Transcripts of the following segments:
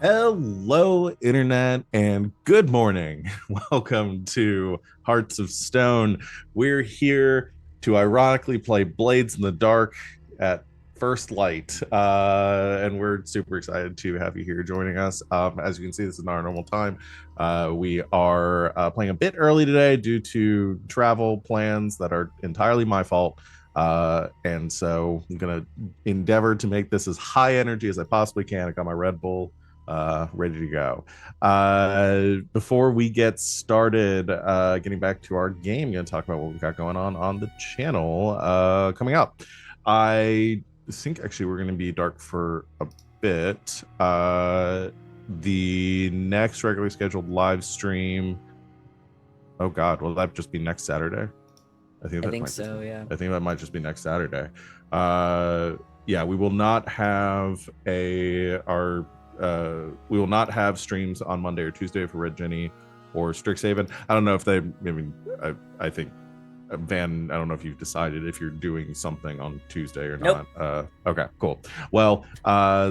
Hello, Internet, and good morning. Welcome to Hearts of Stone. We're here to ironically play Blades in the Dark at first light. And we're super excited to have you here joining us. As you can see, this is not our normal time. We are playing a bit early today due to travel plans that are entirely my fault. And so I'm going to endeavor to make this as high energy as I possibly can. I got my Red Bull ready to go. Before we get started, getting back to our game, I'm going to talk about what we've got going on the channel coming up. I think actually we're going to be dark for a bit. The next regularly scheduled live stream. Oh God, will that just be next Saturday? I think so, yeah. I think that might just be next Saturday. Yeah, we will not have we will not have streams on Monday or Tuesday for Red Jenny or Strixhaven. I don't know if I think Van, I don't know if you've decided if you're doing something on Tuesday or Nope. not. Okay, cool. Well,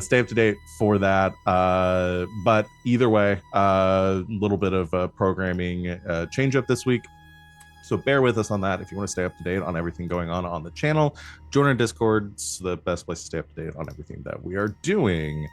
stay up to date for that. But either way, a little bit of programming change up this week. So bear with us on that. If you want to stay up to date on everything going on the channel, join our Discord. It's the best place to stay up to date on everything that we are doing.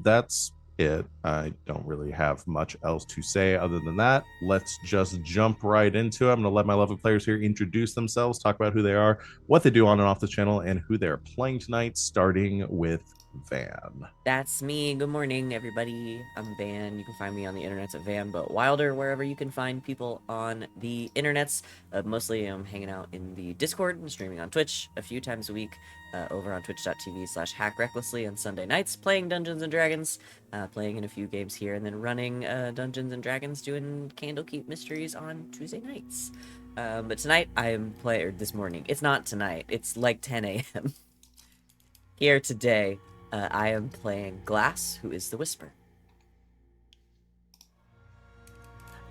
That's it. I don't really have much else to say other than that. Let's just jump right into it. I'm going to let my lovely players here introduce themselves, talk about who they are, what they do on and off the channel, and who they're playing tonight, starting with Van. That's me. Good morning, everybody. I'm Van. You can find me on the internets at Van But Wilder, wherever you can find people on the internets. Mostly I'm hanging out in the Discord and streaming on Twitch a few times a week over on twitch.tv/hackrecklessly on Sunday nights, playing Dungeons & Dragons, playing in a few games here, and then running Dungeons & Dragons, doing Candlekeep Mysteries on Tuesday nights. But tonight I am playing, or this morning, it's not tonight, it's like 10 a.m. Here today, I am playing Glass, who is the Whisper.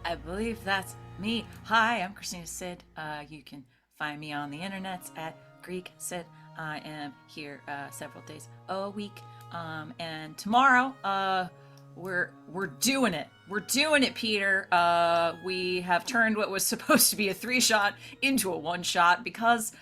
I believe that's me. Hi, I'm Christina Sid. You can find me on the internet at Greek Sid. I am here several days a week. And tomorrow, we're doing it. We're doing it, Peter. We have turned what was supposed to be a 3-shot into a 1-shot because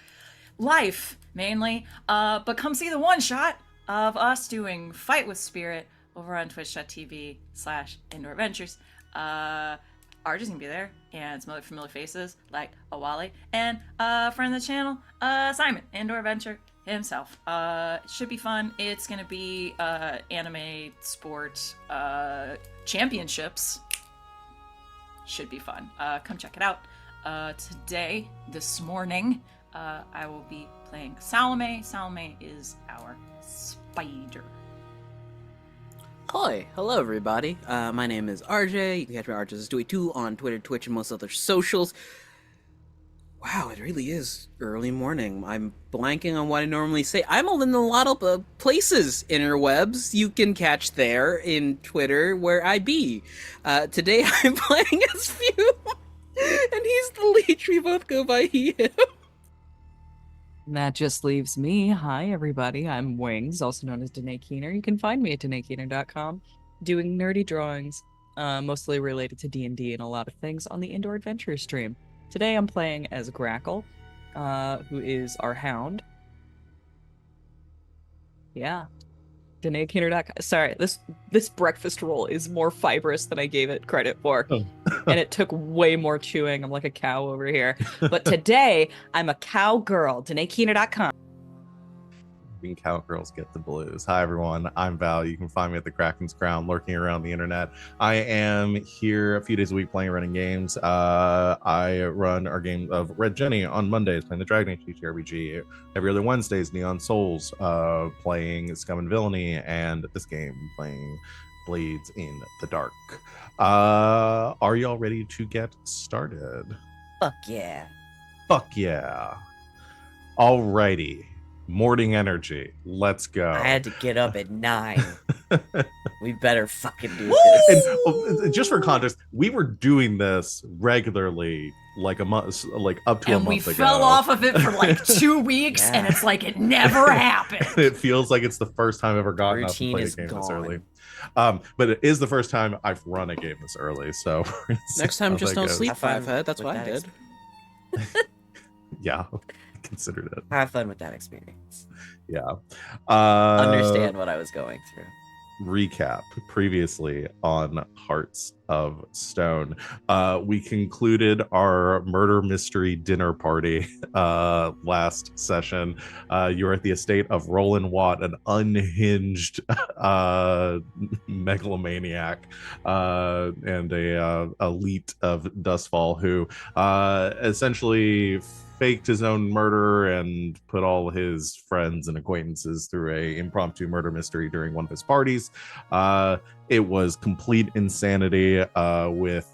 life, mainly. But come see the 1-shot of us doing Fight with Spirit over on twitch.tv/Indoor Adventures. Arja's gonna be there, and some other familiar faces like Awali, and a friend of the channel, Simon, Indoor Adventure himself. It should be fun. It's gonna be anime sport championships. Should be fun. Come check it out. Today, this morning, I will be playing Salome. Salome is our spider. Hi, hello everybody. My name is RJ. You can catch me at RJ's282 on Twitter, Twitch, and most other socials. Wow, it really is early morning. I'm blanking on what I normally say. I'm in a lot of places, interwebs, you can catch there in Twitter where I be. Today I'm playing as Fume, and he's the leech. We both go by he, him. That just leaves me. Hi, everybody. I'm Wings, also known as Danae Keener. You can find me at DanaeKeener.com, doing nerdy drawings, mostly related to D&D and a lot of things on the Indoor Adventure stream. Today I'm playing as Grackle, who is our hound. Yeah. DanaeKeener.com. Sorry, this breakfast roll is more fibrous than I gave it credit for. Oh. And it took way more chewing. I'm like a cow over here. But today, I'm a cowgirl. DanaeKeener.com. Cowgirls get the blues. Hi everyone, I'm Val. You can find me at the Kraken's Crown, lurking around the internet. I am here a few days a week playing running games. I run our game of Red Jenny on Mondays, playing the Dragon Age TTRPG. Every other Wednesdays, Neon Souls, playing Scum and Villainy, and this game playing Blades in the Dark. Are y'all ready to get started? Fuck yeah. Fuck yeah. Alrighty. Morning energy. Let's go. I had to get up at 9. We better fucking do Woo! this. And just for context, we were doing this regularly like a month, like up to a And we month ago. fell off of it for like 2 weeks, and Yeah. it's like it never happened. And it feels like it's the first time I've ever gotten up and Routine played a is game this gone. early. But it is the first time I've run a game this early. So Next time, just don't sleep Have fun 5 head. That's with what I that did. Yeah, considered it. Have fun with that experience. Yeah. Understand what I was going through. Recap previously on Hearts of Stone. We concluded our murder mystery dinner party last session. You were at the estate of Roland Watt, an unhinged megalomaniac and a elite of Dustfall who essentially faked his own murder and put all his friends and acquaintances through a impromptu murder mystery during one of his parties. It was complete insanity with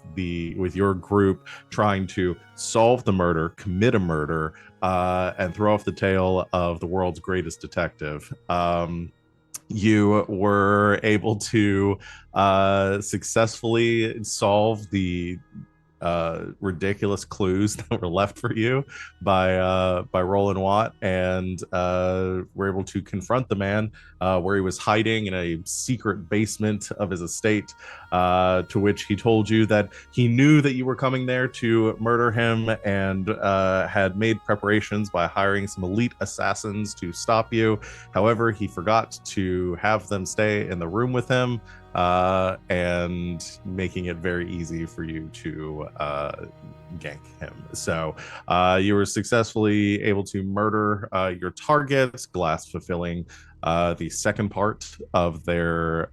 your group trying to solve the murder, commit a murder, and throw off the tail of the world's greatest detective. You were able to successfully solve the ridiculous clues that were left for you by Roland Watt, and were able to confront the man where he was hiding in a secret basement of his estate, to which he told you that he knew that you were coming there to murder him and had made preparations by hiring some elite assassins to stop you. However, he forgot to have them stay in the room with him, and making it very easy for you to gank him. So you were successfly able to murder your targets, glass fulfilling the second part of their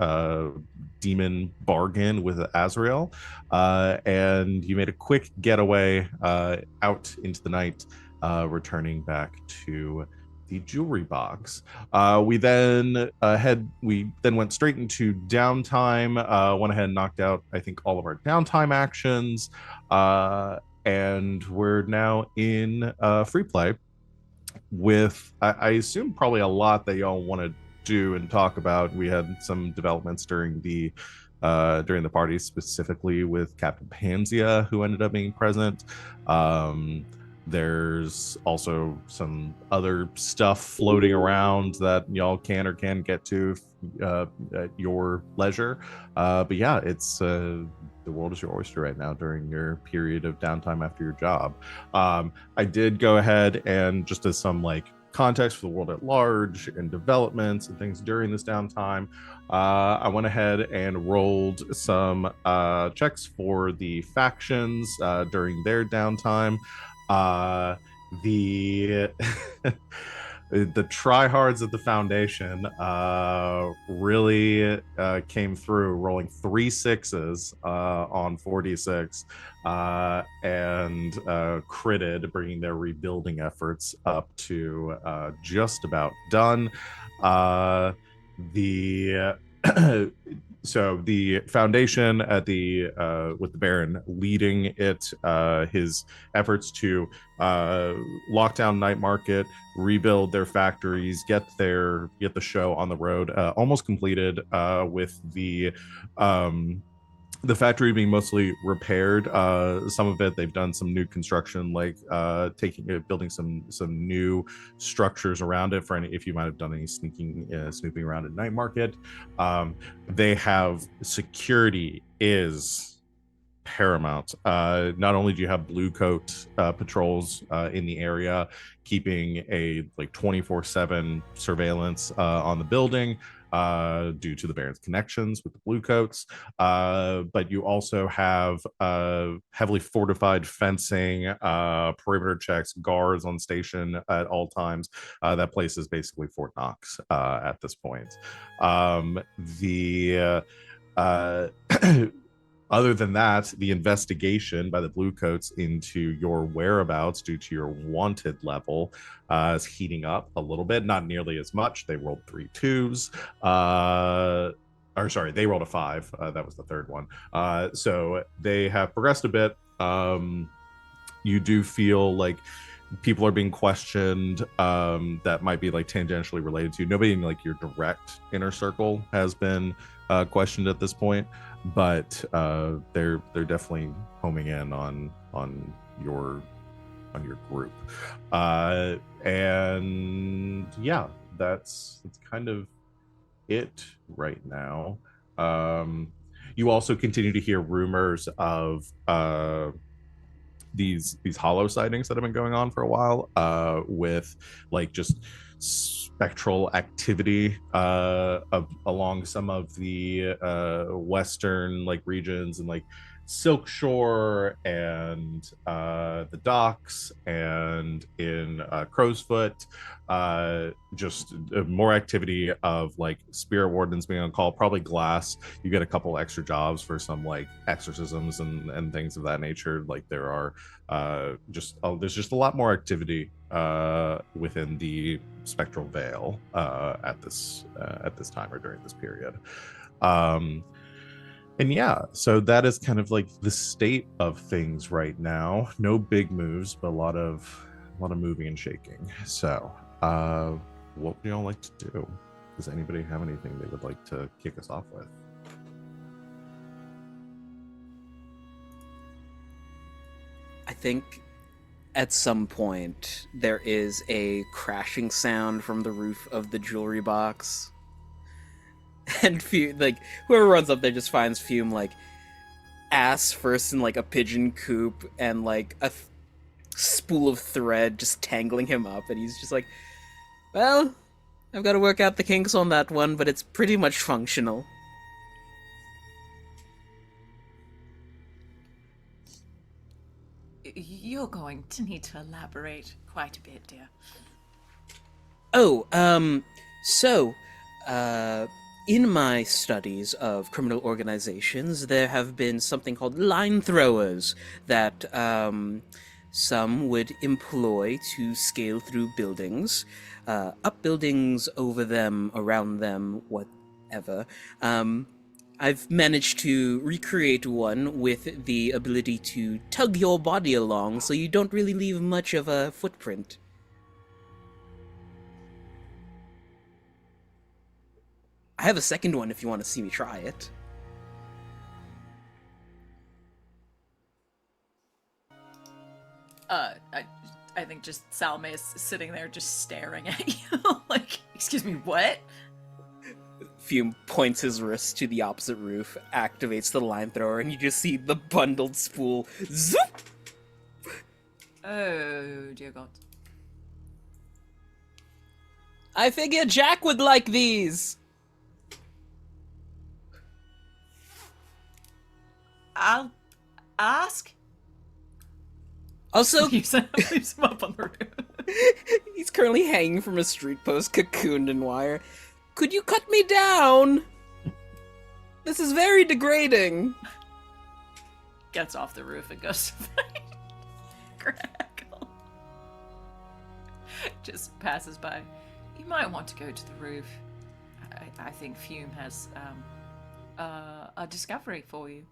demon bargain with Azrael, and you made a quick getaway out into the night, returning back to the jewelry box. We then went straight into downtime. Went ahead and knocked out, I think, all of our downtime actions, and we're now in free play with, I assume, probably a lot that y'all want to do and talk about. We had some developments during the party, specifically with Captain Panzia, who ended up being present. There's also some other stuff floating around that y'all can or can get to at your leisure. But yeah, it's the world is your oyster right now during your period of downtime after your job. I did go ahead and, just as some like context for the world at large and developments and things during this downtime, I went ahead and rolled some checks for the factions during their downtime. The the tryhards of the Foundation really came through, rolling 3 6s on 46, and critted, bringing their rebuilding efforts up to just about done. The So the Foundation at the with the Baron leading it, his efforts to lock down Night Market, rebuild their factories, get the show on the road, almost completed, with the factory being mostly repaired. Some of it they've done some new construction, like building some new structures around it for any, if you might have done any snooping around at Night Market. They have security is paramount. Not only do you have blue coat patrols in the area keeping a like 24/7 surveillance on the building, due to the Baron's connections with the Bluecoats, but you also have heavily fortified fencing, perimeter checks, guards on station at all times. That place is basically Fort Knox at this point. Other than that, the investigation by the Bluecoats into your whereabouts due to your wanted level is heating up a little bit. Not nearly as much. They rolled 3 2s. Or sorry, they rolled a 5. That was the third one. So they have progressed a bit. You do feel like people are being questioned that might be like tangentially related to you. Nobody in like your direct inner circle has been questioned at this point, but they're definitely homing in on your group. And yeah, that's kind of it right now. You also continue to hear rumors of these hollow sightings that have been going on for a while, with like just spectral activity along some of the western like regions, and like Silk Shore and the docks, and in Crow's Foot, just more activity of like spirit wardens being on call, probably Glass. You get a couple extra jobs for some like exorcisms and things of that nature. Like there are there's just a lot more activity within the spectral veil at this time, or during this period. And yeah, so that is kind of like the state of things right now. No big moves, but a lot of moving and shaking. So what do y'all like to do? Does anybody have anything they would like to kick us off with? I think at some point there is a crashing sound from the roof of the jewelry box. And Fume, like, whoever runs up there just finds Fume, like, ass first in, like, a pigeon coop and, like, a spool of thread just tangling him up. And he's just like, well, I've got to work out the kinks on that one, but it's pretty much functional. You're going to need to elaborate quite a bit, dear. Oh, in my studies of criminal organizations, there have been something called line throwers that some would employ to scale through buildings, up buildings, over them, around them, whatever. I've managed to recreate one with the ability to tug your body along so you don't really leave much of a footprint. I have a second one if you want to see me try it. I think just Salome is sitting there just staring at you. Like, excuse me, what? Fume points his wrist to the opposite roof, activates the line thrower, and you just see the bundled spool zoop! Oh, dear God. I figure Jack would like these! I'll ask. Also, Leaves him up on the roof. he's currently hanging from a street post, cocooned in wire. Could you cut me down? This is very degrading. Gets off the roof and goes to find Grackle. Just passes by. You might want to go to the roof. I think Fume has a discovery for you.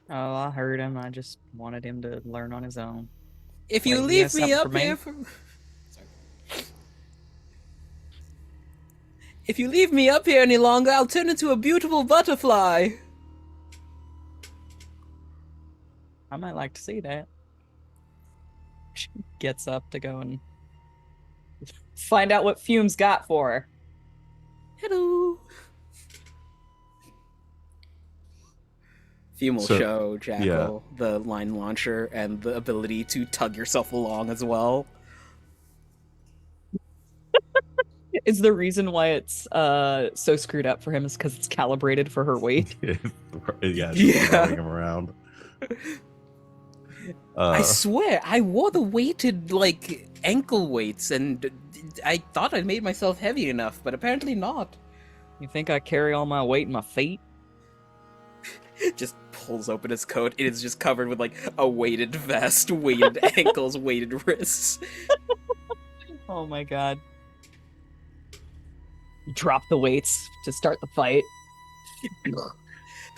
Oh, I heard him. I just wanted him to learn on his own. If you Wait, he leave has me something up for me? here for... If you leave me up here any longer, I'll turn into a beautiful butterfly. I might like to see that. She gets up to go and find out what Fume's got for her. Hello. Fume will show Jackal the line launcher and the ability to tug yourself along as well. Is the reason why it's so screwed up for him is because it's calibrated for her weight? Yeah, just throwing him around. I swear, I wore the weighted, like, ankle weights, and I thought I'd made myself heavy enough, but apparently not. You think I carry all my weight in my feet? Just pulls open his coat. It is just covered with, like, a weighted vest, weighted ankles, weighted wrists. Oh my god. You drop the weights to start the fight.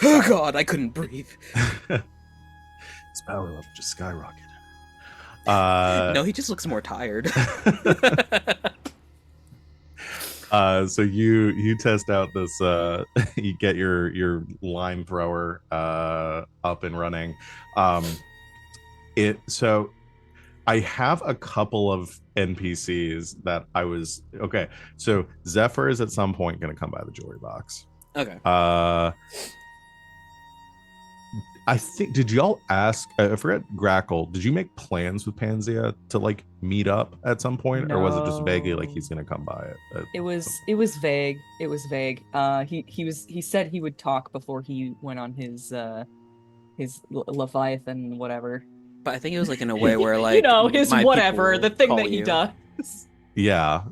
Oh god, I couldn't breathe. His power level just skyrocketed. No, he just looks more tired. So you test out this you get your line thrower up and running. It so I have a couple of NPCs that I was okay. So Zephyr is at some point going to come by the jewelry box. Okay. I think, did y'all ask, I forget, Grackle, did you make plans with Panzea to like meet up at some point, or was it just vaguely like No. he's gonna come by it? It was vague. It was vague. He said he would talk before he went on his Leviathan whatever. But I think it was like in a way where like you know, his my whatever, people the thing call that he you. does. Yeah.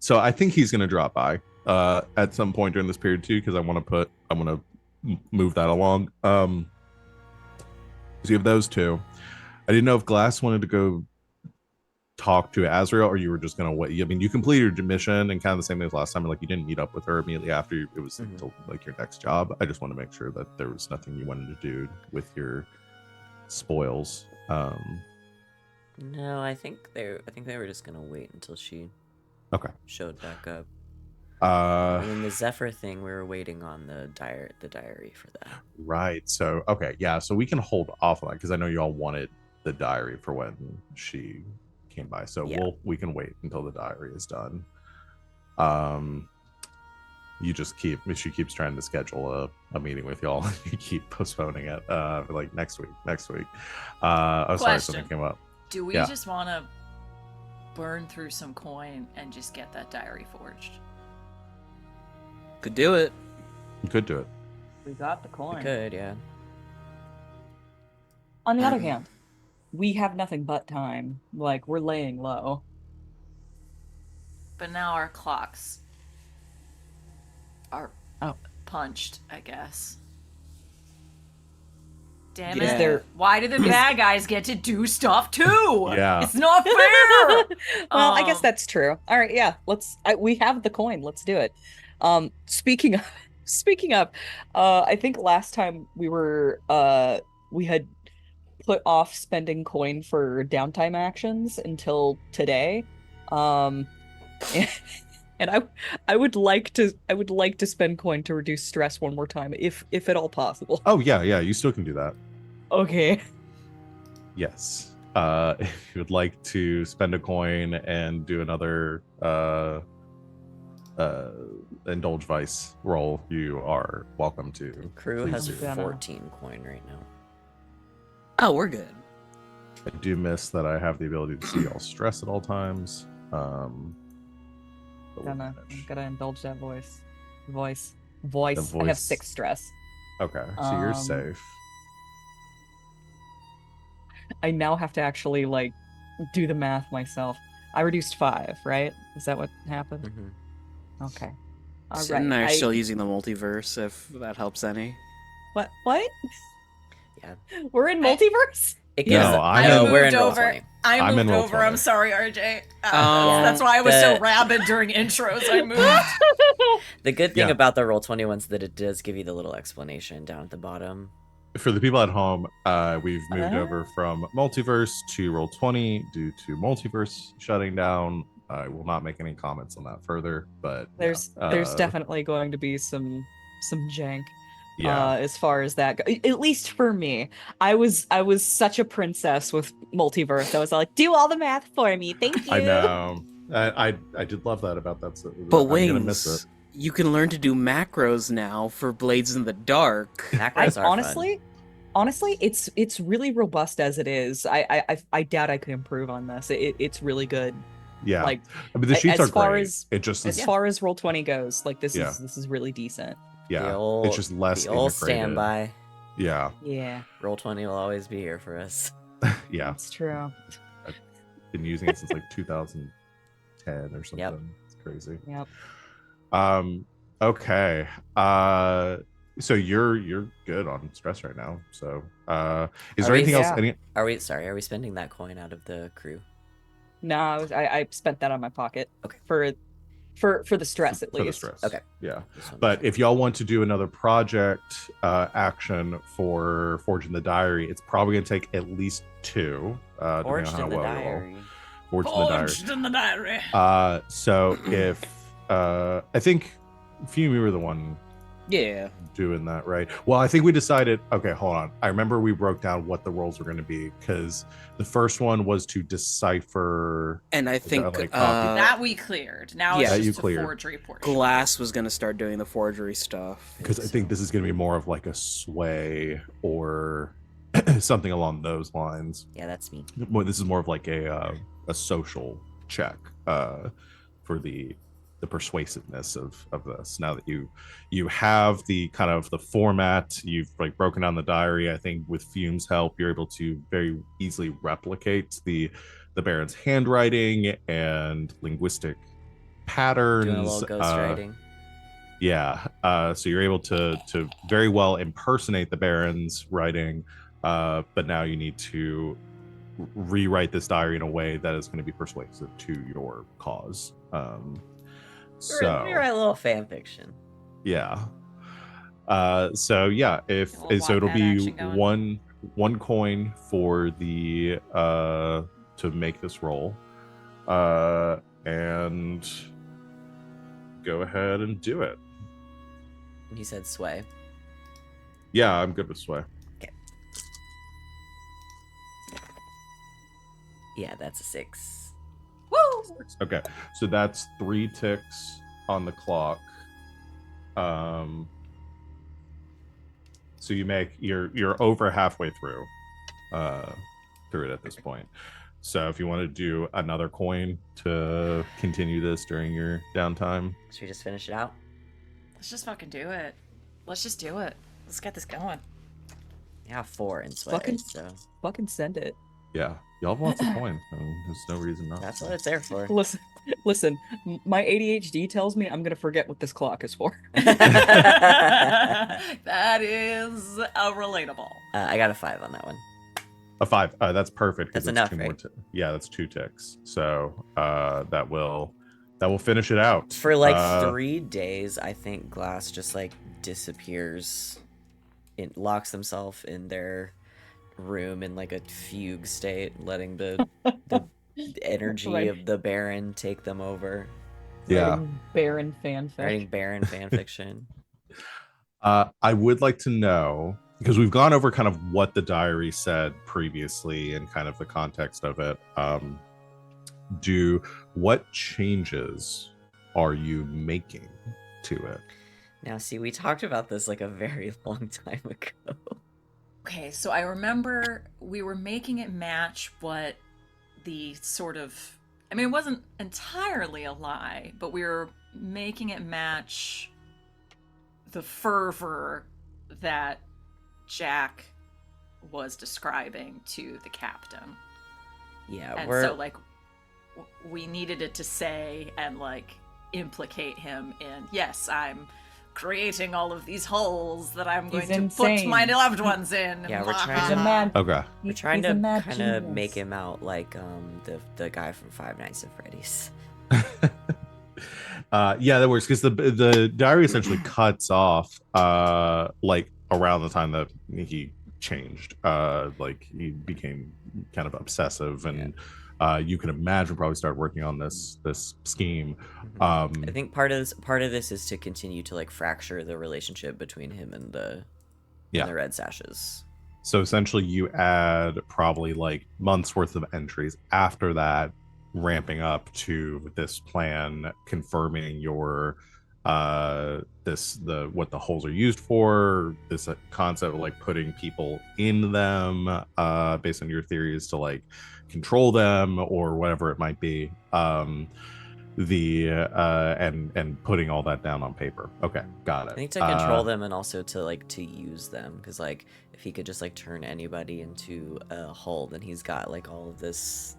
So I think he's gonna drop by at some point during this period too, because I want to move that along. So you have those two. I didn't know if Glass wanted to go talk to Azrael, or you were just gonna wait. I mean, you completed your mission and kind of the same thing as last time. Like you didn't meet up with her immediately after. It was until like your next job. I just want to make sure that there was nothing you wanted to do with your spoils. No, I think they were just gonna wait until she Okay. showed back up. Uh, And then the Zephyr thing, we were waiting on the diary for that. right. So okay, yeah. So we can hold off on that because I know you all wanted the diary for when she came by. So Yeah. we can wait until the diary is done. You just she keeps trying to schedule a meeting with y'all. You keep postponing it for like next week. Oh, sorry, something Question. came up. Do we Yeah. just want to burn through some coin and just get that diary forged? Could do it. You could do it. We got the We coin. could, yeah. On the other hand, we have nothing but time. Like we're laying low. But now our clocks are Oh. punched, I guess. Damn Is it. there- Why do the bad guys get to do stuff too? Yeah. It's not fair. Well, I guess Um, that's true. All right, yeah. We have the coin. Let's do it. Speaking of, I think last time we had put off spending coin for downtime actions until today. And I would like to spend coin to reduce stress one more time if at all possible. Oh yeah. You still can do that. Okay. Yes. If you would like to spend a coin and do another indulge vice roll, you are welcome to. Crew Please has do. Yeah. 14 coin right now. Oh, we're good. I do miss that I have the ability to see all stress at all times. But we'll I'm manage. gonna indulge that voice. The I have voice. 6 stress. Okay, so you're Um, safe. I now have to actually like do the math myself. I reduced 5, right? Is that what happened? Hmm. Okay. All Sid right. and I are I- still using the multiverse, if that helps any. What? Yeah. We're in I- we're It No, gives- I'm no, in- we're in moved roll over. 20. I I'm in moved roll over. I'm 20. sorry, RJ. Oh. That's why I was so The- rabid during intros. I moved. The good thing Yeah. about the roll 20 ones that it does give you the little explanation down at the bottom. For the people at home, we've moved Ah. over from multiverse to roll 20 due to multiverse shutting down. I will not make any comments on that further, but there's definitely going to be some jank. yeah. As far as that at least for me. I was such a princess with multiverse. I was like, do all the math for me, thank you. I know. I did love that about that. So But I'm gonna miss Wings, it. you can learn to do macros now for Blades in the Dark. Macros are honestly, it's really robust as it is. I doubt I could improve on this. It's really good. Yeah, Like I mean the sheets as are far great. as- It just as is, far as roll 20 goes, like this Yeah. is really decent. yeah. The old, it's just less the old integrated. standby. Yeah, Yeah, Roll 20 will always be here for us. yeah. that's true. Been using it since like 2010 or something. Yep. It's crazy. Yep. Okay. So you're good on stress right now. So is Are there we- anything else? Yeah. Any Are we spending that coin out of the crew? No, I spent that on my pocket. Okay. For for the stress at For the least. stress. Okay. Yeah. Just wanted But to- if y'all want to do another project action for Forging the Diary, it's probably going to take at least 2, depending on Forged how in the well you roll. diary. Forged in the Diary. Forged in the diary. So if I think Fume, you were the one Yeah. doing that, right? Well, I think we decided. Okay, hold on. I remember we broke down what the roles were going to be because the first one was to decipher. And I think like, copy? That we cleared. Now yeah. it's That just you a cleared. forgery portion. Glass was going to start doing the forgery stuff. Because I think this is going to be more of like a sway or something along those lines. Yeah, that's me. Well, this is more of like a social check for the persuasiveness of this. Now that you have the kind of the format, you've like broken down the diary. I think with Fume's help, you're able to very easily replicate the Baron's handwriting and linguistic patterns. Doing a little ghostwriting. Yeah. So you're able to very well impersonate the Baron's writing, but now you need to rewrite this diary in a way that is going to be persuasive to your cause. So We write a little fan fiction. yeah. So yeah, if A little so, it'll Wattpad be action going. one coin for the to make this roll, and go ahead and do it. And he said sway. Yeah, I'm good with sway. Yeah, that's a 6. Woo! Okay, so that's 3 ticks on the clock. So you're over halfway through it at this point. So if you want to do another coin to continue this during your downtime, Should we just finish it out? Let's just fucking do it. Let's just do it. Let's get this going. Yeah, 4 in sway. Fucking- So Fucking send it. yeah, y'all have lots of coins. So there's no reason not. that's to. what it's there for. Listen. My ADHD tells me I'm gonna forget what this clock is for. That is relatable. I got a 5 on that one. A 5. That's perfect. 'cause That's it's enough, 2 more right? yeah, that's 2 ticks. So that will finish it out For like 3 days, I think Glass just like disappears. It locks himself in their room in like a fugue state, letting the energy Right. of the Baron take them over. Yeah. Writing barren fanfic. Writing Baron fan fiction. I would like to know, because we've gone over kind of what the diary said previously and kind of the context of it. What changes are you making to it? Now, see, we talked about this like a very long time ago. Okay, so I remember we were making it match what the sort of. I mean, it wasn't entirely a lie, but we were making it match the fervor that Jack was describing to the captain. Yeah, And we're so, like, we needed it to say and, like, implicate him in, yes, I'm creating all of these holes that I'm going He's to put insane. my loved ones in. Yeah, we're trying He's a to- mad. Okay. we're trying he's a to mad kind of genius. make him out like the guy from Five Nights at Freddy's. Yeah, that works because the diary essentially cuts off like around the time that he changed. Like he became kind of obsessive, and you can imagine probably started working on this scheme. I think part of this is to continue to like fracture the relationship between him and the Red Sashes. So essentially, you add probably like months worth of entries after that, ramping up to this plan, confirming your what the holes are used for, this concept of like putting people in them based on your theories to like control them or whatever it might be. And putting all that down on paper. Okay, got it. I think to control them and also to use them, because like if he could just like turn anybody into a hull, then he's got like all of this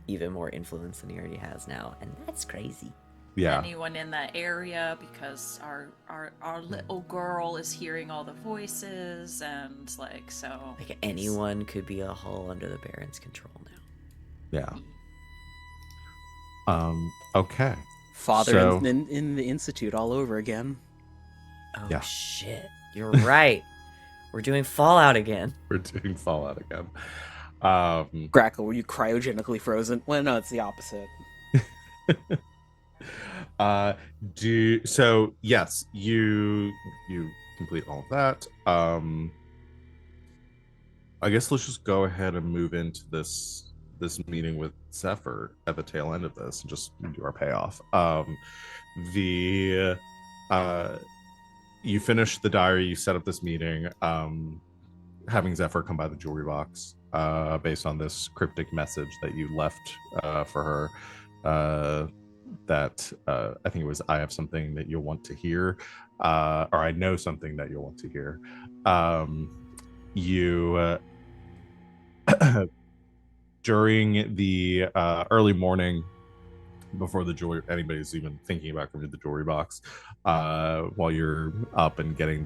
even more influence than he already has now, and that's crazy. Yeah. Anyone in that area, because our little girl is hearing all the voices, and like, so Like anyone could be a hull under the Baron's control now. Yeah. Okay. Father So- in the institute all over again. Oh Yeah. shit! You're right. We're doing Fallout again. We're doing Fallout again. Grackle, were you cryogenically frozen? Well, no, it's the opposite. Yes, you complete all of that. I guess let's just go ahead and move into this meeting with Zephyr at the tail end of this and just do our payoff. The you finish the diary, you set up this meeting, having Zephyr come by the jewelry box, based on this cryptic message that you left for her. That I think it was, I have something that you'll want to hear, or I know something that you'll want to hear. You during the early morning, before the jewelry, anybody's even thinking about coming to the jewelry box, while you're up and getting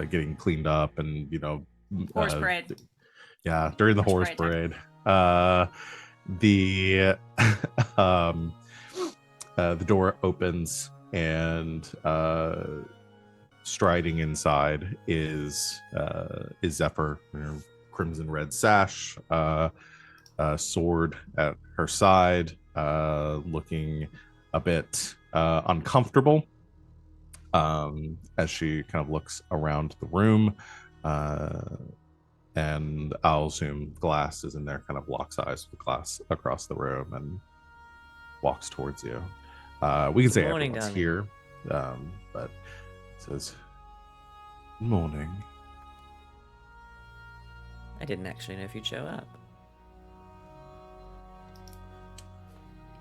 getting cleaned up and Horse parade. Yeah, during the horse Horse parade. parade The the door opens and striding inside is Zephyr, crimson red sash, sword at her side, looking a bit uncomfortable as she kind of looks around the room. And I'll assume Glass is in there, kind of locks eyes with Glass across the room and walks towards you. We can say Good morning, everyone's darling. here, but says, "Morning." I didn't actually know if you'd show up.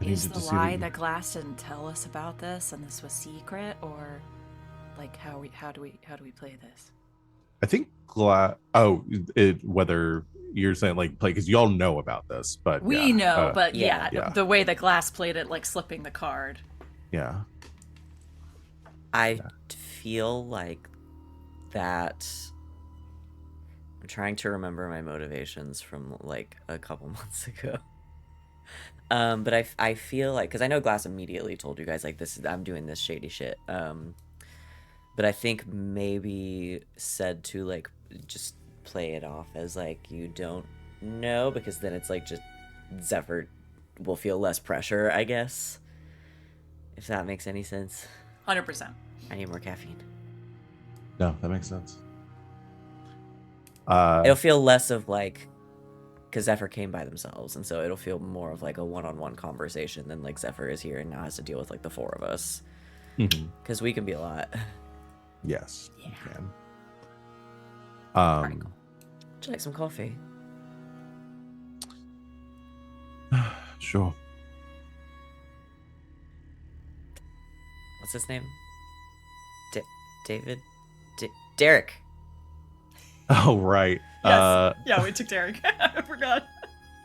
I Is needed the to see lie you- that Glass didn't tell us about this and this was secret, or like how do we play this? I think whether you're saying like play because y'all know about this, but We yeah, know, but yeah. Yeah. the way that Glass played it, like slipping the card. yeah. I feel like that. I'm trying to remember my motivations from like a couple months ago. But I feel like, because I know Glass immediately told you guys like I'm doing this shady shit. But I think maybe said to like just play it off as like you don't know, because then it's like just Zephyr will feel less pressure, I guess. If that makes any sense. 100%. I need more caffeine. No, that makes sense. It'll feel less of like, because Zephyr came by themselves, and so it'll feel more of like a one-on-one conversation than like Zephyr is here and now has to deal with like the four of us, Mhm. because we can be a lot. Yes, you Yeah. can. Alright, cool. Would you like some coffee? Sure. What's his name? David? Derek. Oh right. Yeah, we took Derek. I forgot.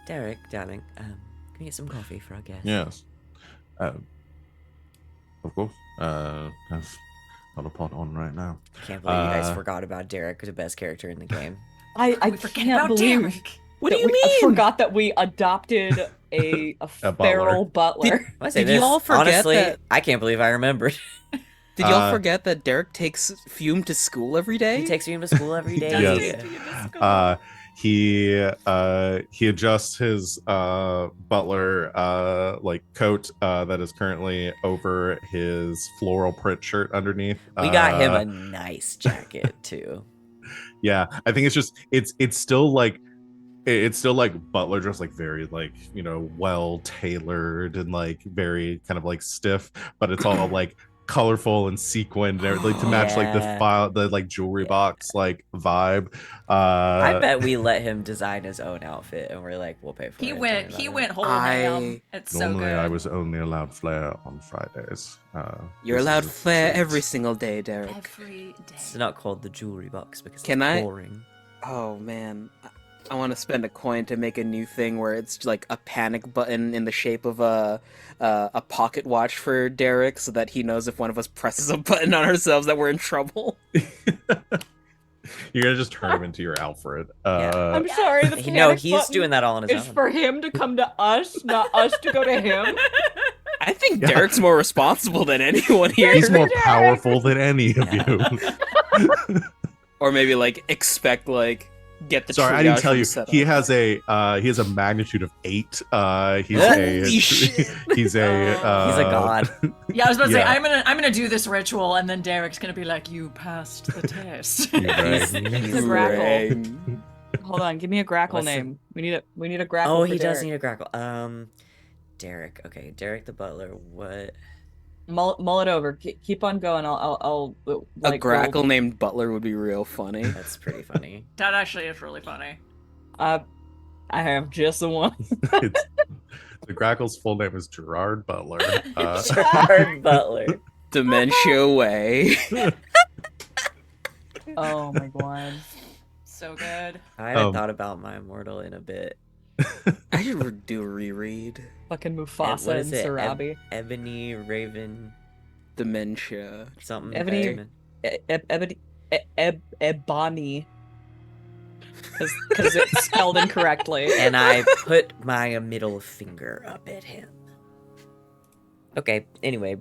Derek, darling, can we get some coffee for our guest? Yes. Of course. I've got a pot on right now. I can't believe you guys forgot about Derek, the best character in the game. I We forget can't about believe Derek. What do that you I mean? forgot that we adopted a feral butler. I say Did this, y'all forget honestly, that- I can't believe I remembered. Did y'all forget that Derek takes Fume to school every day? He takes me to school every day. Yes. He adjusts his butler like coat that is currently over his floral print shirt underneath. We got him a nice jacket too. Yeah, I think it's still like butler dress, like very like well tailored and like very kind of like stiff, but it's all like colorful and sequined and everything to match like Yeah. the like jewelry box like vibe. I bet we let him design his own outfit, and we're like, we'll pay for it. He don't went worry about it. whole I- ham. It's so Normally, good. I was only allowed flair on Fridays. You're this allowed is a flair treat. every single day, Derek. every day. It's not called the jewelry box because Can it's I- boring. Oh man, I want to spend a coin to make a new thing where it's like a panic button in the shape of a pocket watch for Derek, so that he knows if one of us presses a button on ourselves that we're in trouble. You're gonna just turn him into your Alfred. I'm sorry, the No, panic he's button doing that all on his is own. for him to come to us, not us to go to him. I think Derek's more responsible than anyone here. He's more powerful than any of you. Or maybe like expect like get the Sorry, I didn't triage tell room you. set He up. has a magnitude of 8. He's Holy shit. he's a He's a god. Yeah, I was about to say Yeah. I'm gonna do this ritual, and then Derek's gonna be like, "You passed the test." Right. He's a Grackle. Rang. Hold on, give me a Grackle What's the- name. We need a Grackle. Oh, for he does Derek. need a Grackle. Derek. Okay, Derek the butler. What? Mull it over. Keep on going. I'll A like Grackle named Butler would be real funny. That's pretty funny. That actually is really funny. I have just the one. It's, the Grackle's full name is Gerard Butler. Gerard Butler. Dementia way. Oh my god. So good. I haven't thought about my immortal in a bit. I should do a reread. Fucking What Mufasa is and it? Sarabi. Ebony Raven Dementia. something. Ebony- Raven. Ebony. Because it's spelled incorrectly. And I put my middle finger up at him. Okay. Anyway,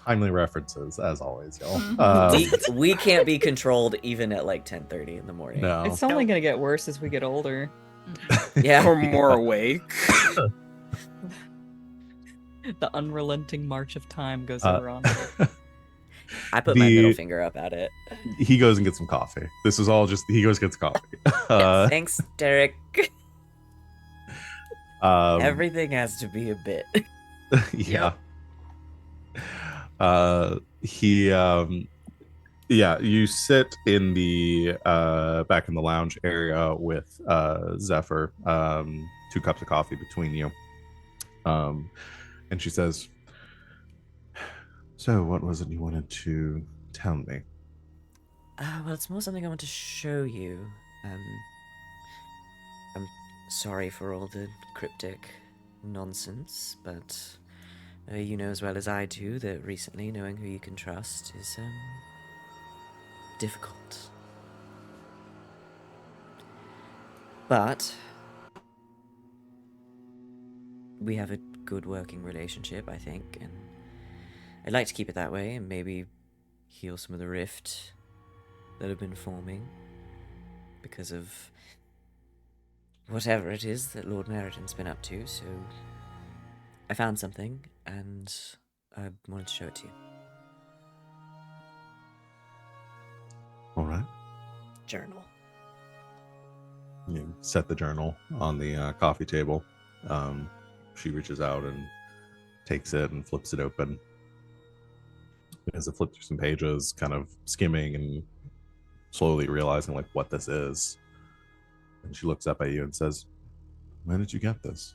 Timely references, as always, y'all. we can't be controlled even at like 10:30 in the morning. No. It's only gonna get worse as we get older. Yeah. Or more awake. The unrelenting march of time goes Uh, over on. I put my The- middle finger up at it. He goes and gets some coffee. This is all just he goes and gets coffee. Thanks, Derek. Um, Everything has to be a bit. yeah. He yeah, you sit in the back in the lounge area with Zephyr, 2 cups of coffee between you. And she says, "So, what was it you wanted to tell me?" Well, it's more something I want to show you. I'm sorry for all the cryptic nonsense, but you know as well as I do that recently knowing who you can trust is difficult. But we have a good working relationship, I think, and I'd like to keep it that way and maybe heal some of the rift that have been forming because of whatever it is that Lord Meriton's been up to, so I found something and I wanted to show it to you. All right. Journal. You set the journal on the coffee table. She reaches out and takes it and flips it open. As it flips through some pages, kind of skimming and slowly realizing like what this is. And she looks up at you and says, "When did you get this?"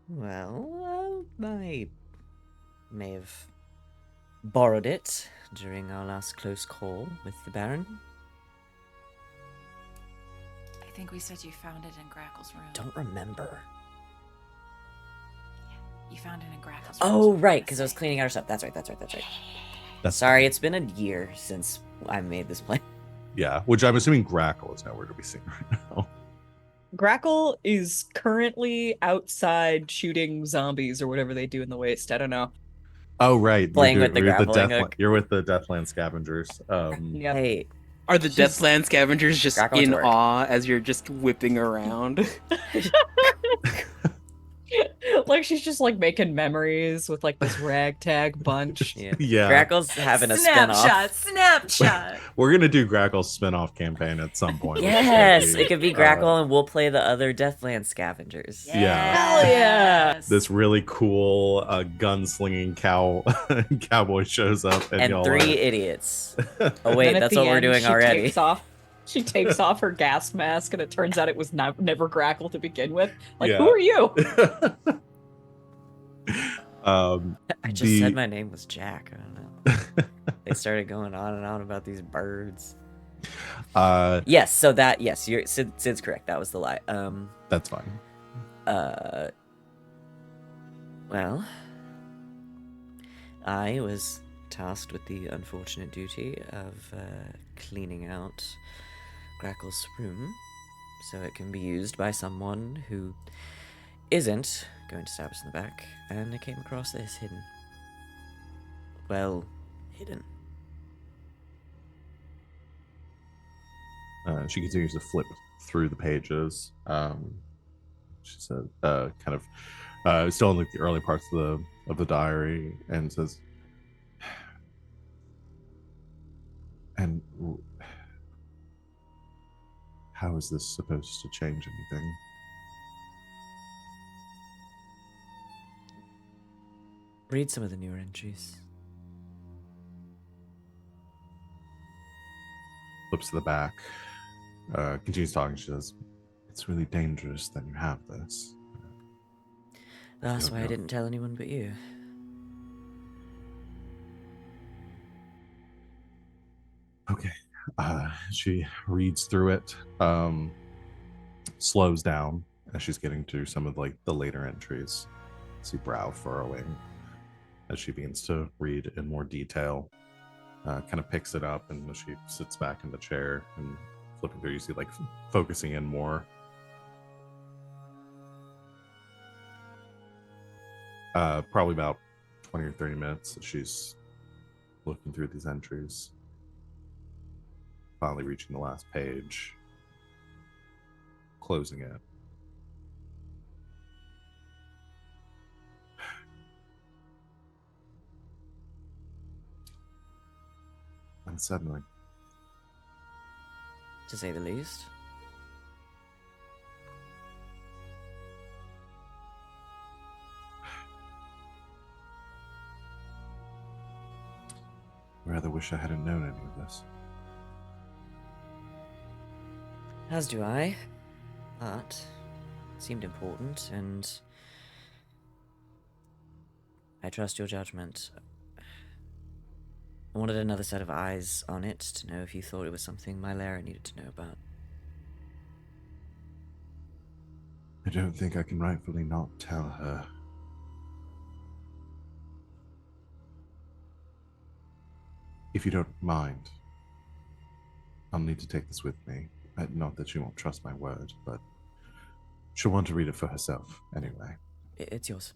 Well, I may have borrowed it during our last close call with the Baron. I think we said you found it in Grackle's room. Don't remember. You found it in Grackle's room. Oh, right, because I was cleaning out her stuff. That's right. That's Sorry, it's been a year since I made this plan. Yeah, which I'm assuming Grackle is nowhere to be seen right now. Grackle is currently outside shooting zombies or whatever they do in the waste. I don't know. Oh, right. Playing with the grappling Deathland, hook. you're with the Deathland Scavengers. Yep. Hey, Are the Deathland scavengers just Grackle went in to work. awe as you're just whipping around? Like she's just like making memories with like this ragtag bunch. yeah. Yeah. Grackle's having a Snapshot, spin-off. snapshot. We're going to do Grackle's spin-off campaign at some point. which Yes, might it could be uh, Grackle and we'll play the other Deathland scavengers. Yeah. Hell yeah. Yes. This really cool gunslinging cowboy shows up and, And y'all 3 are- idiots. Oh And wait, then at that's the what we're end, doing she already. She takes off her gas mask, and it turns out it was never Grackle to begin with. Like, Yeah. who are you? I just the- said my name was Jack. I don't know. They started going on and on about these birds. Yes, so that you're Sid's correct. That was the lie. That's fine. Well, I was tasked with the unfortunate duty of cleaning out Grackle's room so it can be used by someone who isn't going to stab us in the back, and I came across this hidden. Well, hidden. She continues to flip through the pages. She said, kind of, still in like the early parts of the diary, and says, "And how is this supposed to change anything?" Read some of the newer entries. Flips to the back. Continues talking. She says, "It's really dangerous that you have this." That's don't why I know. didn't tell anyone but you. Okay. She reads through it, slows down as she's getting to some of like the later entries. See brow furrowing as she begins to read in more detail. Kind of picks it up, and as she sits back in the chair and flipping through, you see like focusing in more. Probably about 20 or 30 minutes. She's looking through these entries, finally reaching the last page, closing it. Unsettling. To say the least. I rather wish I hadn't known any of this. As do I. But it seemed important, and I trust your judgment. I wanted another set of eyes on it to know if you thought it was something my Lara needed to know about. I don't think I can rightfully not tell her. If you don't mind, I'll need to take this with me. Not that she won't trust my word, but she'll want to read it for herself anyway. It's yours.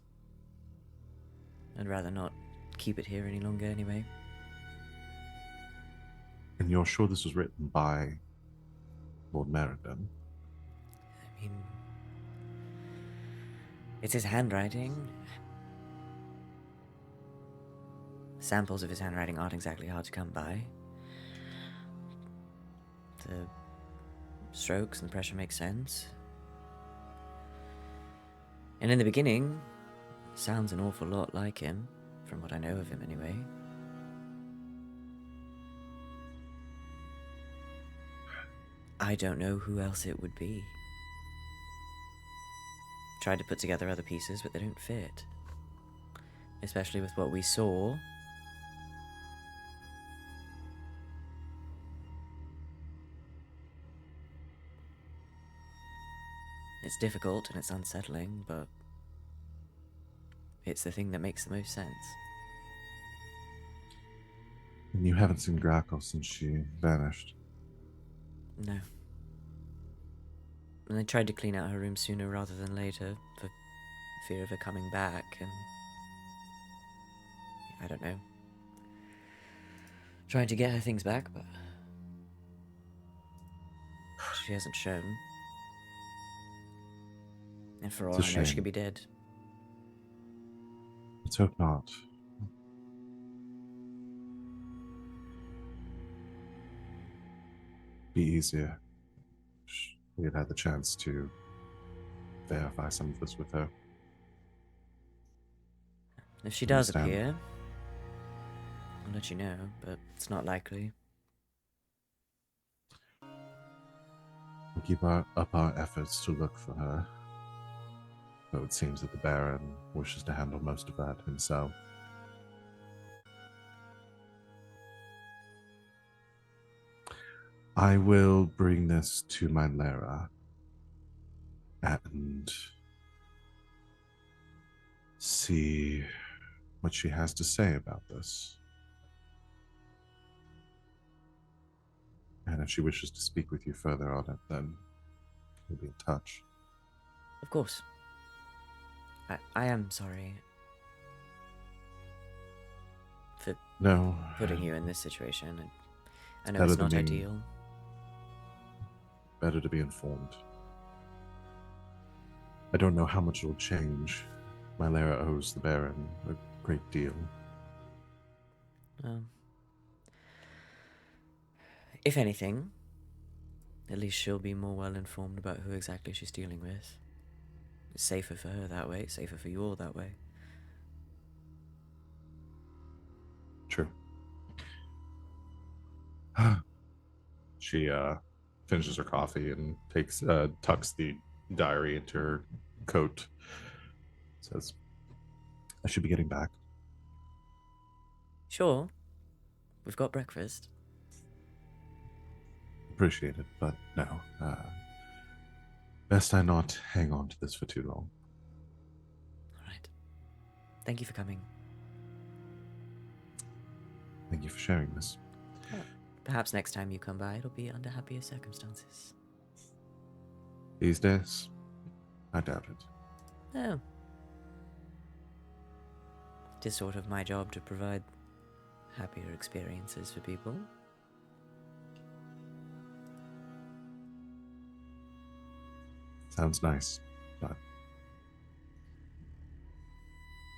I'd rather not keep it here any longer anyway. And you're sure this was written by Lord Meriden? I mean, it's his handwriting. Samples of his handwriting aren't exactly hard to come by. The strokes and the pressure make sense. And in the beginning, sounds an awful lot like him, from what I know of him anyway. I don't know who else it would be. Tried to put together other pieces, but they don't fit. Especially with what we saw. It's difficult and it's unsettling, but it's the thing that makes the most sense. And you haven't seen Grackle since she vanished. No. And I tried to clean out her room sooner rather than later, for fear of her coming back, and I don't know. Trying to get her things back, but she hasn't shown. And for all It's a I know, she shame. could be dead. Let's hope not. Be easier. We had had the chance to verify some of this with her. If she does Understand. appear, I'll let you know, but it's not likely. We'll keep up our efforts to look for her. Though it seems that the Baron wishes to handle most of that himself. I will bring this to my Lara and see what she has to say about this. And if she wishes to speak with you further on it, then We'll be in touch. Of course. I am sorry for No. putting you in this situation. I know Better it's than not being- ideal. Better to be informed. I don't know how much it'll change. Mylera owes the Baron a great deal. If anything, at least she'll be more well informed about who exactly she's dealing with. It's safer for her that way, safer for you all that way. True. She finishes her coffee and tucks the diary into her coat. Says, I should be getting back. Sure, we've got breakfast. Appreciate it, but no. Best I not hang on to this for too long. All right. Thank you for coming. Thank you for sharing this. Perhaps next time you come by, it'll be under happier circumstances. These days, I doubt it. Oh. It is sort of my job to provide happier experiences for people. Sounds nice, but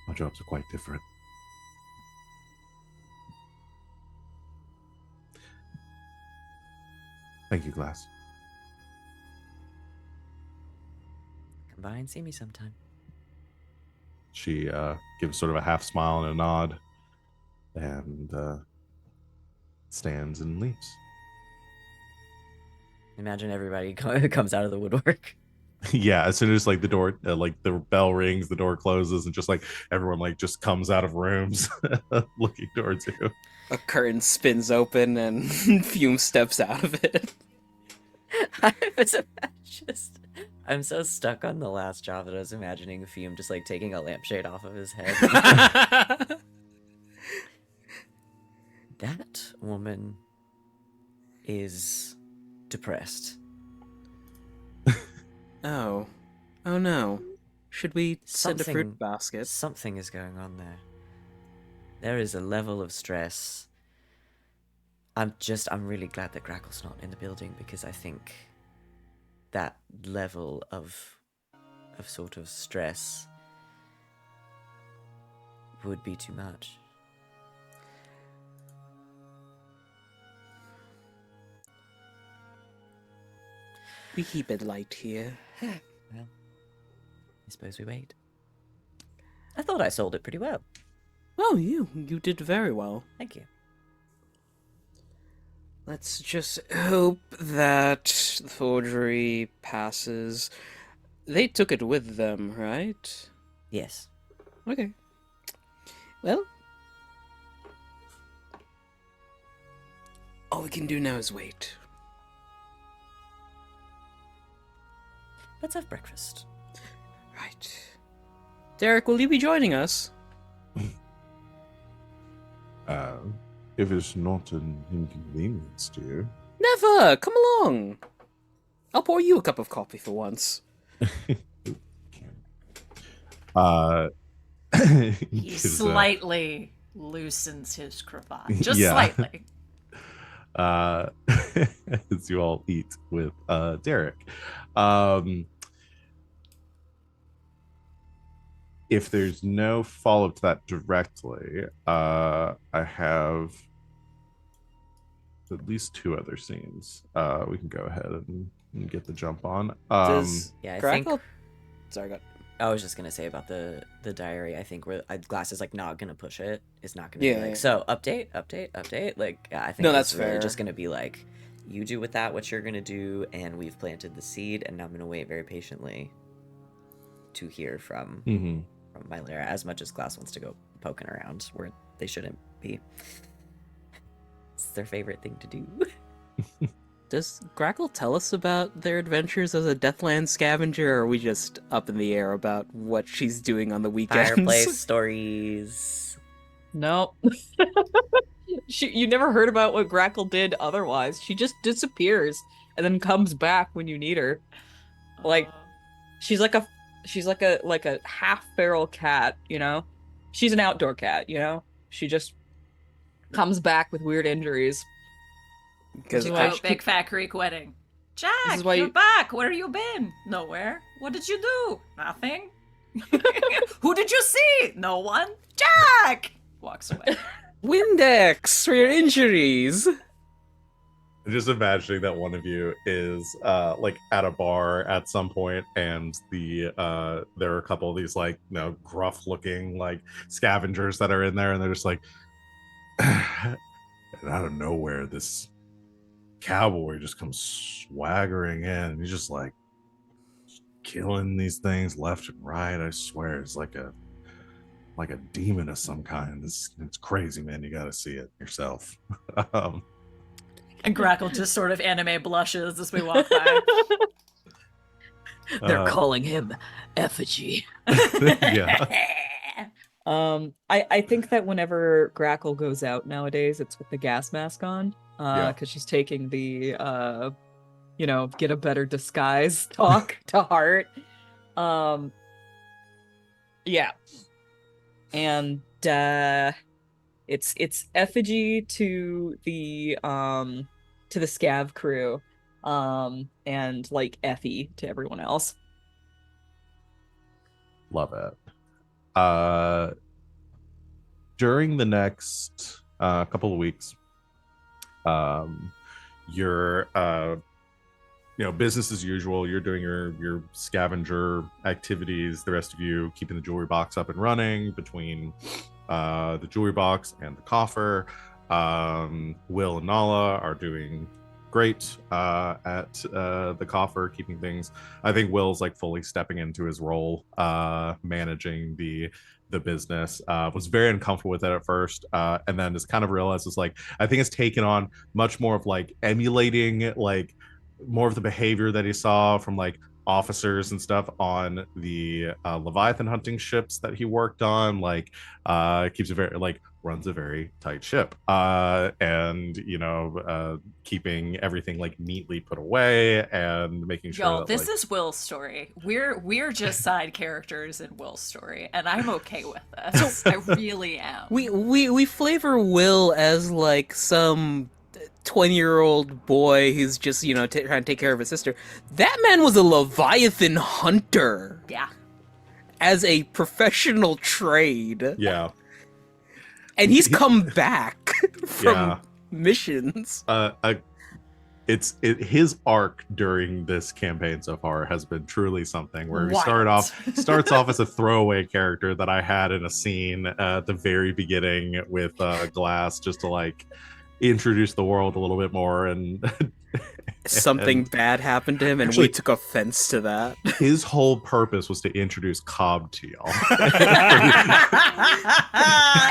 our jobs are quite different. Thank you, Glass. Come by and see me sometime. She gives sort of a half smile and a nod and stands and leaves. Imagine everybody comes out of the woodwork. Yeah, as soon as like the door, like the bell rings, the door closes, and just like everyone like just comes out of rooms looking towards you. A curtain spins open and Fume steps out of it. I'm so stuck on the last job that I was imagining Fume just like taking a lampshade off of his head. That woman is depressed. Oh no. Should we send a Something- fruit basket? Something is going on there. There is a level of stress. I'm really glad that Grackle's not in the building, because I think that level of sort of stress would be too much. We keep it light here. Well, I suppose we wait. I thought I sold it pretty well. Oh, you did very well. Thank you. Let's just hope that the forgery passes. They took it with them, right? Yes. Okay. Well, all we can do now is wait. Let's have breakfast. Right. Derek, will you be joining us? If it's not an inconvenience to you. Never! Come along! I'll pour you a cup of coffee for once. He gives, slightly loosens his cravat. Just Yeah. slightly. as you all eat with Derek. If there's no follow-up to that directly, I have at least two other scenes we can go ahead and get the jump on. Does Yeah, I Grackle... think Sorry, go. I was just gonna say about the diary. I think where Glass is like not gonna push it. It's not gonna Yeah, be like yeah. so update. Like yeah, I think No, that's it's really fair. just gonna be like you do with that what you're gonna do, and we've planted the seed, and I'm gonna wait very patiently to hear from Mylera, as much as Glass wants to go poking around where they shouldn't be. It's their favorite thing to do. Does Grackle tell us about their adventures as a Deathland scavenger, or are we just up in the air about what she's doing on the weekends? Fireplace stories. Nope. You never heard about what Grackle did otherwise. She just disappears and then comes back when you need her. Like Uh, she's like a half feral cat, you know? She's an outdoor cat, you know? She just comes back with weird injuries. Which Because is you why go, she big keep fat Greek wedding. this is Jack, why you're you, back. Where you been? Nowhere. What did you do? Nothing. Who did you see? No one. Jack walks away. Windex for your injuries. Just imagining that one of you is like at a bar at some point, and there are a couple of these like gruff looking like scavengers that are in there, and they're just like, and out of nowhere, this cowboy just comes swaggering in, and he's just like killing these things left and right. I swear, it's like a demon of some kind. It's crazy, man. You got to see it yourself. um, And Grackle just sort of anime blushes as we walk by. they're uh, calling him Effigy. yeah. I think that whenever Grackle goes out nowadays, it's with the gas mask on. Yeah. Because she's taking the get a better disguise talk to heart. Yeah. And it's effigy to the scav crew. And like Effie to everyone else. Love it. During the next couple of weeks, you're business as usual. You're doing your scavenger activities. The rest of you keeping the jewelry box up and running between the jewelry box and the coffer. Will and Nala are doing great at the coffer, keeping things. I think Will's like fully stepping into his role, managing the business. Was very uncomfortable with it at first, and then just kind of realized it's like I think it's taken on much more of like emulating like more of the behavior that he saw from like officers and stuff on the Leviathan hunting ships that he worked on. Like keeps a very like runs a very tight ship, and keeping everything like neatly put away and making sure Y'all, that this like is Will's story. We're just side characters in Will's story, and I'm okay with this. I really am. We flavor Will as like some 20-year-old boy who's just trying to take care of his sister. That man was a Leviathan hunter Yeah. as a professional trade. yeah. And he's come back from Yeah. missions. His arc during this campaign so far has been truly something where he Wild. starts off as a throwaway character that I had in a scene at the very beginning with Glass, just to like introduce the world a little bit more, and Something bad happened to him, and Actually- we took offense to that. his whole purpose was to introduce Cobb to y'all.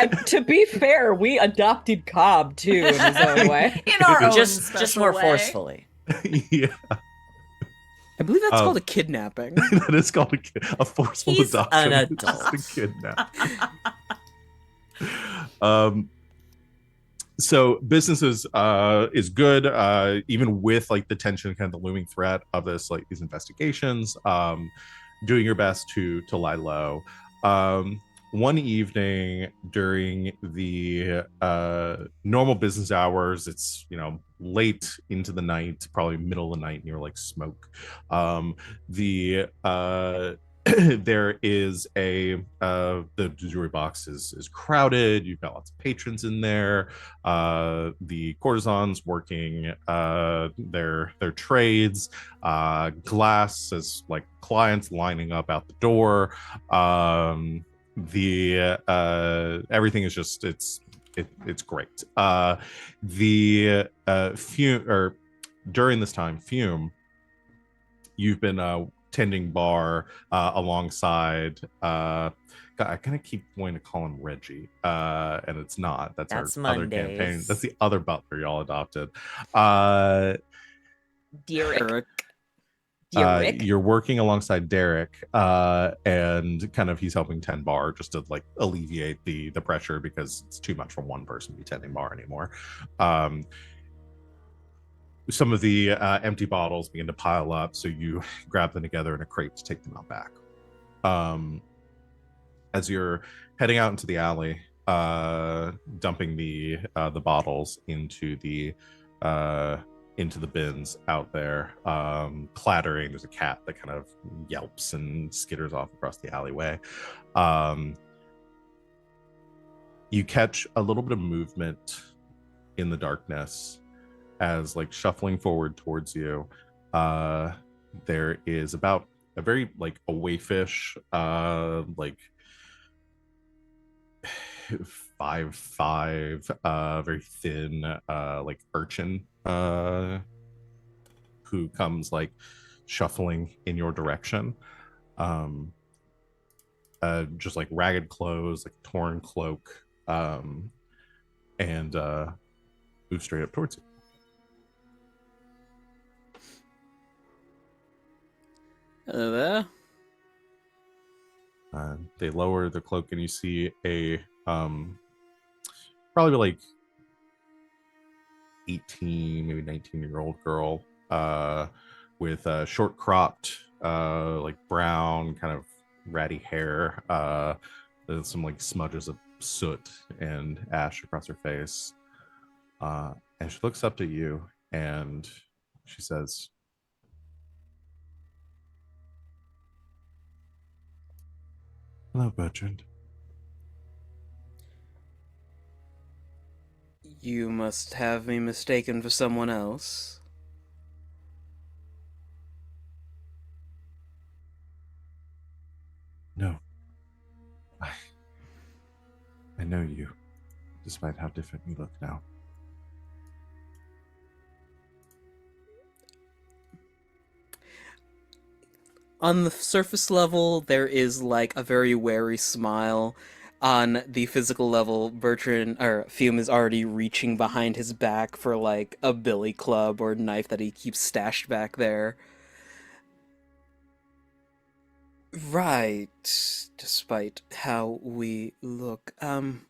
And to be fair, we adopted Cobb too in his own way. In our own just special more way. forcefully. Yeah, I believe that's Um, called a kidnapping. that is called a forceful He's adoption. an It's just adult. a kidnap. So business is good, even with like the tension, kind of the looming threat of these investigations. Doing your best to lie low. One evening during the normal business hours, it's late into the night, probably middle of the night, near like smoke. There is the jewelry box is crowded. You've got lots of patrons in there. The courtesans working their trades. Glass is like clients lining up out the door. Everything is just it's great. Fume, or during this time, Fume, you've been tending bar alongside I kind of keep wanting to call him Reggie, and it's not. That's That's our other Mondays. campaign. That's the other butler y'all adopted. Derek. You're working alongside Derek, and kind of he's helping tend bar just to like alleviate the pressure, because it's too much for one person to be tending bar anymore. some of the empty bottles begin to pile up, so you grab them together in a crate to take them out back. As you're heading out into the alley, dumping the bottles into the bins out there, clattering. There's a cat that kind of yelps and skitters off across the alleyway. You catch a little bit of movement in the darkness as, like, shuffling forward towards you, there is about a very, like, a wayfish, like 5'5", very thin, like urchin, who comes, like, shuffling in your direction. Just like ragged clothes, like torn cloak, and move straight up towards you. Hello there. They lower the cloak, and you see a probably like 18, maybe 19-year-old girl, with short cropped, like brown, kind of ratty hair, there's some like smudges of soot and ash across her face, and she looks up at you and she says, "Hello, Bertrand." You must have me mistaken for someone else. "No, I know you, despite how different you look now." On the surface level, there is like a very wary smile. On the physical level, Fume is already reaching behind his back for like a billy club or knife that he keeps stashed back there. Right, despite how we look. I'm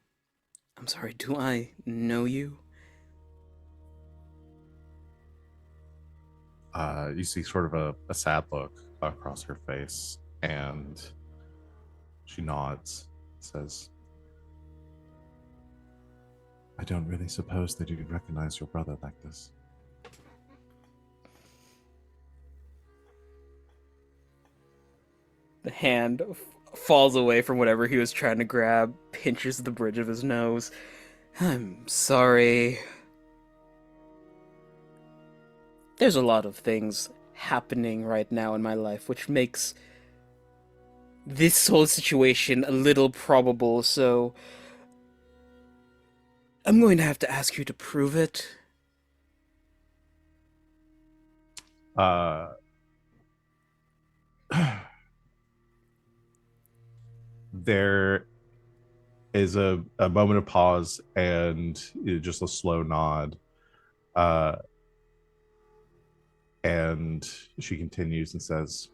sorry, do I know you? You see sort of a sad look across her face, and she nods, says, "I don't really suppose that you could recognize your brother like this." The hand falls away from whatever he was trying to grab, pinches the bridge of his nose. I'm sorry. There's a lot of things happening right now in my life, which makes this whole situation a little probable, so I'm going to have to ask you to prove it. There is a moment of pause and just a slow nod. And she continues and says,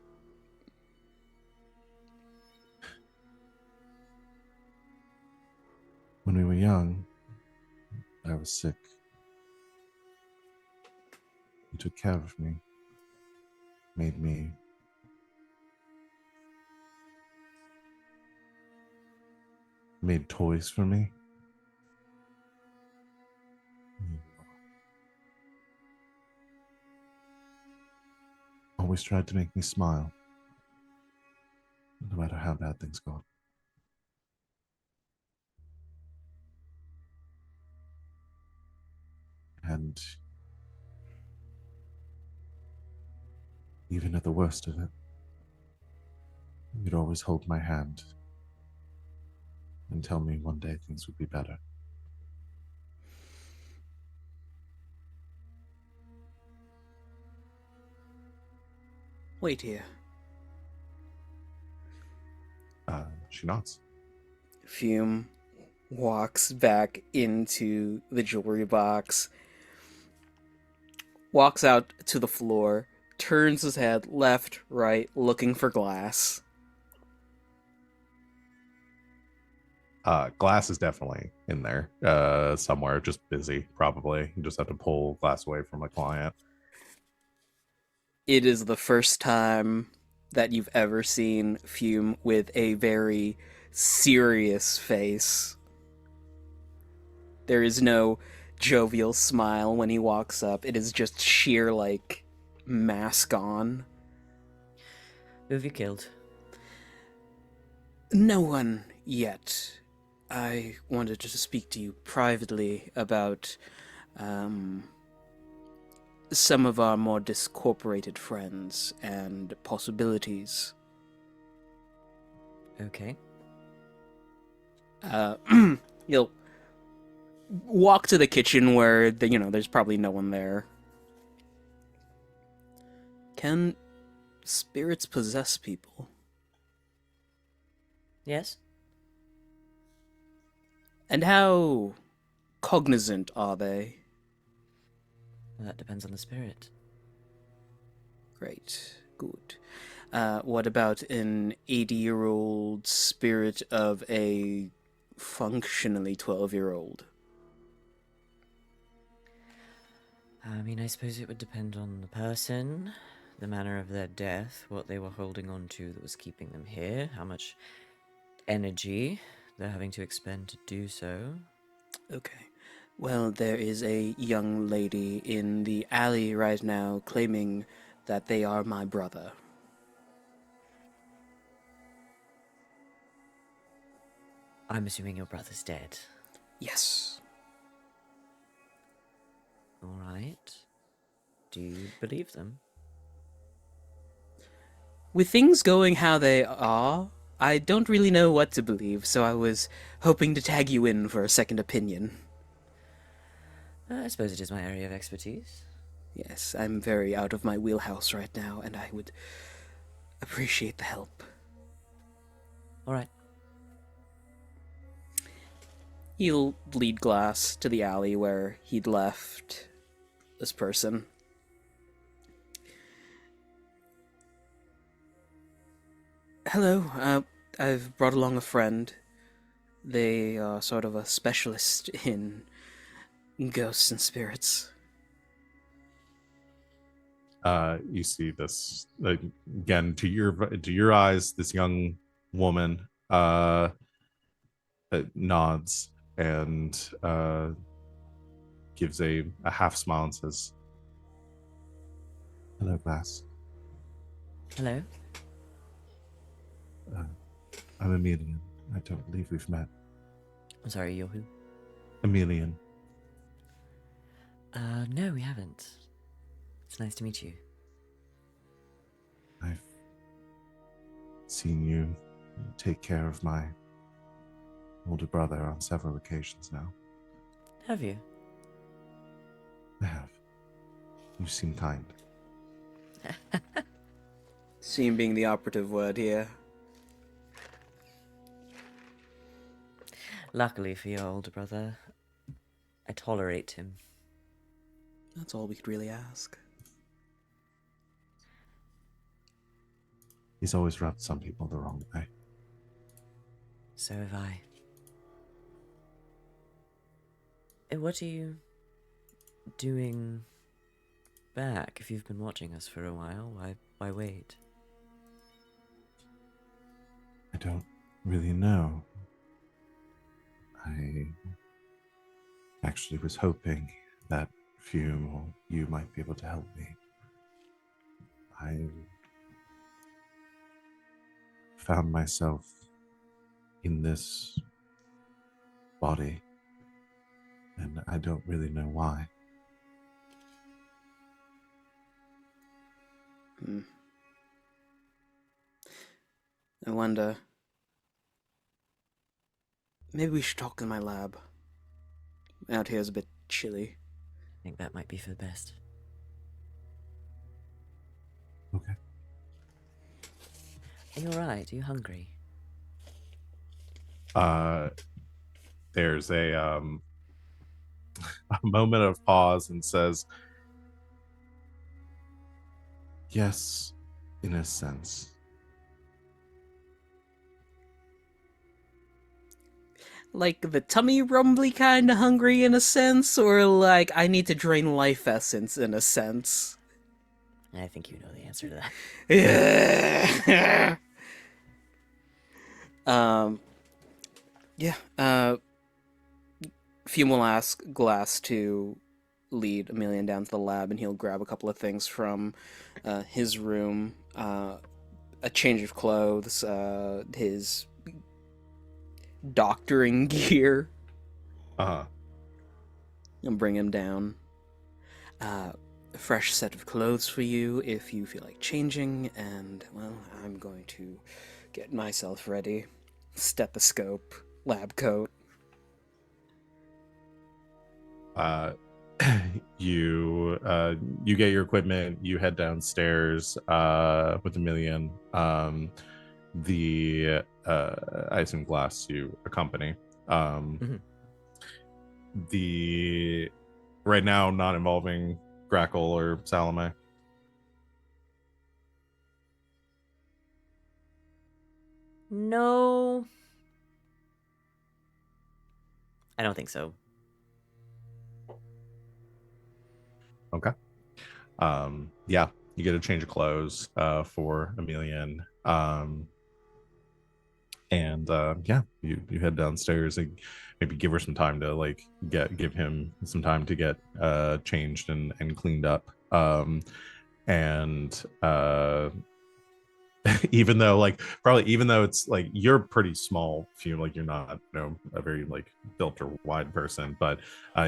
"When we were young, I was sick. You took care of me, made toys for me. Always tried to make me smile, no matter how bad things got. And even at the worst of it, you'd always hold my hand and tell me one day things would be better." Wait here. She nods. Fume walks back into the jewelry box, walks out to the floor, turns his head left, right, looking for glass. Glass is definitely in there somewhere, just busy, probably. You just have to pull glass away from a client. It is the first time that you've ever seen Fume with a very serious face. There is no jovial smile when he walks up. It is just sheer, like, mask on. Who have you killed? No one yet. I wanted to speak to you privately about some of our more discorporated friends and possibilities. Okay. You'll walk to the kitchen where there's probably no one there. Can spirits possess people? Yes? And how cognizant are they? Well, that depends on the spirit. Great. Good. What about an 80-year-old spirit of a functionally 12-year-old? I mean, I suppose it would depend on the person, the manner of their death, what they were holding on to that was keeping them here, how much energy they're having to expend to do so. Okay. Well, there is a young lady in the alley right now claiming that they are my brother. I'm assuming your brother's dead. Yes. Alright. Do you believe them? With things going how they are, I don't really know what to believe, so I was hoping to tag you in for a second opinion. I suppose it is my area of expertise. Yes, I'm very out of my wheelhouse right now, and I would appreciate the help. Alright. He'll lead Glass to the alley where he'd left this person. Hello, I've brought along a friend. They are sort of a specialist in ghosts and spirits. You see this again to your eyes. This young woman nods and gives a half smile and says, "Hello, Glass. Hello? I'm Emilian. I don't believe we've met. I'm sorry, you're who? Emilian. No, we haven't. It's nice to meet you. I've seen you take care of my older brother on several occasions now. Have you? I have. You seem kind." Seem being the operative word here. Luckily for your older brother, I tolerate him. That's all we could really ask. He's always rubbed some people the wrong way. So have I. And what are you doing back? If you've been watching us for a while, why wait? I don't really know. I actually was hoping that Fume or you might be able to help me. I found myself in this body, and I don't really know why. I wonder. Maybe we should talk in my lab. Out here is a bit chilly. I think that might be for the best. Okay. Are you alright? Are you hungry? There's a a moment of pause and says, "Yes, in a sense." Like the tummy rumbly kind of hungry in a sense, or like I need to drain life essence in a sense? I think you know the answer to that. Yeah. Yeah. Fume will ask Glass to lead Emilian down to the lab, and he'll grab a couple of things from his room, a change of clothes, his doctoring gear, Uh-huh. and bring him down. A fresh set of clothes for you if you feel like changing, and, well, I'm going to get myself ready. Stethoscope, lab coat. You get your equipment, you head downstairs with Emilian. The I assume Glass you accompany. Mhm. The right now not involving Grackle or Salome. No. I don't think so. Okay. Yeah, you get a change of clothes for Emilian. And yeah, you head downstairs and maybe give her some time to like give him some time to get changed and cleaned up. And even though like probably even though it's like you're pretty small, Fume, like you're not a very like built or wide person, but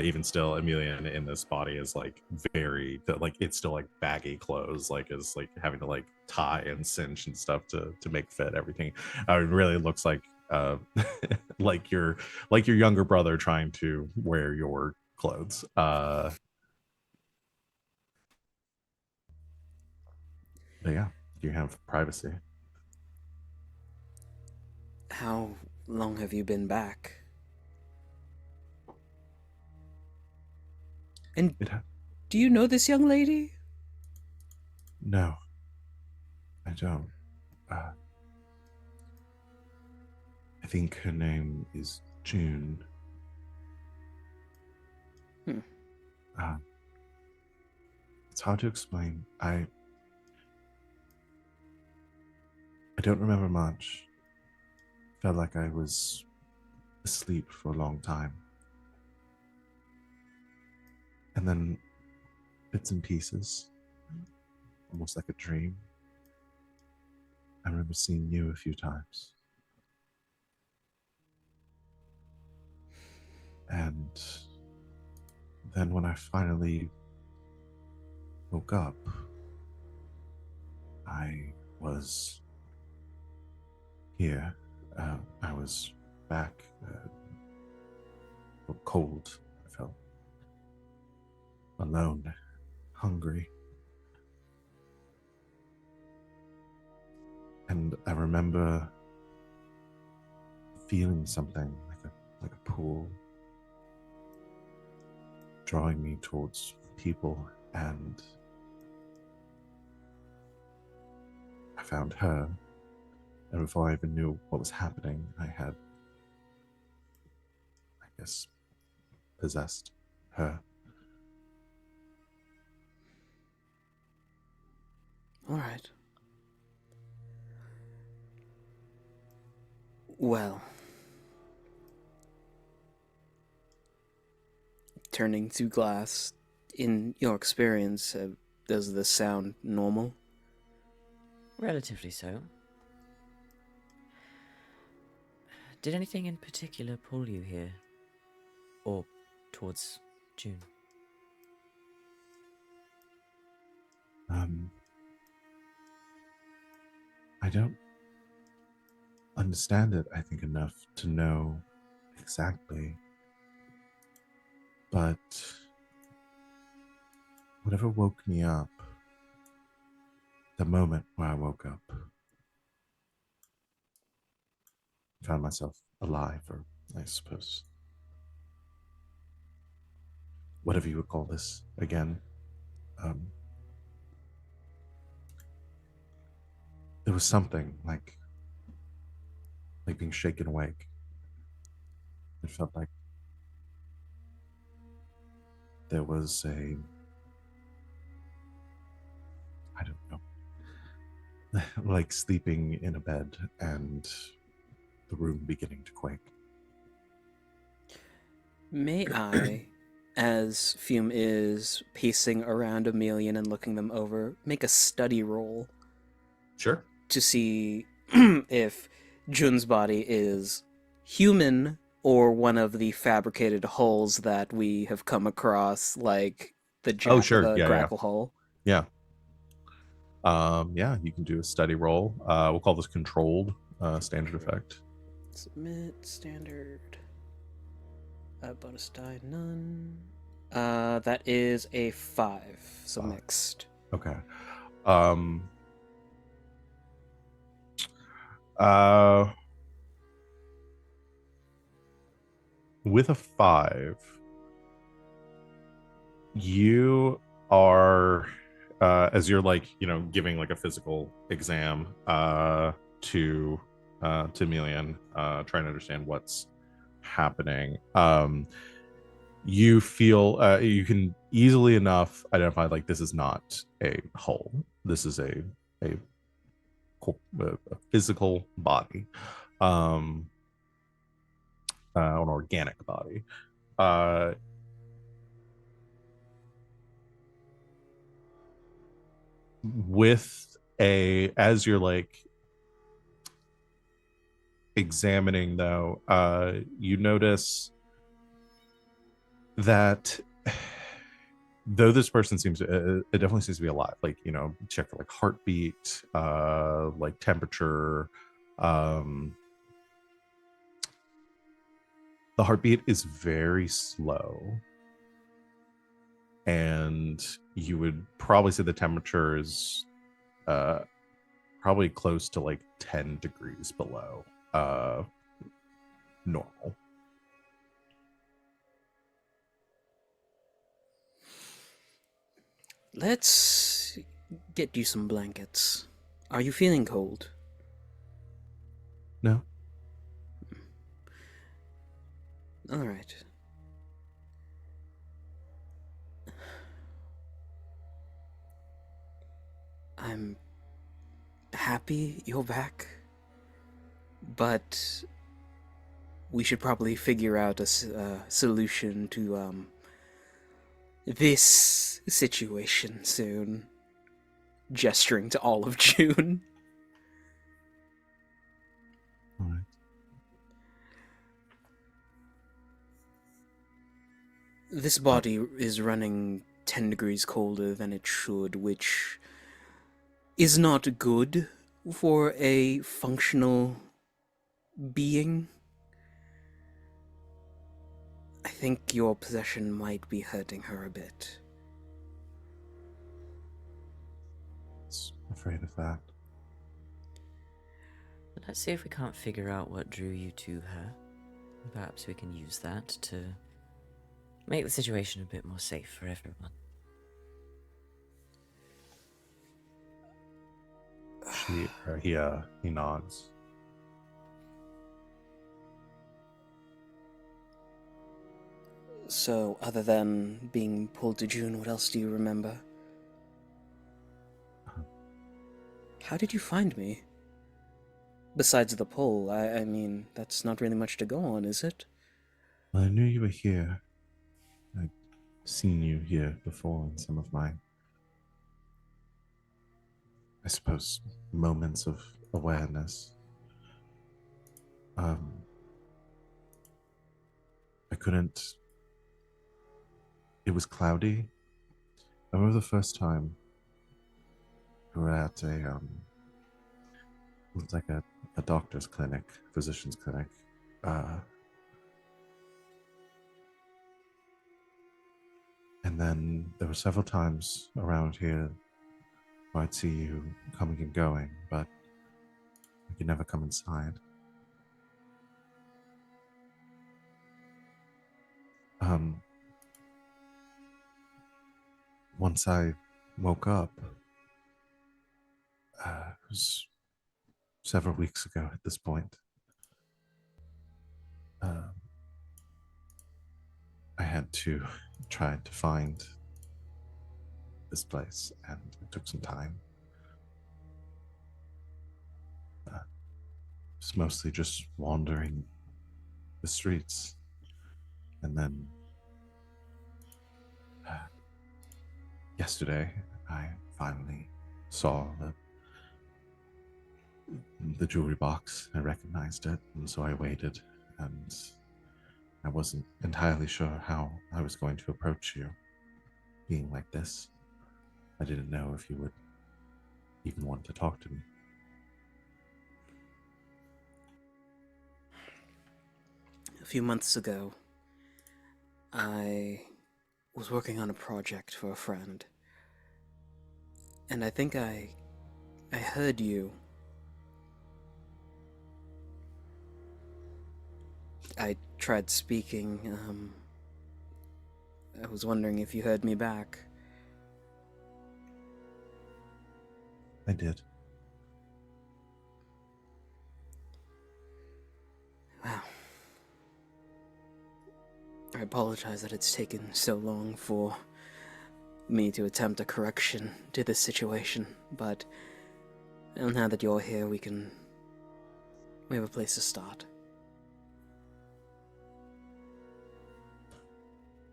even still Emilian in this body is like very like it's still like baggy clothes, like is like having to like tie and cinch and stuff to make fit everything. It really looks like like your younger brother trying to wear your clothes. But yeah, you have privacy. How long have you been back? And do you know this young lady? No, I don't. I think her name is June. Hmm. It's hard to explain. I don't remember much. Felt like I was asleep for a long time. And then bits and pieces, almost like a dream. I remember seeing you a few times. And then when I finally woke up, I was here. I was back. Felt cold. I felt alone, hungry. And I remember feeling something like a pull drawing me towards people, and I found her. And before I even knew what was happening, I had, I guess, possessed her. All right. Well, turning to Glass, in your experience, does this sound normal? Relatively so. Did anything in particular pull you here? Or towards June? I don't understand it, I think, enough to know exactly. But whatever woke me up, the moment where I woke up, found myself alive, or I suppose, whatever you would call this again. There was something like being shaken awake. It felt like there was like sleeping in a bed and the room beginning to quake. May I, as Fume is pacing around Emilian and looking them over, make a study roll Sure. to see if Jun's body is human or one of the fabricated hulls that we have come across, like the Oh, sure. the Yeah, Grackle hull. yeah. Yeah, you can do a study roll. We'll call this controlled, standard effect. Submit standard. Bonus die none. That is a 5, so mixed. Okay. Uh, with a 5, you are, as you're like, giving like a physical exam to Emilian, trying to understand what's happening. You feel you can easily enough identify like this is not a hull. This is a physical body, an organic body. With as you're like examining though, you notice that though this person seems to, it definitely seems to be alive, like check for like heartbeat, like temperature. The heartbeat is very slow, and you would probably say the temperature is probably close to like 10 degrees below normal. Let's get you some blankets. Are you feeling cold? No. All right. I'm happy you're back, but we should probably figure out a solution to this situation soon. Gesturing to all of June. All right. This body is running 10 degrees colder than it should, which is not good for a functional being. I think your possession might be hurting her a bit. Afraid of that. Let's see if we can't figure out what drew you to her. Perhaps we can use that to make the situation a bit more safe for everyone. He nods. So, other than being pulled to June, what else do you remember? How did you find me? Besides the pull, I mean, that's not really much to go on, is it? Well, I knew you were here. I'd seen you here before in some of my, I suppose, moments of awareness. I couldn't. It was cloudy. I remember the first time we were at it was like a doctor's clinic, physician's clinic. And then there were several times around here where I'd see you coming and going, but I could never come inside. Once I woke up, it was several weeks ago at this point. I had to try to find this place, and it took some time. was mostly just wandering the streets. And then yesterday, I finally saw the jewelry box. I recognized it, and so I waited, and I wasn't entirely sure how I was going to approach you being like this. I didn't know if you would even want to talk to me. A few months ago, I was working on a project for a friend, and I think I heard you. I tried speaking. I was wondering if you heard me back. I did. Wow. I apologize that it's taken so long for me to attempt a correction to this situation, but now that you're here, we have a place to start.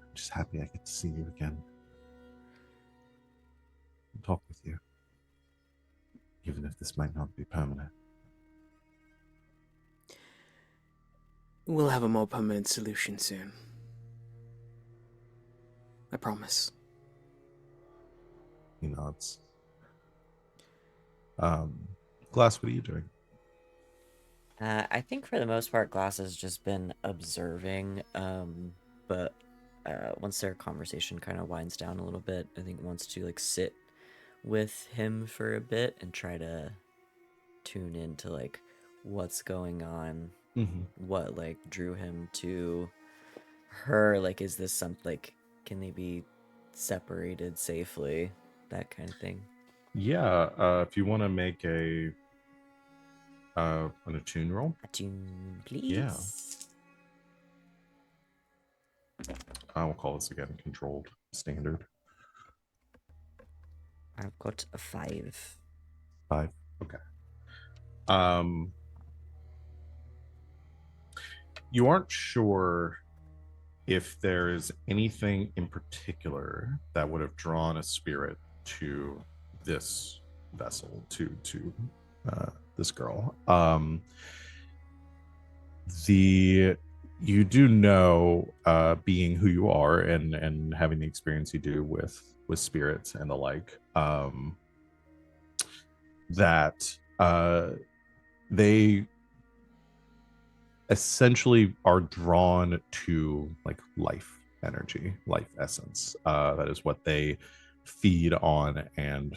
I'm just happy I get to see you again and talk with you, even if this might not be permanent. We'll have a more permanent solution soon. I promise. He nods. Glass, what are you doing? I think for the most part, Glass has just been observing, but once their conversation kind of winds down a little bit, I think wants to like sit with him for a bit and try to tune into like what's going on, what like drew him to her, like is this something, like can they be separated safely, that kind of thing. Yeah, if you want to make an attune roll. Attune, Yeah. please. I will call this again controlled standard. I've got a 5. 5. Okay. You aren't sure if there is anything in particular that would have drawn a spirit to this vessel, to this girl. You do know, being who you are and having the experience you do with spirits and the like, that they essentially are drawn to like life energy, life essence. That is what they feed on and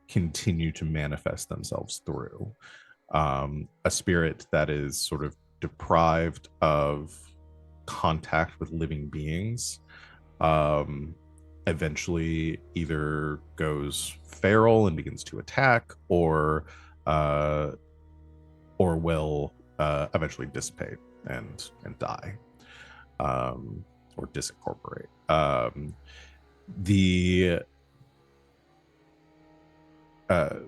continue to manifest themselves through. A spirit that is sort of deprived of contact with living beings eventually either goes feral and begins to attack, or will eventually dissipate and die, or disincorporate.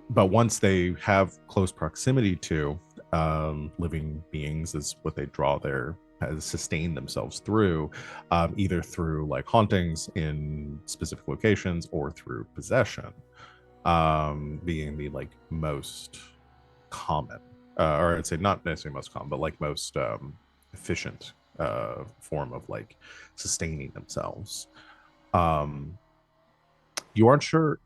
But once they have close proximity to living beings, is what they draw their sustain themselves through, either through like hauntings in specific locations or through possession, being the like most common, or I'd say not necessarily most common, but like most efficient form of like sustaining themselves. You aren't sure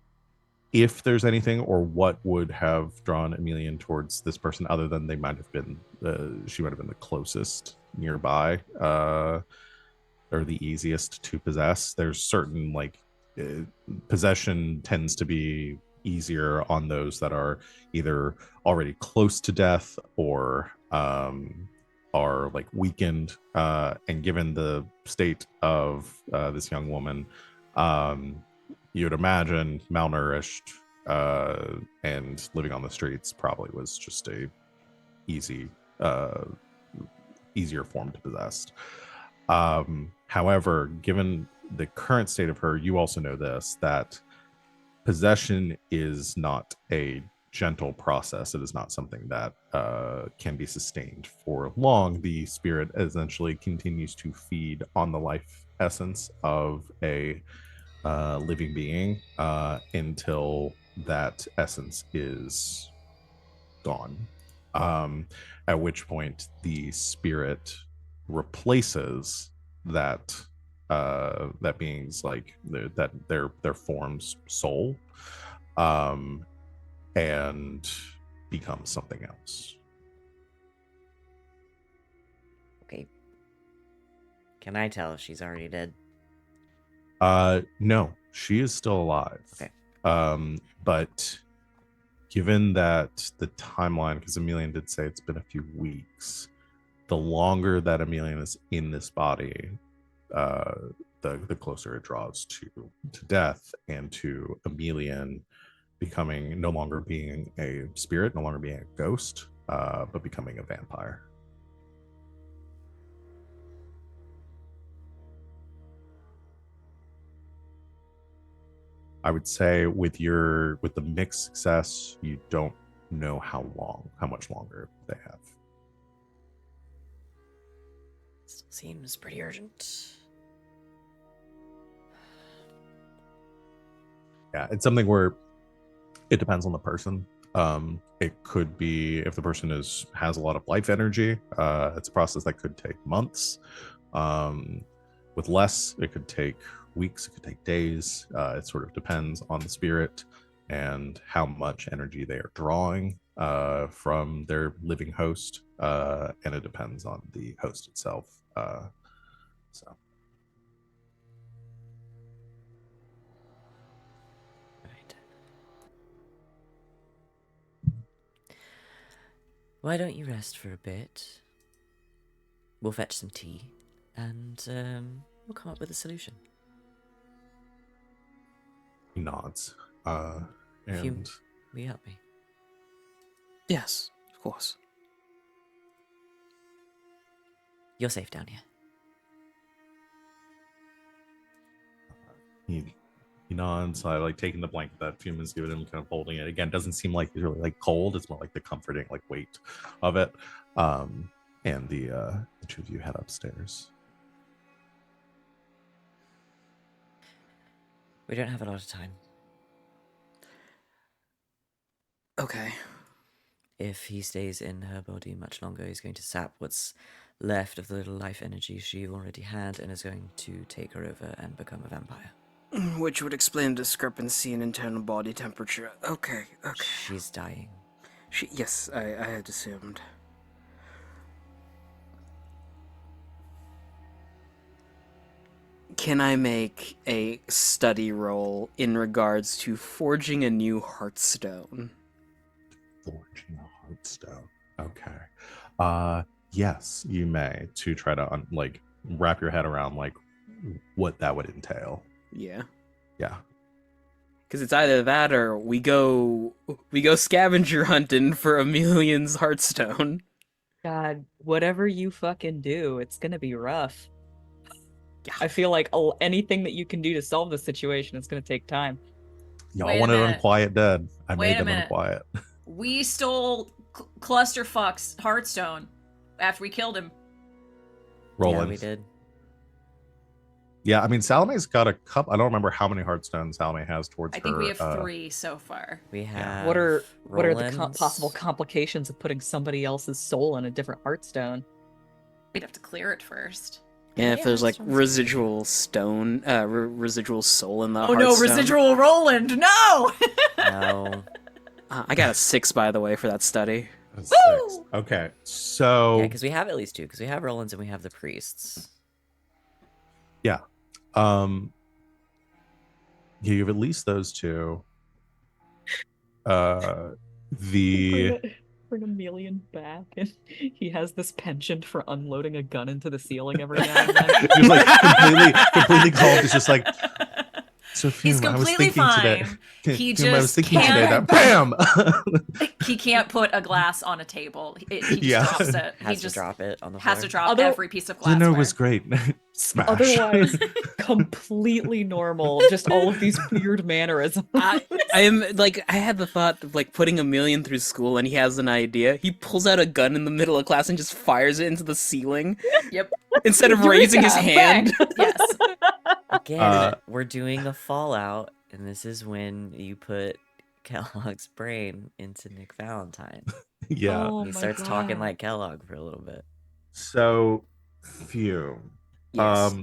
if there's anything or what would have drawn Emilian towards this person, other than they might have been she might have been the closest nearby, or the easiest to possess. There's certain like possession tends to be easier on those that are either already close to death or are like weakened, and given the state of this young woman, you'd imagine malnourished and living on the streets probably was just a easier form to possess. However, given the current state of her, you also know this, that possession is not a gentle process. It is not something that can be sustained for long. The spirit essentially continues to feed on the life essence of a living being until that essence is gone. At which point the spirit replaces that being's like their form's soul, and becomes something else. Okay. Can I tell if she's already dead? No, she is still alive. Okay. But given that the timeline, because Emelian did say it's been a few weeks, the longer that Emelian is in this body, the closer it draws to death, and to Emelian becoming no longer being a spirit, no longer being a ghost, but becoming a vampire. I would say with the mixed success, you don't know how much longer they have. Still seems pretty urgent. Yeah, it's something where it depends on the person. It could be, if the person has a lot of life energy, it's a process that could take months. With less, it could take weeks, it could take days. It sort of depends on the spirit and how much energy they are drawing from their living host, and it depends on the host itself. So Right. Why don't you rest for a bit? We'll fetch some tea, and we'll come up with a solution. he nods, Fume, and will you help me? Yes, of course. You're safe down here. he nods, like taking the blanket that Fume has given him, kind of holding it. Again, doesn't seem like he's really like cold. It's more like the comforting like weight of it. And the two of you head upstairs. We don't have a lot of time. Okay. If he stays in her body much longer, he's going to sap what's left of the little life energy she already had, and is going to take her over and become a vampire. Which would explain the discrepancy in internal body temperature. Okay. She's dying. Yes, I had assumed. Can I make a study roll in regards to forging a new Heartstone? Forging a Heartstone. Okay. Yes, you may, to try to like wrap your head around like what that would entail. Yeah. Yeah. Because it's either that or we go scavenger hunting for Emelian's Heartstone. God, whatever you fucking do, it's gonna be rough. Yeah. I feel like anything that you can do to solve the situation is gonna take time. Y'all Wait a wanted minute. Unquiet dead. I Wait made a them minute. unquiet. We stole Clusterfuck's Hearthstone after we killed him. Roland. Yeah, we did. Yeah, I mean, Salome's got a couple. I don't remember how many Heartstones Salome has towards her. I think we have 3 so far. We have. What are the Roland's. possible complications of putting somebody else's soul in a different Heartstone? We'd have to clear it first. Yeah, if Yeah, there's like Heartstone's residual stone, residual soul in the Oh no, Heartstone. residual Roland, no! No. I got a 6, by the way, for that study. That's Woo! 6. Okay, so Yeah, because we have at least 2. Because we have Roland's and we have the priests. yeah, you have at least those 2. Bring Emelian back, and he has this penchant for unloading a gun into the ceiling every now and then. Just like completely calm. It's just like So He's Fume, I was completely thinking today. fine. He Fume, I was just thinking today can't. that bam. He can't put a glass on a table. He just Yeah. drops it. He Has to just drop it on the has floor. to drop Other- every piece of The note was glassware. great. Smash. Otherwise, completely normal. Just all of these weird mannerisms. I am like, I had the thought of like putting Emilian through school, and he has an idea. He pulls out a gun in the middle of class and just fires it into the ceiling Yep. instead of Eureka! raising his Bang! hand. Yes. Again, we're doing a Fallout, and this is when you put Kellogg's brain into Nick Valentine. Yeah. Oh He my starts talking God. like Kellogg for a little bit. So Fume. Yes.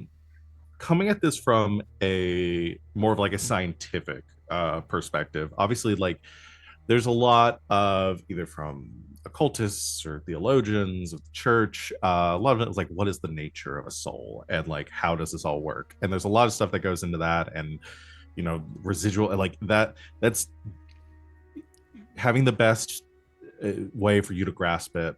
Coming at this from a more of like a scientific perspective, obviously, like there's a lot of either from occultists or theologians of the church, a lot of it is like, what is the nature of a soul, and like how does this all work? And there's a lot of stuff that goes into that, and residual, like that's having the best way for you to grasp it,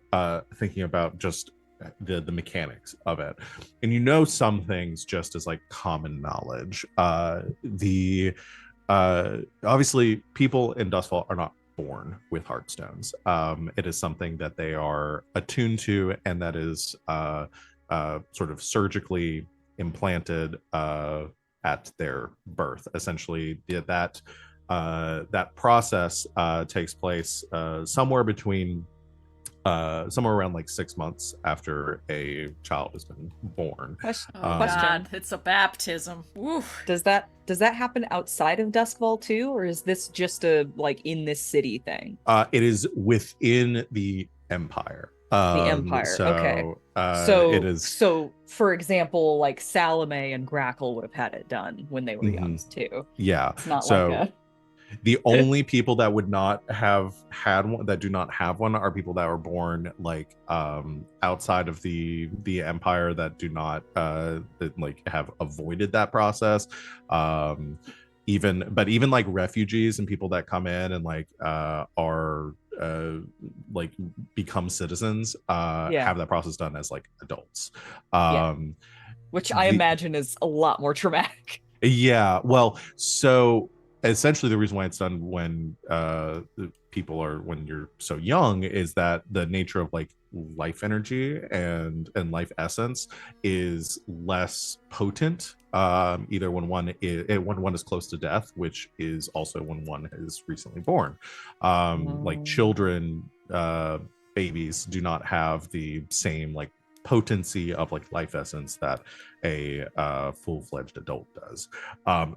thinking about just the mechanics of it. And some things just as like common knowledge. The Obviously people in Dustfall are not born with heartstones. It is something that they are attuned to, and that is sort of surgically implanted at their birth. Essentially, that process takes place somewhere around like 6 months after a child has been born. Question. Oh God, it's a baptism. Woof. Does that happen outside of Duskfall too, or is this just a like in this city thing? It is within the Empire. The Empire. Okay. It is. So, for example, like Salome and Grackle would have had it done when they were young too. Yeah. It's not So like the only people that would not have had one, that do not have one, are people that were born like outside of the Empire, that do not that, like, have avoided that process. Even like refugees and people that come in and like are like become citizens have that process done as like adults. which I imagine is a lot more traumatic. Yeah, well, so essentially the reason why it's done when when you're so young is that the nature of like life energy and life essence is less potent, either when one is close to death, which is also when one is recently born. Like children, babies do not have the same like potency of like life essence that a full-fledged adult does.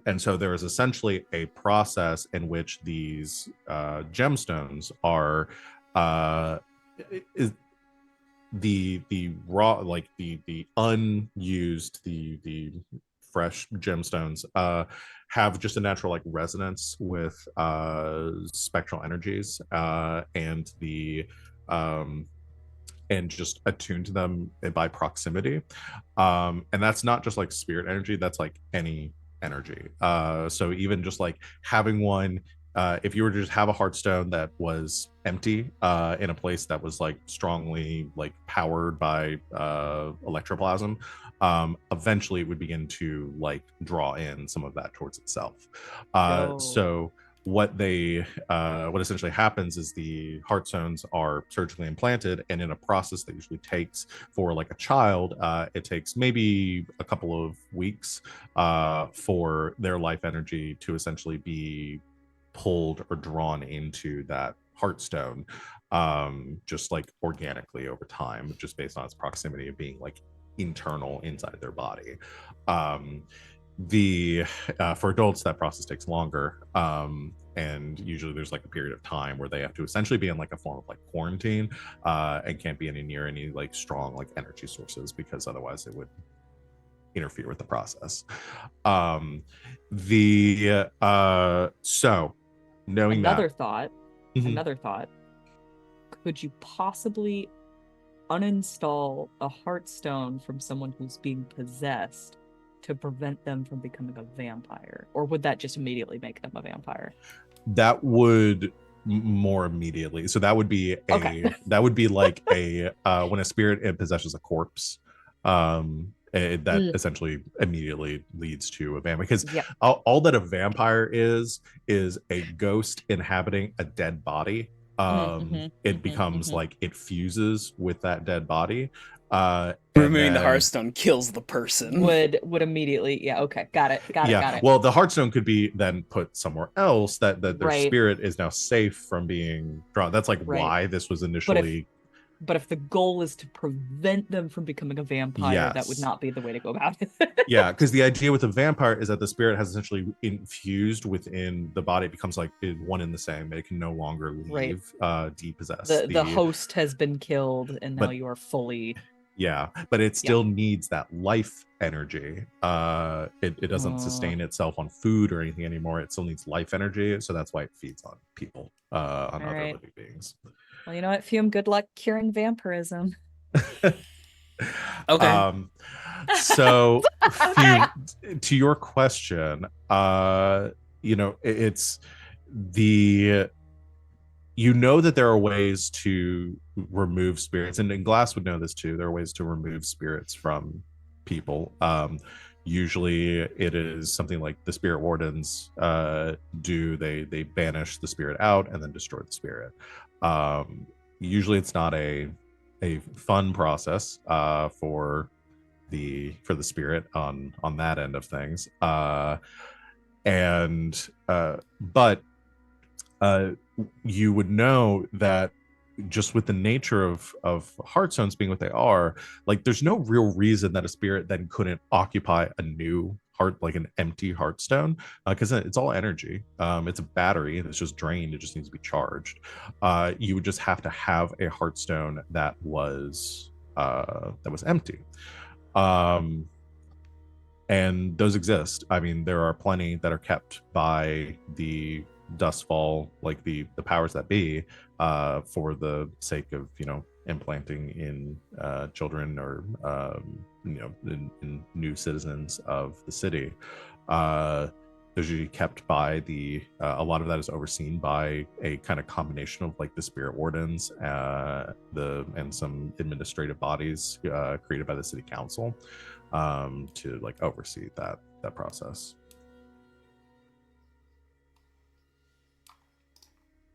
And so there is essentially a process in which these gemstones are the raw, like the unused, the fresh gemstones have just a natural like resonance with spectral energies, and and just attune to them by proximity. And that's not just like spirit energy, that's like any energy. So even just like having one, if you were to just have a heartstone that was empty in a place that was like strongly like powered by electroplasm, eventually it would begin to like draw in some of that towards itself. So what essentially happens is the heartstones are surgically implanted, and in a process that usually takes, for like a child, it takes maybe a couple of weeks for their life energy to essentially be pulled or drawn into that heartstone, just like organically over time, just based on its proximity of being like internal inside their body. For adults, that process takes longer, and usually there's like a period of time where they have to essentially be in like a form of like quarantine, and can't be near any like strong like energy sources, because otherwise it would interfere with the process. So knowing Another that, thought. Mhm. Another thought. Could you possibly uninstall a heartstone from someone who's being possessed to prevent them from becoming a vampire, or would that just immediately make them a vampire? that would more immediately. So that would be Okay. that would be like a when a spirit possesses a corpse, that essentially immediately leads to a vampire, because Yep. all that a vampire is a ghost inhabiting a dead body. It becomes like it fuses with that dead body. And Removing the then- Hearthstone kills the person. would immediately, yeah, okay, got it. Well, the Hearthstone could be then put somewhere else that their Right. spirit is now safe from being drawn. That's like Right. why this was initially. But if the goal is to prevent them from becoming a vampire, that would Yes. not be the way to go about it. Yeah, because the idea with a vampire is that the spirit has essentially infused within the body. It becomes like one in the same. It can no longer leave, depossess. The host has been killed, and now But- you are fully. Yeah, but it still needs that life energy. It doesn't sustain itself on food or anything anymore. It still needs life energy, so that's why it feeds on people, on other Alright. living beings. Well, you know what, Fume? Good luck curing vampirism. Okay. So Okay. to your question, it's the that there are ways to remove spirits, and Glass would know this too. There are ways to remove spirits from people. Usually it is something like the spirit wardens they banish the spirit out and then destroy the spirit. Usually it's not a fun process for the spirit on that end of things, but you would know that just with the nature of heartstones being what they are, like there's no real reason that a spirit then couldn't occupy a new heart, like an empty heartstone, because it's all energy. It's a battery that's just drained. It just needs to be charged. You would just have to have a heartstone that was empty. And those exist. I mean, there are plenty that are kept by the Dustfall, like the powers that be, for the sake of implanting in children or in new citizens of the city. Those usually kept by a lot of that is overseen by a kind of combination of like the spirit wardens, and some administrative bodies created by the city council, to like oversee that process.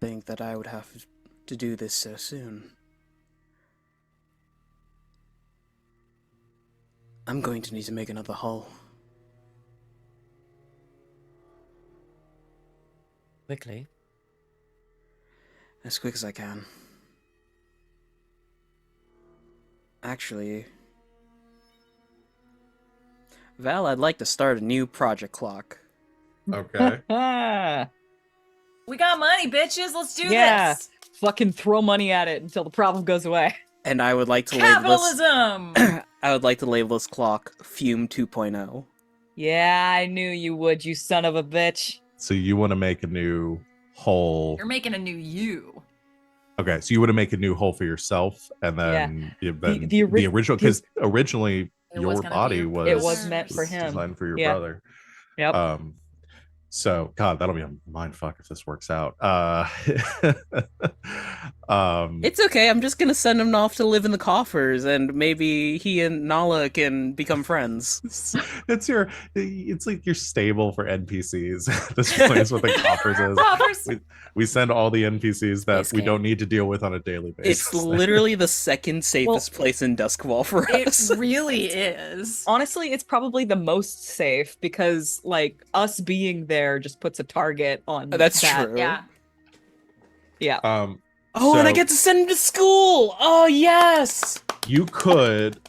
Think that I would have to do this so soon. I'm going to need to make another hull. Quickly. As quick as I can. Actually, Val, I'd like to start a new project clock. Okay. We got money, bitches. Let's do Yeah. this. Fucking throw money at it until the problem goes away. And I would like to label this Capitalism. I would like to label this clock Fume 2.0. Yeah, I knew you would, you son of a bitch. So you want to make a new hole. You're making a new you. Okay, so you want to make a new hole for yourself, and then the original, because originally It your was gonna be body your was It was meant for him. designed for your Yeah. brother. Yep. So God, that'll be a mind fuck if this works out. It's okay, I'm just gonna send him off to live in the coffers, and maybe he and Nala can become friends. it's like your stable for NPCs. This point is what the coffers is. Coffers. We send all the NPCs that Base we camp. don't need to deal with on a daily basis. It's literally the second safest place in Duskwall for It us. really is. Honestly, it's probably the most safe because, like, us being there just puts a target on That's that. true. Yeah. Yeah. Oh, and I so get to send him to school! Oh, yes! you could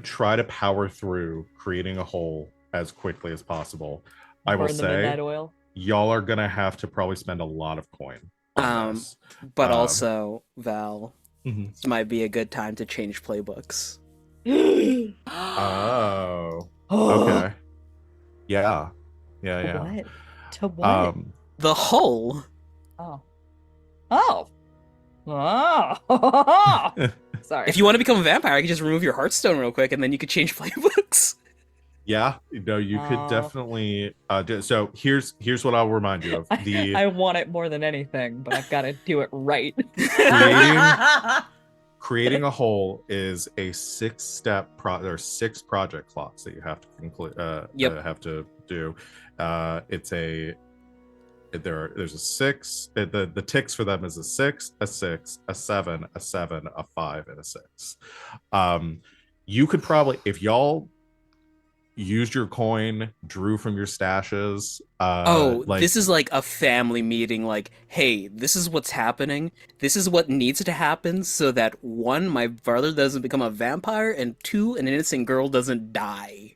try to power through creating a hole as quickly as possible. I will Burn the midnight say oil. y'all are gonna have to probably spend a lot of coin on this. But Um, also, Val, Mhm. this might be a good time to change playbooks. Oh, okay. Yeah. What? To what? The hull? Oh. Oh. Oh. Sorry. If you want to become a vampire, I can just remove your heartstone real quick, and then you could change playbooks. Yeah, no, you could Oh. definitely so here's what I'll remind you of. I want it more than anything, but I've got to do it right. creating a hole is a 6-step or 6 project clocks that you have to conclude. Have to do. There's a 6. The ticks for them is a 6, a 6, a 7, a 7, a 5, and a 6. You could probably, if y'all used your coin, drew from your stashes. This is like a family meeting. Like, hey, this is what's happening. This is what needs to happen so that 1, my brother doesn't become a vampire, and 2, an innocent girl doesn't die.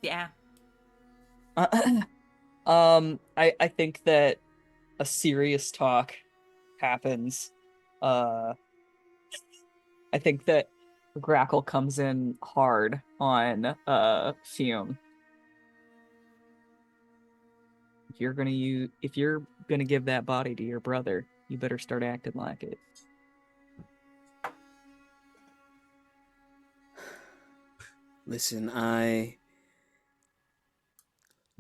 Yeah. I think that a serious talk happens. I think that Grackle comes in hard on Fume. If you're gonna give that body to your brother, you better start acting like it. Listen,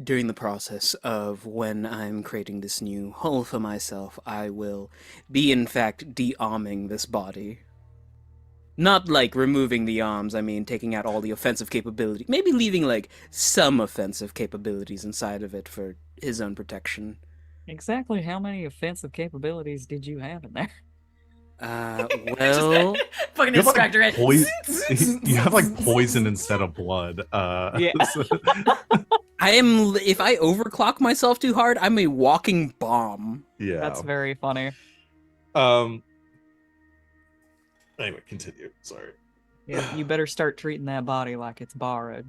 during the process of when I'm creating this new hull for myself, I will be, in fact, de-arming this body. Not, like, removing the arms, I mean taking out all the offensive capability. Maybe leaving, like, some offensive capabilities inside of it for his own protection. Exactly how many offensive capabilities did you have in there? Well... Fucking you have, distractor like, you have like poison instead of blood. Yeah. If I overclock myself too hard, I'm a walking bomb. Yeah. That's very funny. Anyway, continue. Sorry. Yeah, you better start treating that body like it's borrowed.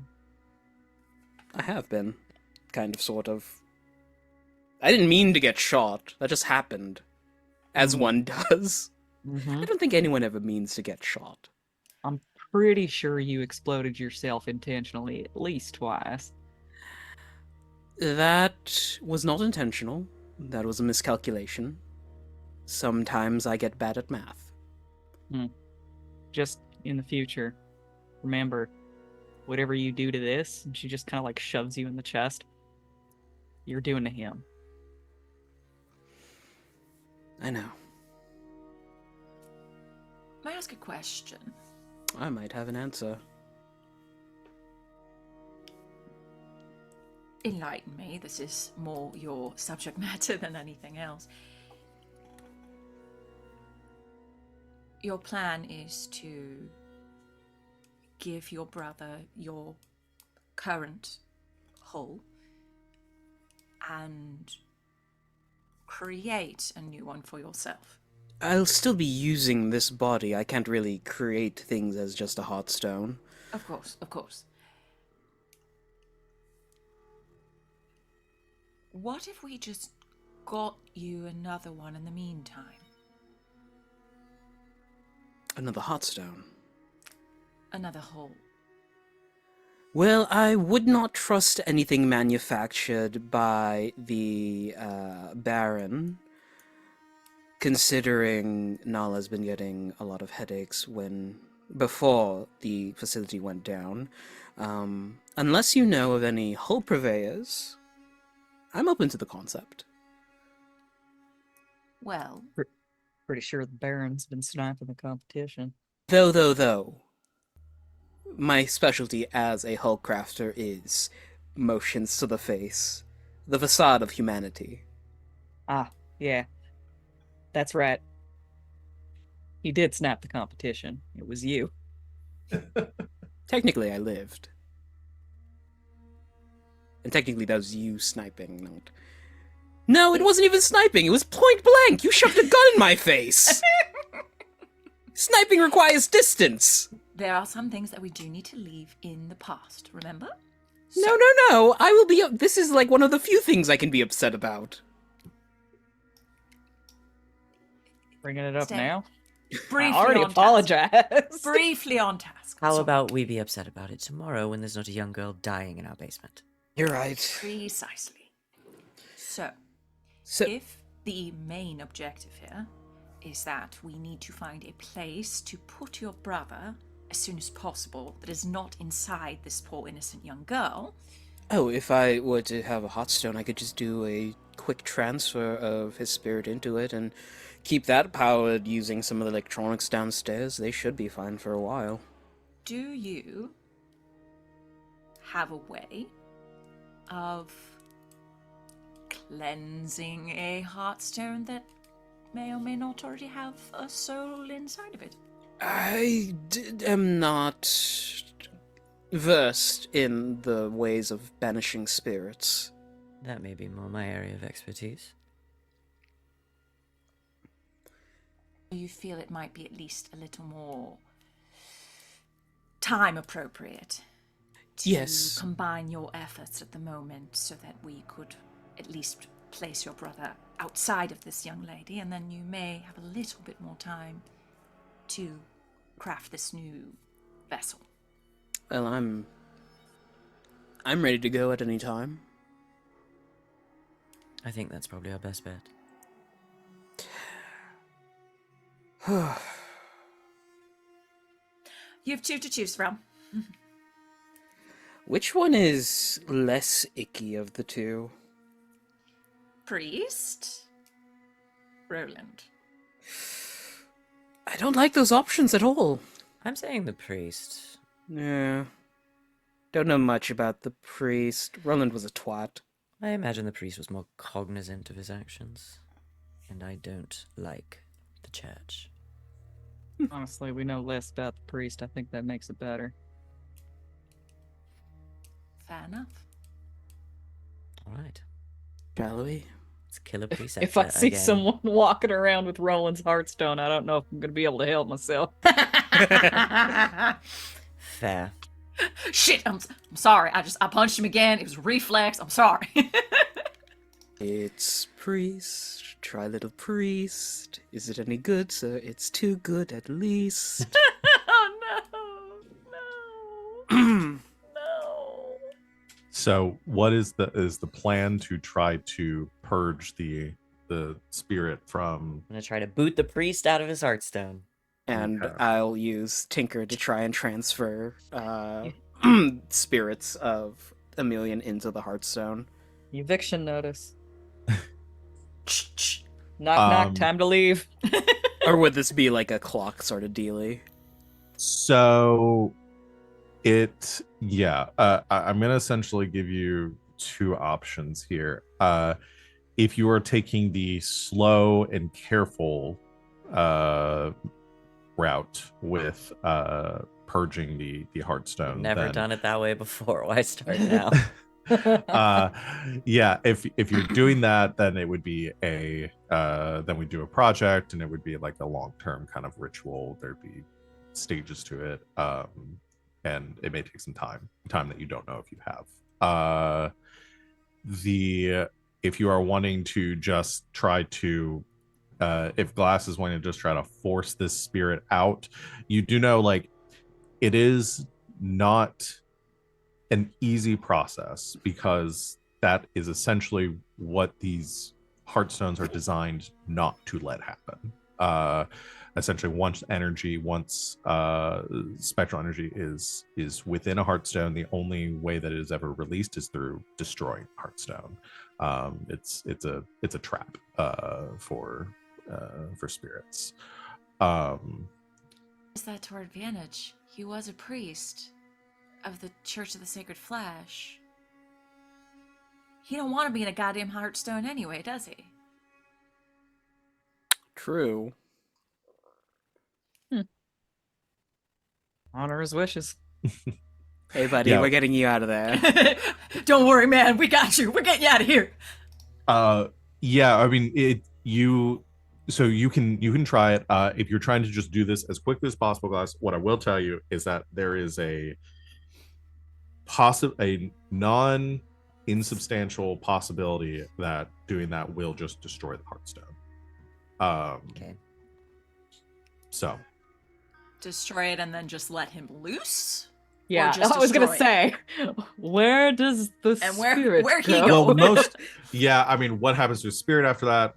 I have been. Kind of, sort of. I didn't mean to get shot. That just happened. As one does. Mm-hmm. I don't think anyone ever means to get shot. I'm pretty sure you exploded yourself intentionally at least twice. That was not intentional. That was a miscalculation. Sometimes I get bad at math. Just in the future, remember, whatever you do to this, and she just kind of like shoves you in the chest, you're doing to him. I know. May I ask a question? I might have an answer. Enlighten me. This is more your subject matter than anything else. Your plan is to give your brother your current hull and create a new one for yourself. I'll still be using this body. I can't really create things as just a hot stone. Of course, of course. What if we just got you another one in the meantime? Another hot stone. Another hull. Well, I would not trust anything manufactured by the Baron, considering Nala's been getting a lot of headaches before the facility went down. Unless you know of any hull purveyors, I'm open to the concept. Well, Pretty sure the Baron's been sniping the competition. Though, my specialty as a hull crafter is motions to the face, the facade of humanity. Ah, yeah. That's right. He did snap the competition. It was you. Technically, I lived. And technically, that was you sniping, not... No, it wasn't even sniping. It was point blank. You shoved a gun in my face. Sniping requires distance. there are some things that we do need to leave in the past, remember? No. I will be... This is like one of the few things I can be upset about. Bringing it up Stay. now? Briefly I already on apologized. Task. Briefly on task. How So- about we be upset about it tomorrow when there's not a young girl dying in our basement? You're right. Precisely. So, So, if the main objective here is that we need to find a place to put your brother as soon as possible that is not inside this poor innocent young girl, if I were to have a hot stone, I could just do a quick transfer of his spirit into it and keep that powered using some of the electronics downstairs, they should be fine for a while. Do you have a way of cleansing a heartstone that may or may not already have a soul inside of it? Am not versed in the ways of banishing spirits. That may be more my area of expertise. Do you feel it might be at least a little more time appropriate to Yes. combine your efforts at the moment so that we could at least place your brother outside of this young lady, and then you may have a little bit more time to craft this new vessel? Well, I'm ready to go at any time. I think that's probably our best bet. You have two to choose from. Which one is less icky of the two? Priest? Roland. I don't like those options at all. I'm saying the priest. Yeah. Don't know much about the priest. Roland was a twat. I imagine the priest was more cognizant of his actions. And I don't like the church. Honestly, we know less about the priest. I think that makes it better. Fair enough. Alright. Shall we? Let's kill a priest. If I see someone walking around with Roland's Hearthstone, I don't know if I'm going to be able to help myself. Fair. Shit, I'm sorry. I punched him again. It was a reflex. I'm sorry. It's priest. Try little priest. Is it any good, sir? It's too good at least. Oh no. No. No. So, what is the plan to try to purge the spirit from? I'm gonna try to boot the priest out of his heartstone. And Okay. I'll use Tinker to try and transfer spirits of Emilian into the Hearthstone. Eviction notice. Knock, knock, time to leave. Or would this be like a clock sort of dealy? So, I'm gonna essentially give you two options here. If you are taking the slow and careful route with purging the Hearthstone, Never then, done it that way before. Why start now? if you're doing that, then it would be then we do a project, and it would be like a long-term kind of ritual. There'd be stages to it, and it may take some time that you don't know if you have. If you are wanting to just try to if Glass is wanting to just try to force this spirit out, you do know, like, it is not an easy process, because that is essentially what these heartstones are designed not to let happen. Essentially, once spectral energy is within a heartstone, the only way that it is ever released is through destroying the heartstone. It's a trap for spirits. Is that to our advantage? He was a priest of the Church of the Sacred Flash. He don't want to be in a goddamn Hearthstone anyway, does he? True. Honor his wishes. Hey, buddy, Yeah. we're getting you out of there. Don't worry, man. We got you. We're getting you out of here. Yeah, I mean, you can try it. If you're trying to just do this as quickly as possible, guys, what I will tell you is that there is a non-insubstantial possibility that doing that will just destroy the Hearthstone. Okay. So Destroy it and then just let him loose? Yeah, just I was gonna destroy say, where does the And where- spirit where he go? go? well, I mean, what happens to a spirit after that?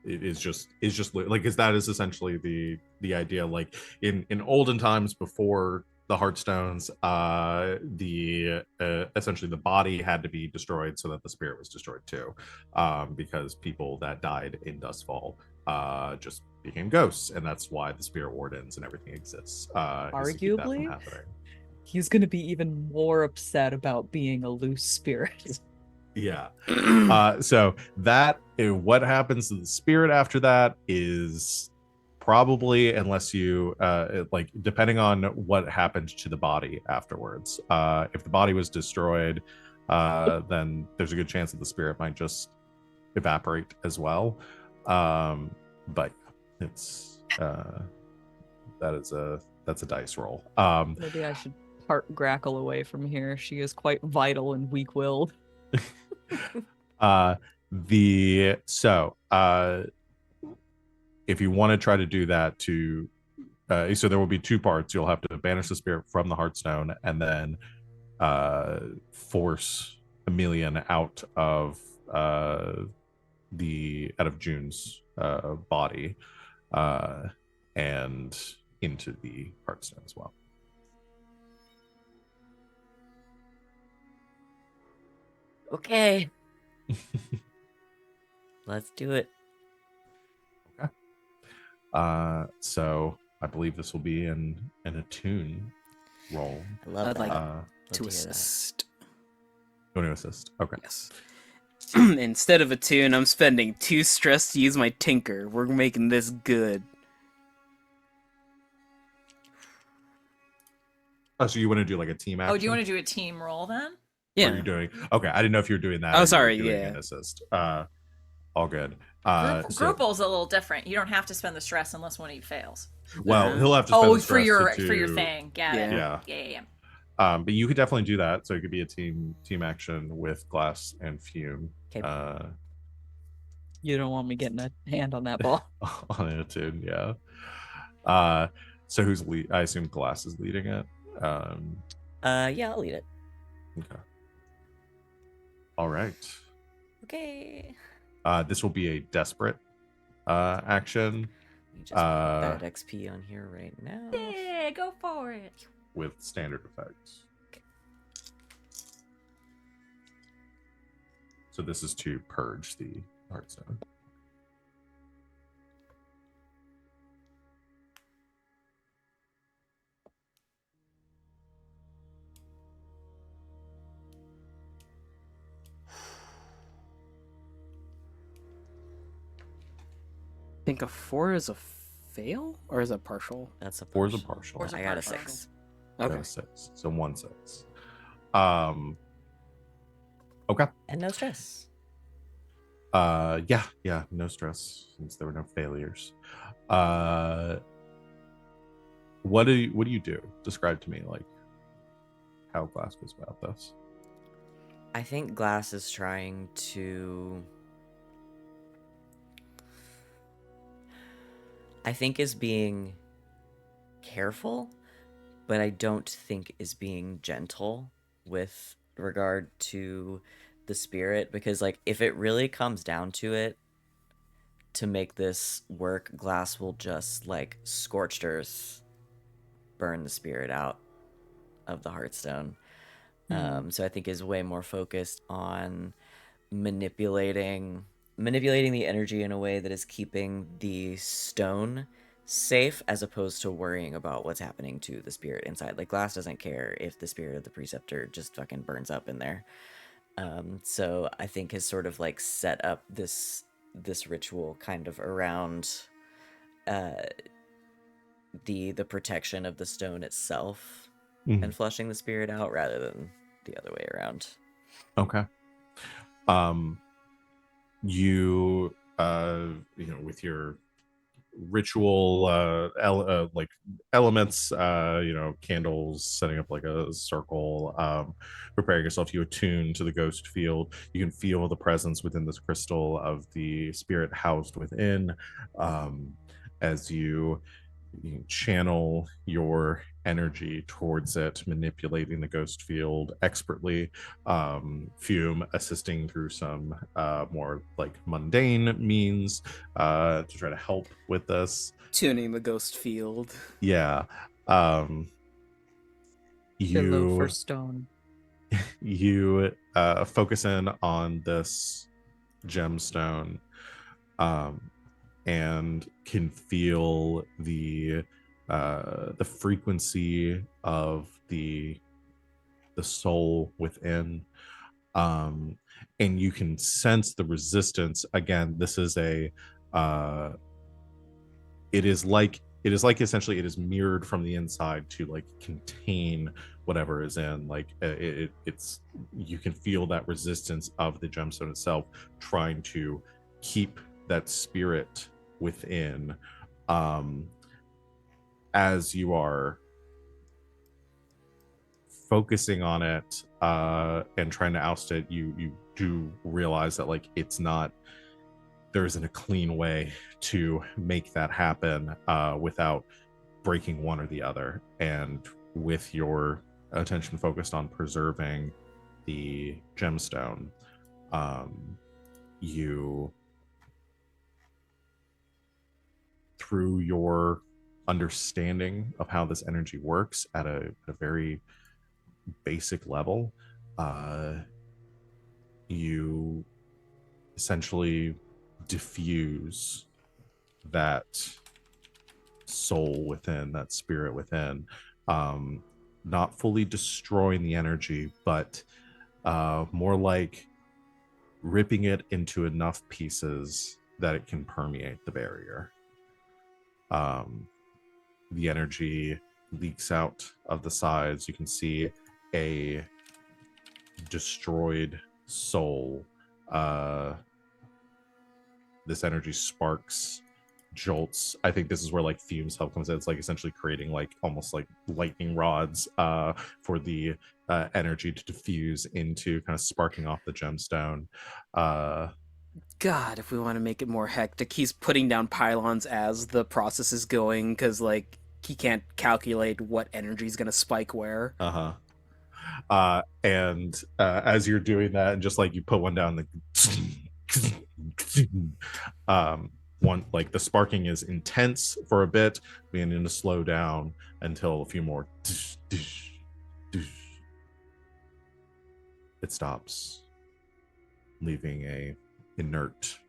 It is just like, because that is essentially the idea. Like in olden times, before the Heartstones, the essentially the body had to be destroyed so that the spirit was destroyed too, because people that died in Dustfall just became ghosts, and that's why the spirit wardens and everything exists. Is to keep that from Arguably, happening. he's gonna be even more upset about being a loose spirit. Yeah. So that what happens to the spirit after that is probably, unless you like, depending on what happened to the body afterwards. If the body was destroyed, then there's a good chance that the spirit might just evaporate as well. But it's that's a dice roll. Maybe I should part Grackle away from here. She is quite vital and weak-willed. The so if you want to try to do that to so there will be two parts. You'll have to banish the spirit from the Heartstone and then force Emilian out of June's body and into the Heartstone as well. Okay. Let's do it. So I believe this will be an attune roll. I love I'd that. like Love to hear that. assist. You want to assist? Okay. Yes. Instead of a tune, I'm spending 2 stress to use my tinker. We're making this good. Oh, so you want to do like a team action? Oh, do you want to do a team roll then? Or Yeah. you're doing okay. I didn't know if you were doing that. Oh, or you were sorry, doing yeah. an assist. All good. Grouple's a little different. You don't have to spend the stress unless one of you fails. Well, he'll have to spend Oh, the for stress your to for your thing. Got it. Yeah. Yeah. But you could definitely do that. So it could be a team action with Glass and Fume. Okay. You don't want me getting a hand on that ball. On an attune, yeah. So who's lead? I assume Glass is leading it. Yeah, I'll lead it. Okay. All right. Okay. This will be a desperate action Let me just put that XP on here right now. Yeah, go for it. with standard effects. So this is to purge the Heartstone. I think a 4 is a fail? Or is it partial? That's a 4 is a partial. partial. Four's a I got a partial. 6. Okay. Okay. 6. So 1 6. Okay. And no stress. Yeah, no stress since there were no failures. What do you do? Describe to me like how Glass goes about this. I think Glass is trying to. I think is being careful, but I don't think is being gentle with regard to the spirit, because like if it really comes down to it, to make this work, Glass will just like scorched earth burn the spirit out of the Heartstone. So I think is way more focused on manipulating the energy in a way that is keeping the stone safe, as opposed to worrying about what's happening to the spirit inside. Like Glass doesn't care if the spirit of the preceptor just fucking burns up in there. So I think has sort of like set up this ritual kind of around the protection of the stone itself and flushing the spirit out, rather than the other way around. Okay. You with your ritual like elements, candles, setting up like a circle, preparing yourself, you attune to the ghost field. You can feel the presence within this crystal of the spirit housed within, as you channel your energy towards it, manipulating the ghost field expertly. Fume assisting through some more like mundane means to try to help with this. Tuning the ghost field. Yeah. Pillow for you stone. focus in on this gemstone, and can feel the frequency of the soul within, and you can sense the resistance. Again, this is a it is like essentially it is mirrored from the inside to like contain whatever is in, like it's you can feel that resistance of the gemstone itself trying to keep that spirit within. As you are focusing on it and trying to oust it, you do realize that like it's not, there isn't a clean way to make that happen without breaking one or the other. And with your attention focused on preserving the gemstone, you, through your understanding of how this energy works at a very basic level, you essentially diffuse that soul within, that spirit within, not fully destroying the energy, but more like ripping it into enough pieces that it can permeate the barrier. The energy leaks out of the sides. You can see a destroyed soul. This energy sparks, jolts. I think this is where like Fume's help comes in. It's like essentially creating like almost like lightning rods for the energy to diffuse into, kind of sparking off the gemstone. God, if we want to make it more hectic, he's putting down pylons as the process is going, because like he can't calculate what energy is gonna spike where. And as you're doing that, and just like you put one down, the one, like the sparking is intense for a bit, beginning to slow down until a few more. It stops, leaving a inert,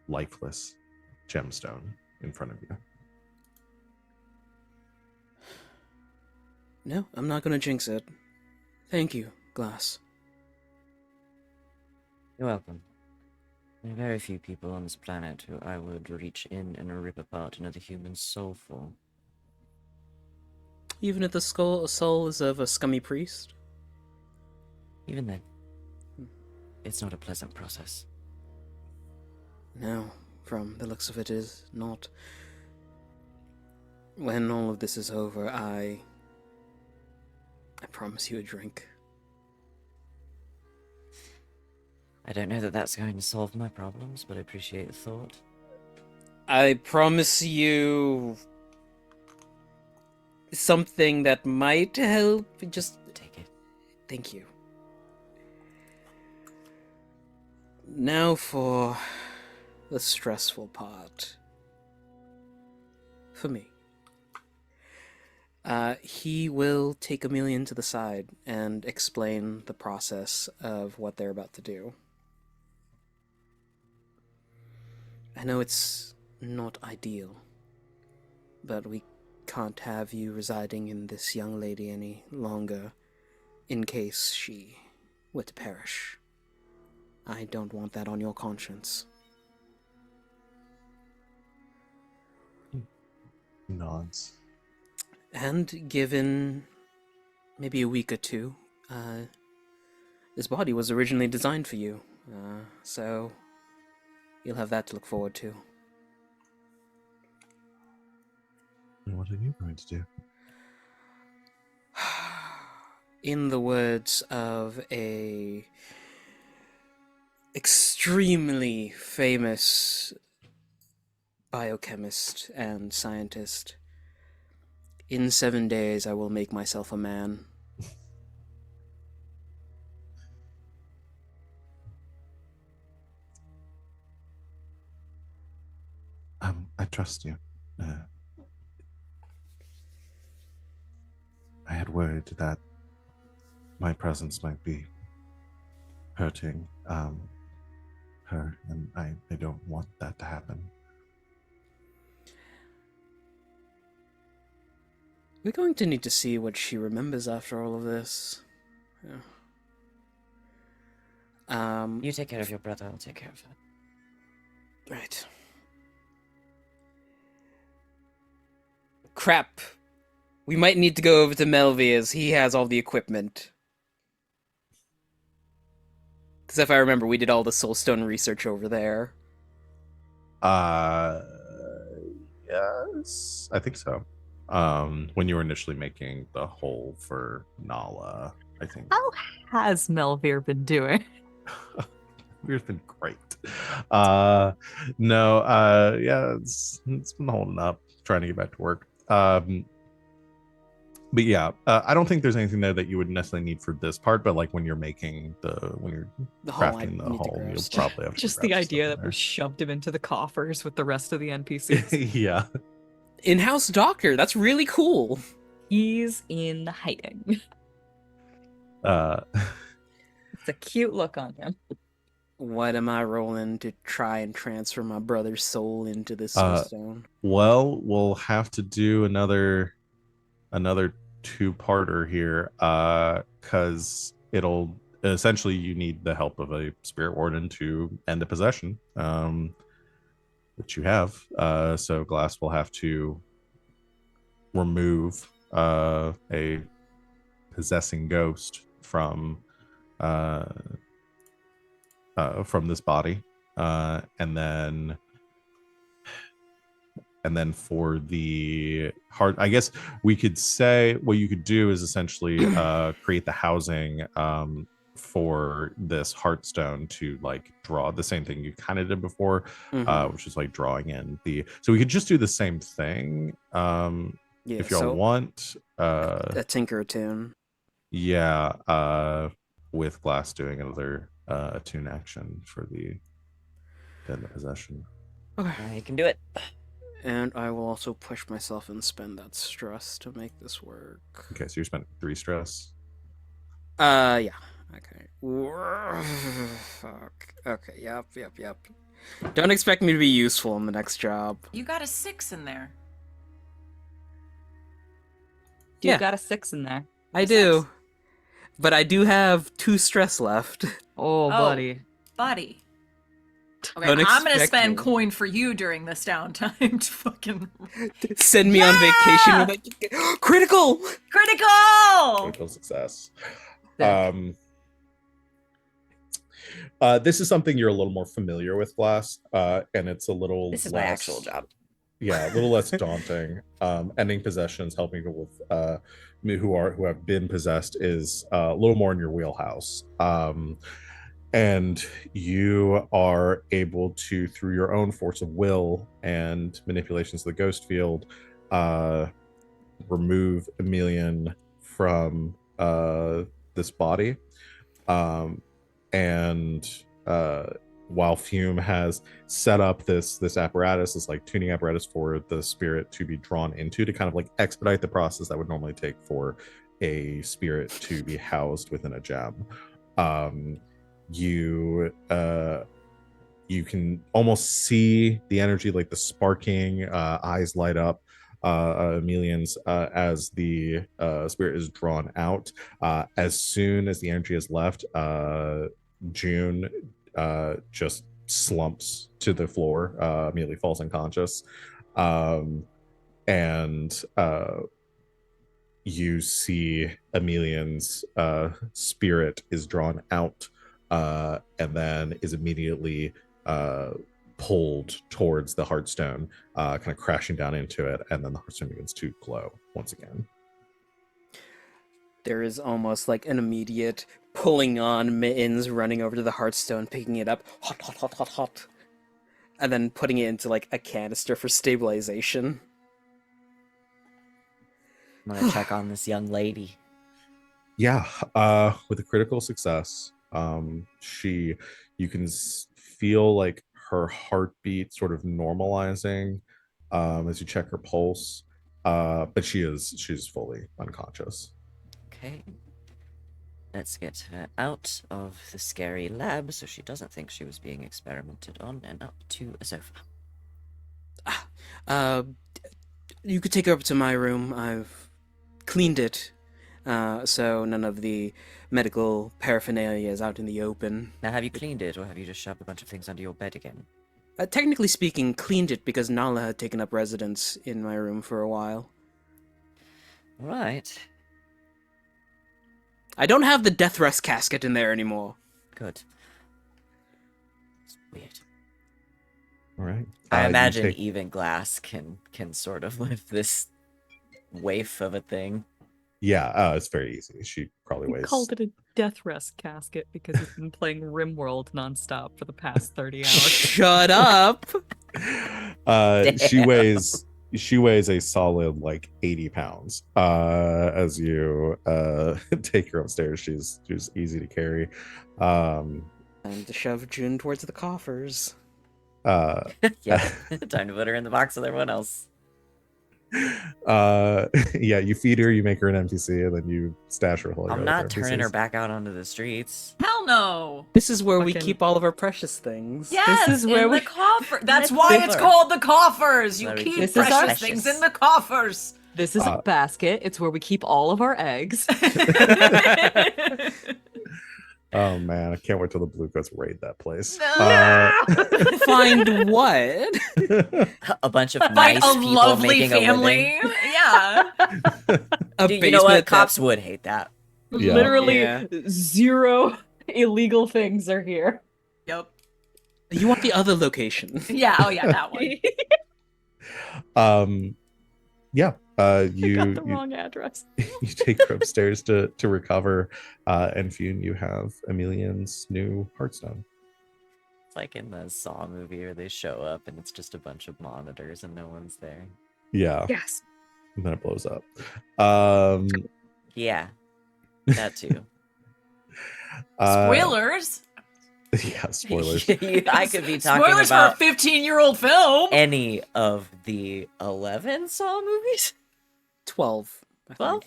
lifeless gemstone in front of you. No, I'm not gonna jinx it. Thank you, Glass. You're welcome. There are very few people on this planet who I would reach in and rip apart another human's soul for. Even if the soul is of a scummy priest? Even then, it's not a pleasant process. No, from the looks of it is not. When all of this is over, I promise you a drink. I don't know that that's going to solve my problems, but I appreciate the thought. I promise you something that might help. Just Take it. thank you. Now for the stressful part. For me. He will take Amelia to the side and explain the process of what they're about to do. I know it's not ideal, but we can't have you residing in this young lady any longer in case she were to perish. I don't want that on your conscience. Nods. And given maybe a week or two, this body was originally designed for you, so you'll have that to look forward to. And what are you going to do? In the words of a extremely famous biochemist and scientist, in 7 days I will make myself a man. I trust you. worried that my presence might be hurting her, and I don't want that to happen. We're going to need to see what she remembers after all of this. Yeah. You take care of your brother, I'll take care of her. Right. Crap. We might need to go over to Melvia's. He has all the equipment. Because if I remember, we did all the Soulstone research over there. Yes, I think so. When you were initially making the hole for Nala, I think. How has Melvir been doing? We've been great. No, yeah, it's been holding up, trying to get back to work. But yeah, I don't think there's anything there that you would necessarily need for this part, but like when you're making when you're crafting the hole, you'll probably have to Just grab the stuff idea in that we there. shoved him into the coffers with the rest of the NPCs. Yeah. In-house doctor. That's really cool. He's in hiding. It's a cute look on him. What am I rolling to try and transfer my brother's soul into this Soulstone? Well, we'll have to do another two-parter here, because it'll essentially you need the help of a spirit warden to end a possession, which you have. So Glass will have to remove a possessing ghost from this body, and then for the heart, I guess we could say what you could do is essentially create the housing for this heartstone to like draw the same thing you kind of did before, which is like drawing in so we could just do the same thing if y'all want. A Tinker tune. Yeah, with Glass doing another attune action for the possession. Okay. I can do it. And I will also push myself and spend that stress to make this work. Okay, so you spent 3 stress. Yeah. Okay. Fuck. Okay, yep. Don't expect me to be useful in the next job. You got a 6 in there. You Yeah. got a 6 in there. I do. But I do have 2 stress left. Oh, buddy. Buddy. Okay, Don't I'm gonna expect spend me. coin for you during this downtime to fucking Send me on vacation with critical! critical. Success. Sick. This is something you're a little more familiar with, Glass, and it's a little This is less, my actual job. Yeah, a little less daunting. Ending possessions, helping people with who have been possessed is a little more in your wheelhouse. And you are able to, through your own force of will and manipulations of the ghost field, remove Emilian from this body. While Fume has set up this apparatus, this like tuning apparatus for the spirit to be drawn into, to kind of like expedite the process that would normally take for a spirit to be housed within a gem. You can almost see the energy, like the sparking eyes light up Emilian's as the spirit is drawn out. As soon as the energy is left, June just slumps to the floor, immediately falls unconscious, and you see Emilian's spirit is drawn out, and then is immediately pulled towards the heartstone, kind of crashing down into it, and then the heartstone begins to glow once again. There is almost like an immediate pulling on mittens, running over to the heartstone, picking it up, hot, and then putting it into like a canister for stabilization. I'm gonna check on this young lady. Yeah, with a critical success, you can feel like her heartbeat sort of normalizing as you check her pulse, but she's fully unconscious. Okay. Let's get her out of the scary lab so she doesn't think she was being experimented on, and up to a sofa. Uh, you could take her up to my room. I've cleaned it, so none of the medical paraphernalia is out in the open. Now, have you cleaned it, or have you just shoved a bunch of things under your bed again? Technically speaking, cleaned it because Nala had taken up residence in my room for a while. Right. I don't have the death rest casket in there anymore. Good. It's weird. All right. I You imagine take- even glass can sort of lift this waif of a thing. Yeah, it's very easy. She probably We weighs. called it a death rest casket because we've been playing RimWorld nonstop for the past 30 hours. Shut up! She Damn. weighs a solid like 80 pounds. As you take her upstairs, she's easy to carry. And to shove June towards the coffers. Yeah. Time to put her in the box with everyone else. Yeah, you feed her, you make her an NPC, and then you stash her whole I'm not turning her back out onto the streets. Hell no. This is where we Fucking- keep all of our precious things. Yes, is where in we- the coffer. That's Let's why do it's her. called the coffers. You Let me keep keep This is our- precious things in the coffers. This is Uh, a basket. It's where we keep all of our eggs. Oh man, I can't wait till the Bluecoats raid that place. Find what? A bunch of Find nice a people lovely making a family. living. Yeah. A Dude, you know what? basement Cops would hate that. Yeah. Literally Yeah. 0 illegal things are here. Yep. You want the other location. Yeah. Oh yeah, that one. Yeah. I You got the wrong address. you take her upstairs to recover, and Fune, you have Emilian's new Hearthstone. It's like in the Saw movie where they show up and it's just a bunch of monitors and no one's there. Yeah, Yes. and then it blows up. Yeah, that too. Spoilers. Yeah, spoilers. I could be talking Spoilers about for a 15-year-old film. any of the 11 Saw movies. 12. I think.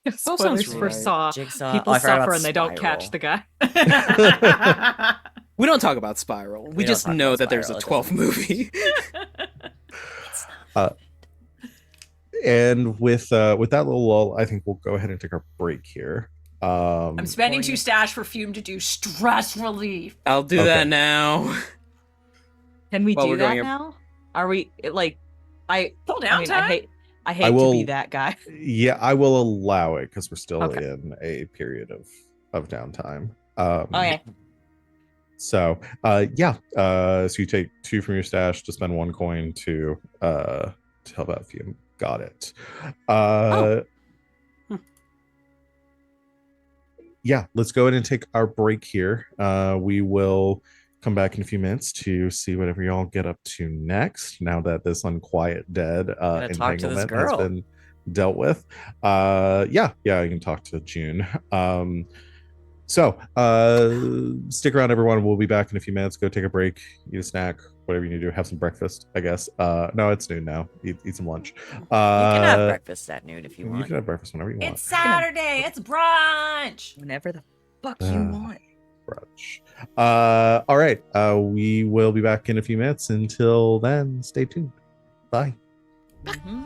12? Spoilers sounds for right. Saw. Jigsaw. People Oh, I forgot suffer about and they don't catch Spiral. the guy. We don't talk about Spiral. We We don't just talk know about that there's a Spiral, it 12 movie. And with that little lull, I think we'll go ahead and take our break here. I'm spending 2 stash for Fume to do stress relief. I'll do Okay. that now. Can we While do we're that going up- now? Are we like? Pull I down mean, time. I hate I to will- be that guy. Yeah, I will allow it because we're still Okay. in a period of downtime. Okay. So yeah. So you take 2 from your stash to spend 1 coin to help out Fume. Got it. Yeah, let's go ahead and take our break here. We will come back in a few minutes to see whatever y'all get up to next. Now that this unquiet dead Gonna talk to this entanglement has girl. been dealt with. Yeah, you can talk to June. So stick around, everyone. We'll be back in a few minutes. Go take a break, eat a snack, whatever you need to do. Have some breakfast, I guess. No, it's noon now. Eat some lunch. You can have breakfast at noon if you You want. can have breakfast whenever you want. It's Saturday. It's brunch. Whenever the fuck you Ah. want. Brunch. All right. We will be back in a few minutes. Until then, stay tuned. Bye. Mhm.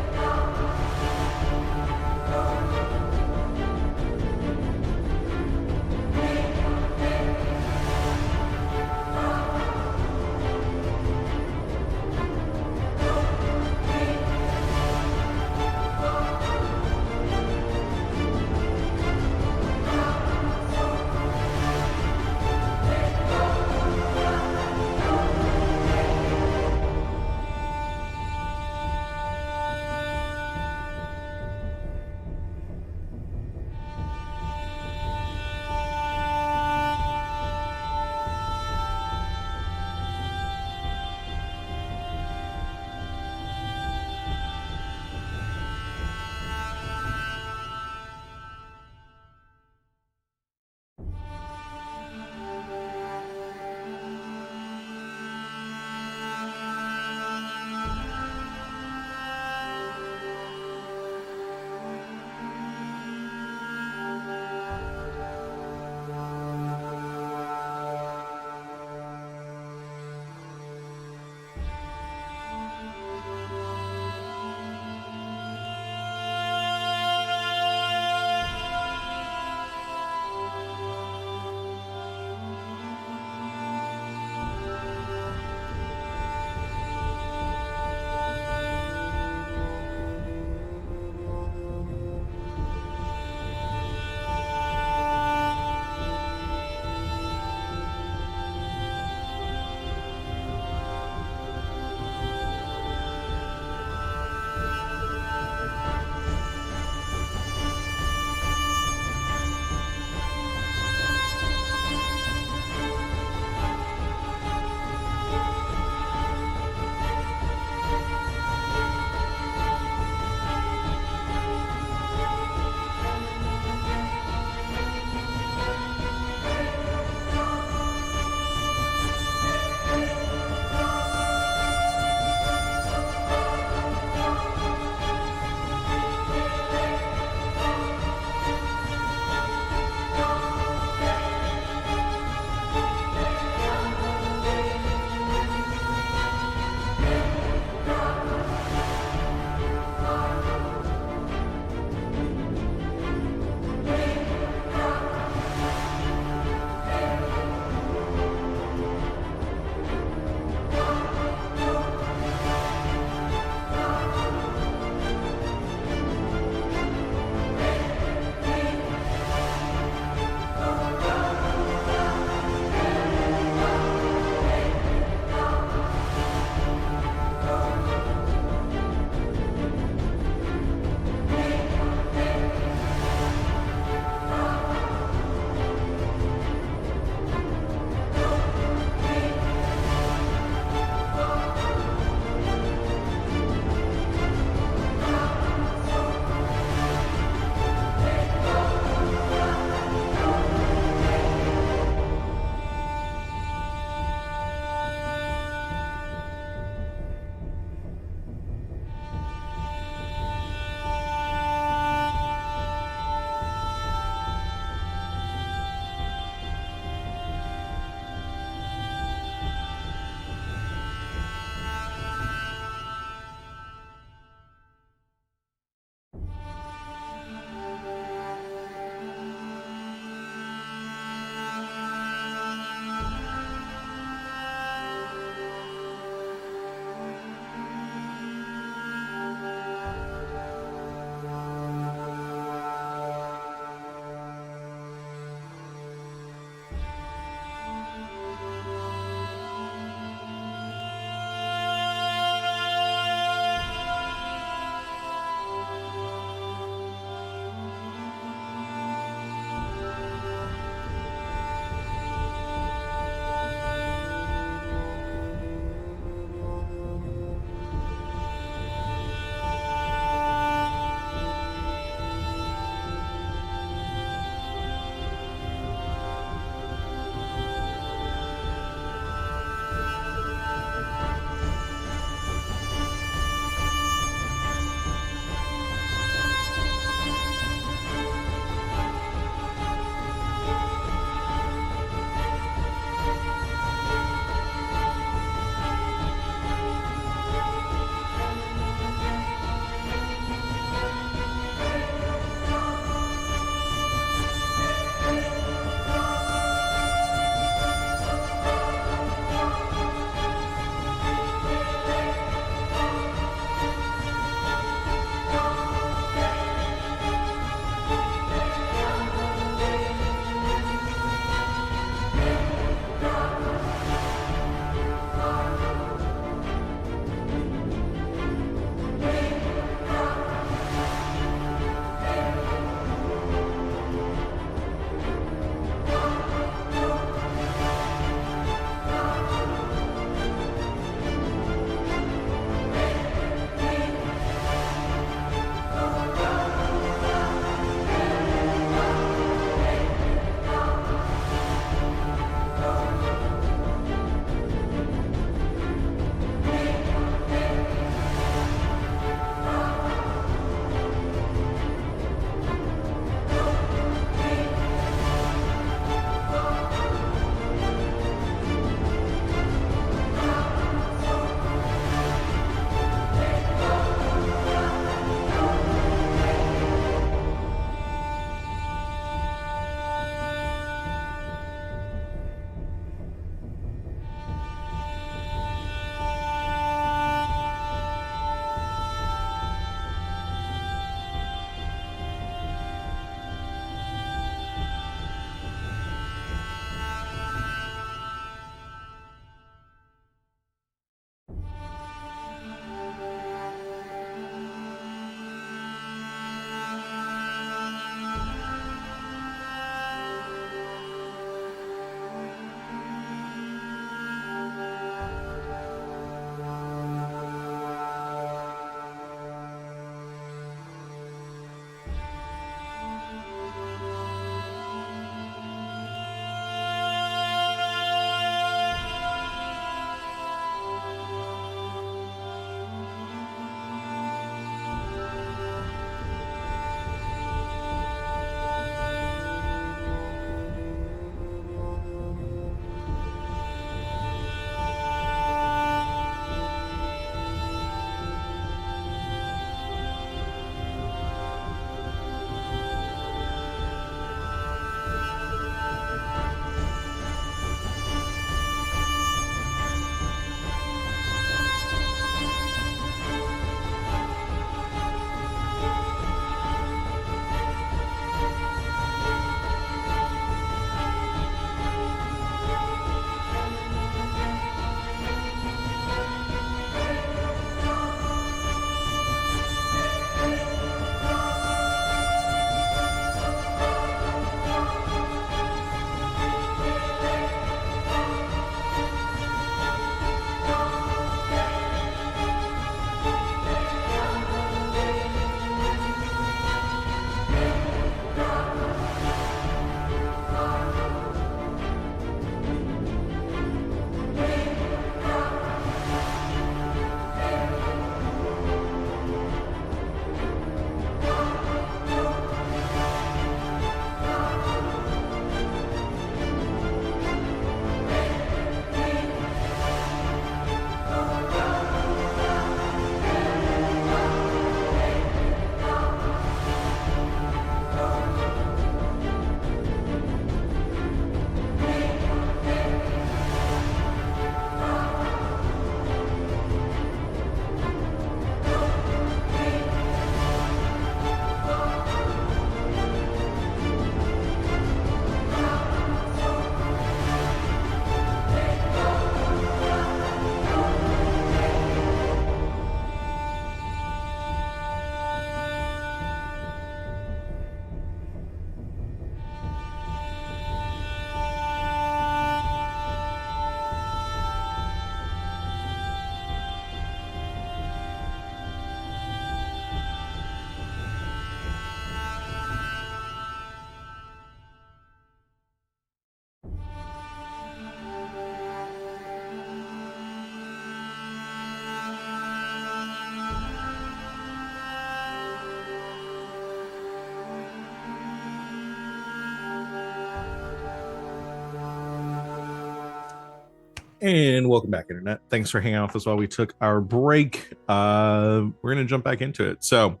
And welcome back, Internet. Thanks for hanging out with us while we took our break. We're going to jump back into it. So,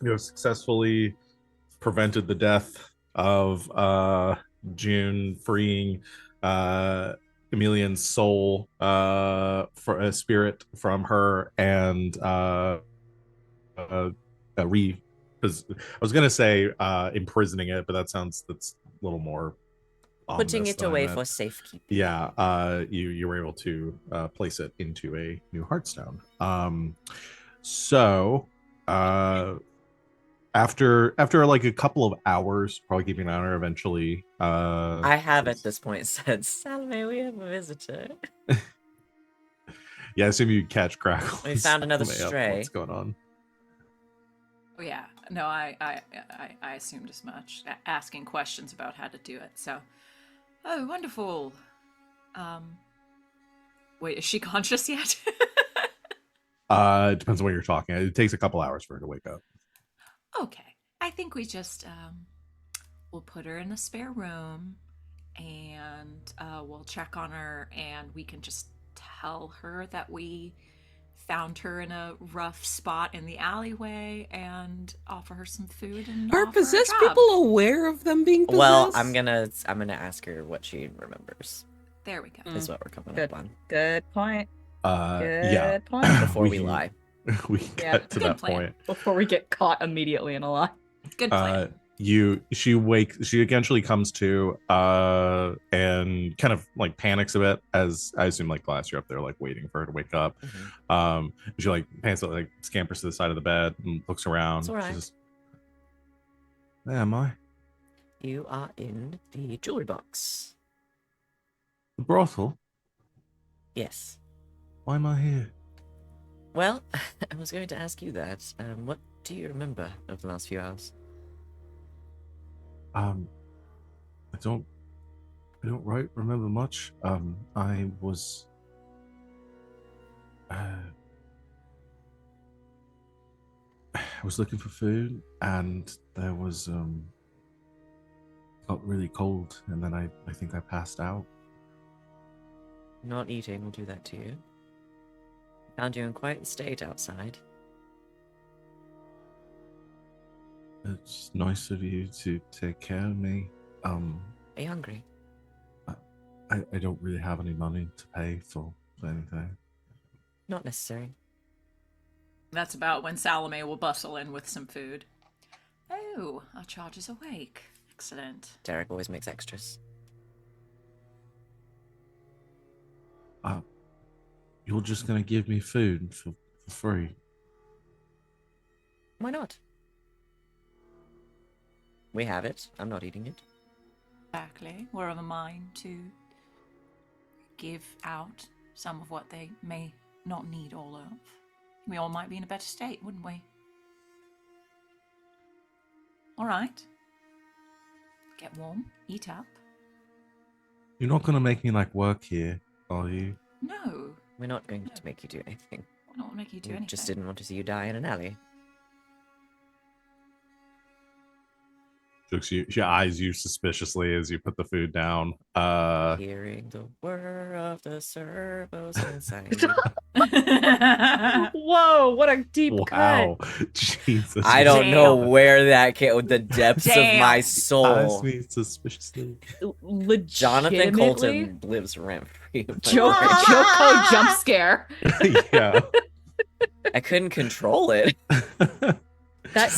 you have successfully prevented the death of June, freeing Emilian's soul for a spirit from her, and I was going to say imprisoning it, but that's a little more Putting ominous it than I away meant. for safekeeping. Yeah, you were able to place it into a new Hearthstone. So after like a couple of hours, probably keeping an eye on her, eventually I have at this point said, Salome, we have a visitor. yeah, I assume you catch Grackle. We found another Salome up. stray. What's going on? Oh yeah, no, I assumed as much. Asking questions about how to do it. So, oh, wonderful. Wait, is she conscious yet? It depends on what you're talking. It takes a couple hours for her to wake up. Okay, I think we just we'll put her in a spare room, and we'll check on her, and we can just tell her that we found her in a rough spot in the alleyway and offer her some food and Are offer her a possessed job. people aware of them being possessed? Well, I'm gonna ask her what she remembers. There we go. Is what we're coming Good. up on Good point. Yeah. Good point. before we can- lie. We can Yeah. get to Good that plan. point. Before we get caught immediately in a lie. Good plan. She eventually comes to and kind of like panics a bit, as I assume like Glass, you're up there like waiting for her to wake up. She like panics, like scampers to the side of the bed and looks around. It's all right. She says, "Where am I? You are in the jewelry box. The brothel? Yes. Why am I here?" Well, I was going to ask you that. What do you remember of the last few hours? I don't remember much. I was looking for food, and there was got really cold, and then I think I passed out. Not eating will do that to you. Found you in quite a state outside. It's nice of you to take care of me. Are you hungry? I don't really have any money to pay for anything. Not necessary. That's about when Salome will bustle in with some food. Oh, our charge is awake. Excellent. Derek always makes extras. You're just gonna give me food for free? Why not? We have it. I'm not eating it. Exactly. We're of a mind to give out some of what they may not need all of. We all might be in a better state, wouldn't we? All right. Get warm. Eat up. You're not gonna make me like work here, are you? No. We're not going to make you do anything. I don't want to make you do We anything. just didn't want to see you die in an alley. She eyes you suspiciously as you put the food down. Hearing the whir of the servos inside. Whoa, what a deep Wow, Jesus! I don't know Damn. where that came. The depths of my Damn. soul. Eyes me suspiciously. Legitimately. Jonathan Colton lives rent free. Joko jump scare. Yeah. I couldn't control it. That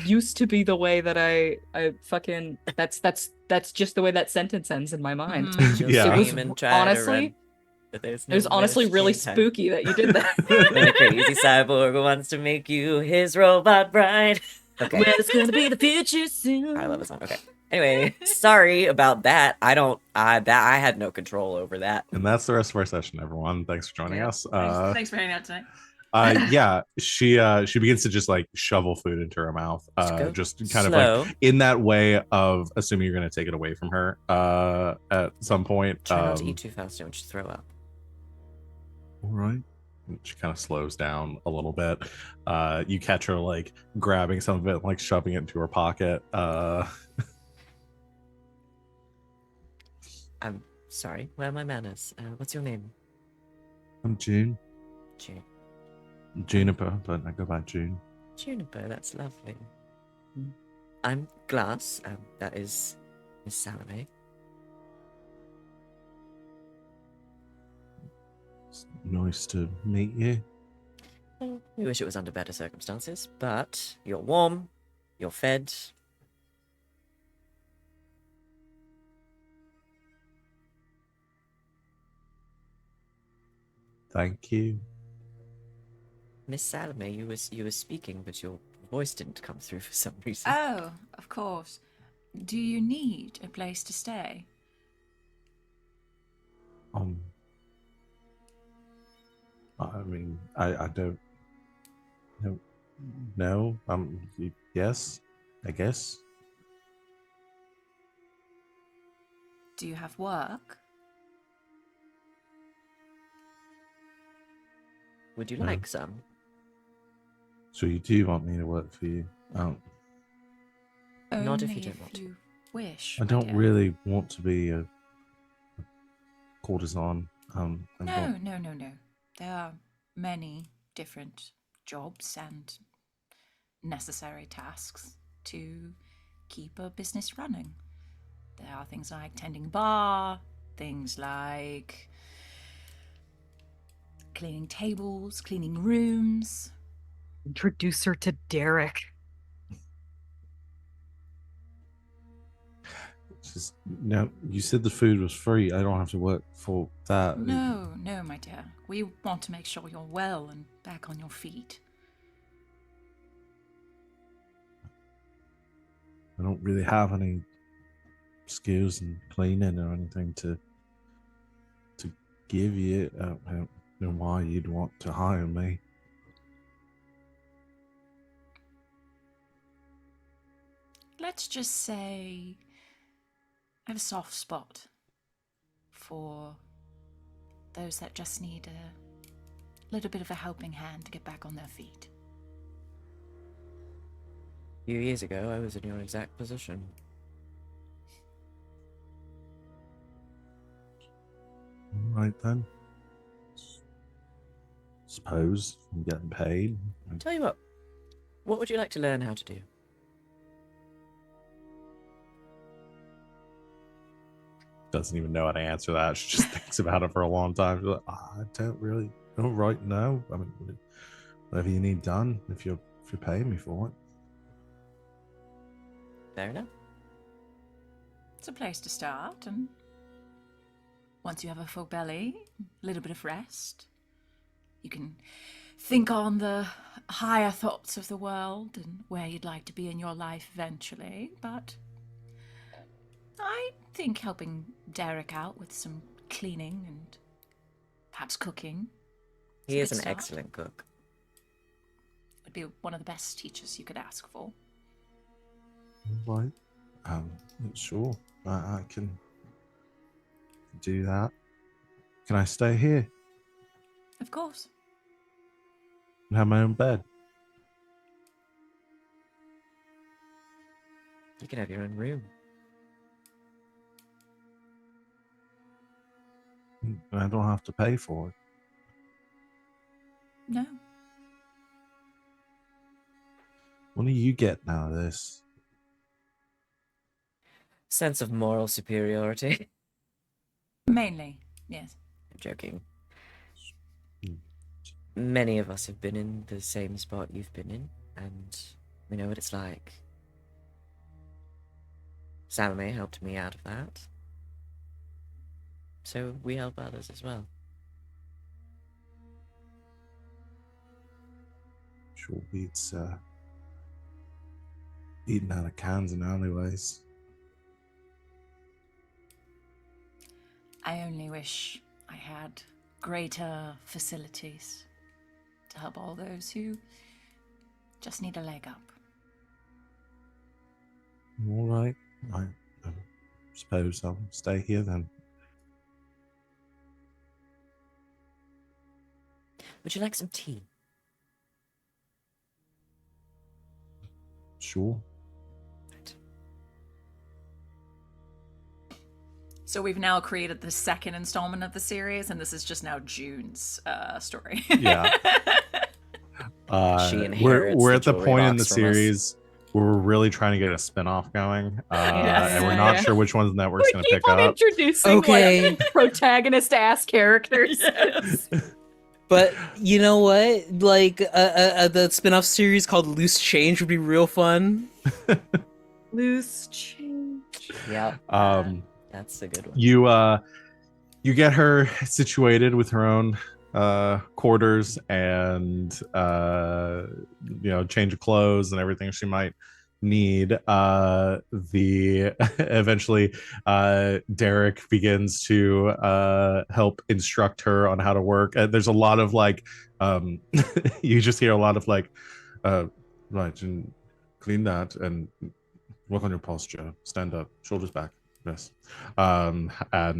used to be the way that I fucking that's just the way that sentence ends in my mind. Mhm. She'll Yeah. scream and try to Honestly, run, but there's no it was honestly way she really can't hide. spooky that you did that. When a crazy cyborg wants to make you his robot bride. Okay. Well, it's gonna be the future soon. I love the song. Okay. Anyway, sorry about that. I had no control over that. And that's the rest of our session, everyone. Thanks for joining Yeah. us. Thanks for hanging out tonight. Yeah, she begins to just like shovel food into her mouth, go just kind of slow. like in that way of assuming you're going to take it away from her at some point. Try not to eat too fast, don't you throw up. All right. She kind of slows down a little bit. You catch her like grabbing some of it, like shoving it into her pocket. I'm Sorry, where are my manners? What's your name? I'm June. June. Juniper, but I go by June. Juniper, that's lovely. I'm Glass. That is Miss Salome. It's nice to meet you. Well, we wish it was under better circumstances, but you're warm, you're fed. Thank you. Miss Salome, you were speaking, but your voice didn't come through for some reason. Oh, of course. Do you need a place to stay? I mean, I don't know. Yes, I guess. Do you have work? Would you No. like some? So you do want me to work for you? Not if Only you don't want to. you wish. I my don't dear. really want to be a courtesan. I No. There are many different jobs and necessary tasks to keep a business running. There are things like tending bar, things like cleaning tables, cleaning rooms. Introduce her to Derek. Just no. You said the food was free. I don't have to work for that. No, my dear. We want to make sure you're well and back on your feet. I don't really have any skills in cleaning or anything to give you. I don't know why you'd want to hire me. Let's just say I have a soft spot for those that just need a little bit of a helping hand to get back on their feet. A few years ago, I was in your exact position. All right then. Suppose I'm getting paid. Tell you what would you like to learn how to do? Doesn't even know how to answer that. She just thinks about it for a long time. She's like, I don't right now. I mean, whatever you need done, if you're paying me for it. Fair enough. It's a place to start, and once you have a full belly, a little bit of rest, you can think on the higher thoughts of the world and where you'd like to be in your life eventually. But I think helping Derek out with some cleaning and perhaps cooking He is a an good start. excellent cook. Would be one of the best teachers you could ask for. All right. Sure. I can do that. Can I stay here Of course. and have my own bed? You can have your own room. And I don't have to pay for it. No. What do you get out of this? Sense of moral superiority. Mainly, yes. I'm joking. Hmm. Many of us have been in the same spot you've been in, and we know what it's like. Salome helped me out of that. So we help others as well. Sure beats eating out of cans in alleyways. I only wish I had greater facilities to help all those who just need a leg up. All right. I suppose I'll stay here then. Would you like some tea? Sure. Right. So we've now created the second installment of the series, and this is just now June's story. Yeah. She we're inherits we're the at the jewelry point in the box from us. series where we're really trying to get a spin-off going, Yes. and we're not Yeah. sure which ones the network's We going to keep pick on up. introducing Okay. like protagonist ass characters. Yes. But you know what? Like the spin-off series called Loose Change would be real fun. Loose change. Yeah, that's a good one. You get her situated with her own quarters and change of clothes and everything she might need. The eventually Derek begins to help instruct her on how to work. And there's a lot of like you just hear a lot of like right, and clean that and work on your posture, stand up, shoulders back. Yes. And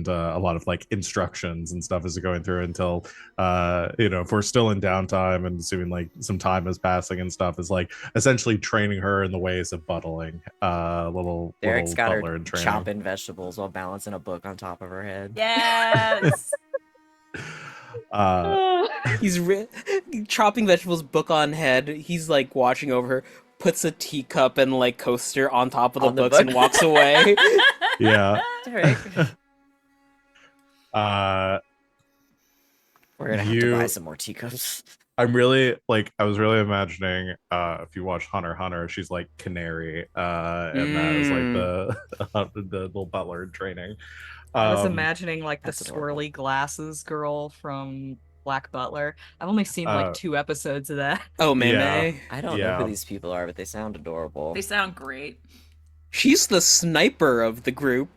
a lot of like instructions and stuff as they're going through until if we're still in downtime and assuming like some time is passing and stuff, is like essentially training her in the ways of buttling. Derek's Little got butler her in training. chopping vegetables while balancing a book on top of her head. Yes. He's chopping vegetables, book on head. He's like watching over her, puts a teacup and like coaster on top of the On the books book. and walks away. Yeah. Derek. uh We're gonna have to buy You- some more teacups. I'm really like I was really imagining if you watch Hunter x Hunter, she's like Canary, and that is like the little butler in training. I was imagining like the that's adorable. swirly glasses girl from Black Butler. I've only seen like 2 episodes of that. Oh, May Yeah. May. I don't know Yeah. who these people are, but they sound adorable. They sound great. She's the sniper of the group.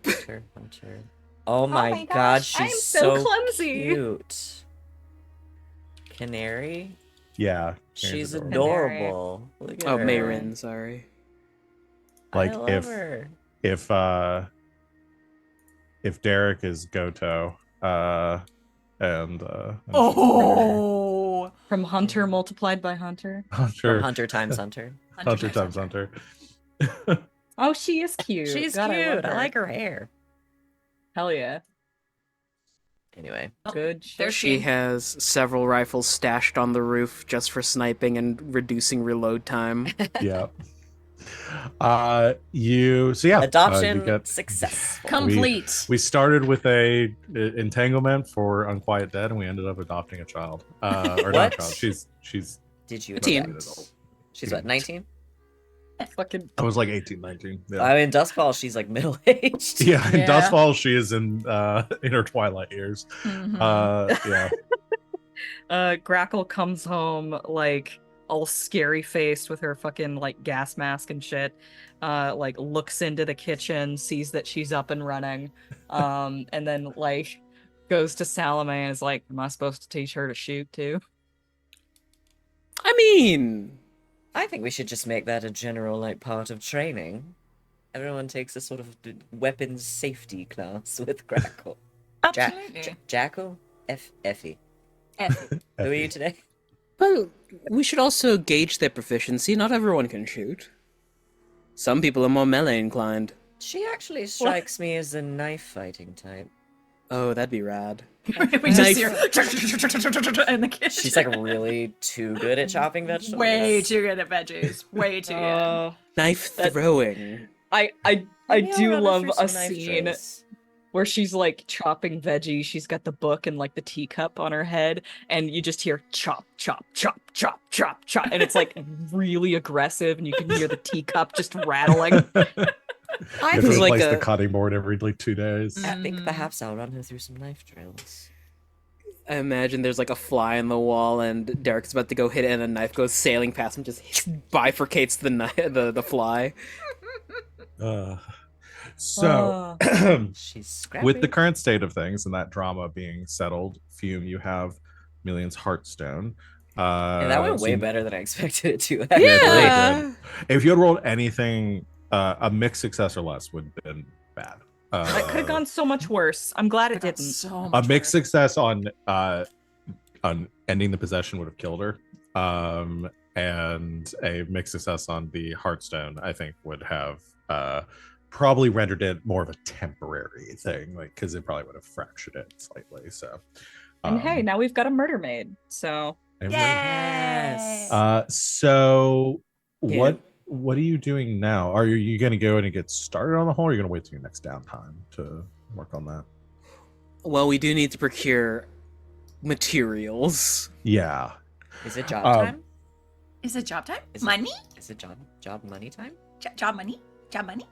Hunter. Oh my god, gosh, I'm she's so clumsy. cute. Canary? Yeah, She's adorable. adorable. Look at Oh, her. Mayrin, sorry. Like, I love if- her. if Derek is Goto, and Oh. From Hunter multiplied by Hunter. Hunter, From Hunter times Hunter. Hunter times Hunter. Oh, she is cute. She's God, I love cute. I like her hair. Hell yeah. Anyway, Good There shit. She has several rifles stashed on the roof just for sniping and reducing reload time. Yeah. You adoption get successful. Complete. we started with a entanglement for Unquiet Dead, and we ended up adopting a child. Or not a What? child. She's Did you? Teen. adopt? She's what, 19? Fucking I was like 18, 19. Yeah. I mean, Dustfall, she's like middle aged. Yeah, in Yeah. Dustfall, she is in her twilight years. Mhm. Yeah. Grackle comes home like all scary faced with her fucking like gas mask and shit. Like looks into the kitchen, sees that she's up and running, and then like goes to Salome and is like, "Am I supposed to teach her to shoot too?" I mean, I think we should just make that a general like part of training. Everyone takes a sort of weapons safety class with Grackle. Absolutely. Jackal? Effie. F. Who are you today? but we should also gauge their proficiency. Not everyone can shoot. Some people are more melee inclined. She actually strikes me as a knife fighting type. Oh, that'd be rad. We just Knife. see her in the kitchen. She's like really too good at chopping vegetables. way too good at veggies. Way too good. Knife That- throwing. I Maybe I'll do run her love through a some knife scene drills. where she's like chopping veggies. She's got the book and like the teacup on her head, and you just hear chop, chop, chop, chop, chop, chop, and it's like really aggressive, and you can hear the teacup just rattling. You have to was like replace the a- cutting board every like 2 days. I think Mhm. perhaps I'll run her through some knife drills. I imagine there's like a fly in the wall, and Derek's about to go hit it, and a knife goes sailing past him, just bifurcates the fly. So She's scrappy. with the current state of things and that drama being settled, Fume, you have Million's Heartstone. Yeah, that went so way you- better than I expected it to. it really Yeah. did. If you had rolled anything, a mixed success or less would have been bad. That could have gone so much worse. I'm glad it That's didn't. so A much mixed better. success on ending the possession would have killed her. And a mixed success on the Heartstone, I think, would have probably rendered it more of a temporary thing, like because it probably would have fractured it slightly. So, And hey, now we've got a murder maid. So Yes. So Dude. what are you doing now? Are you going to go in and get started on the hole, or are you going to wait till your next downtime to work on that? Well, we do need to procure materials. Yeah. Is it job Um, time? Is it job time? Is it- Money? Is it job money time? Job money? Job money?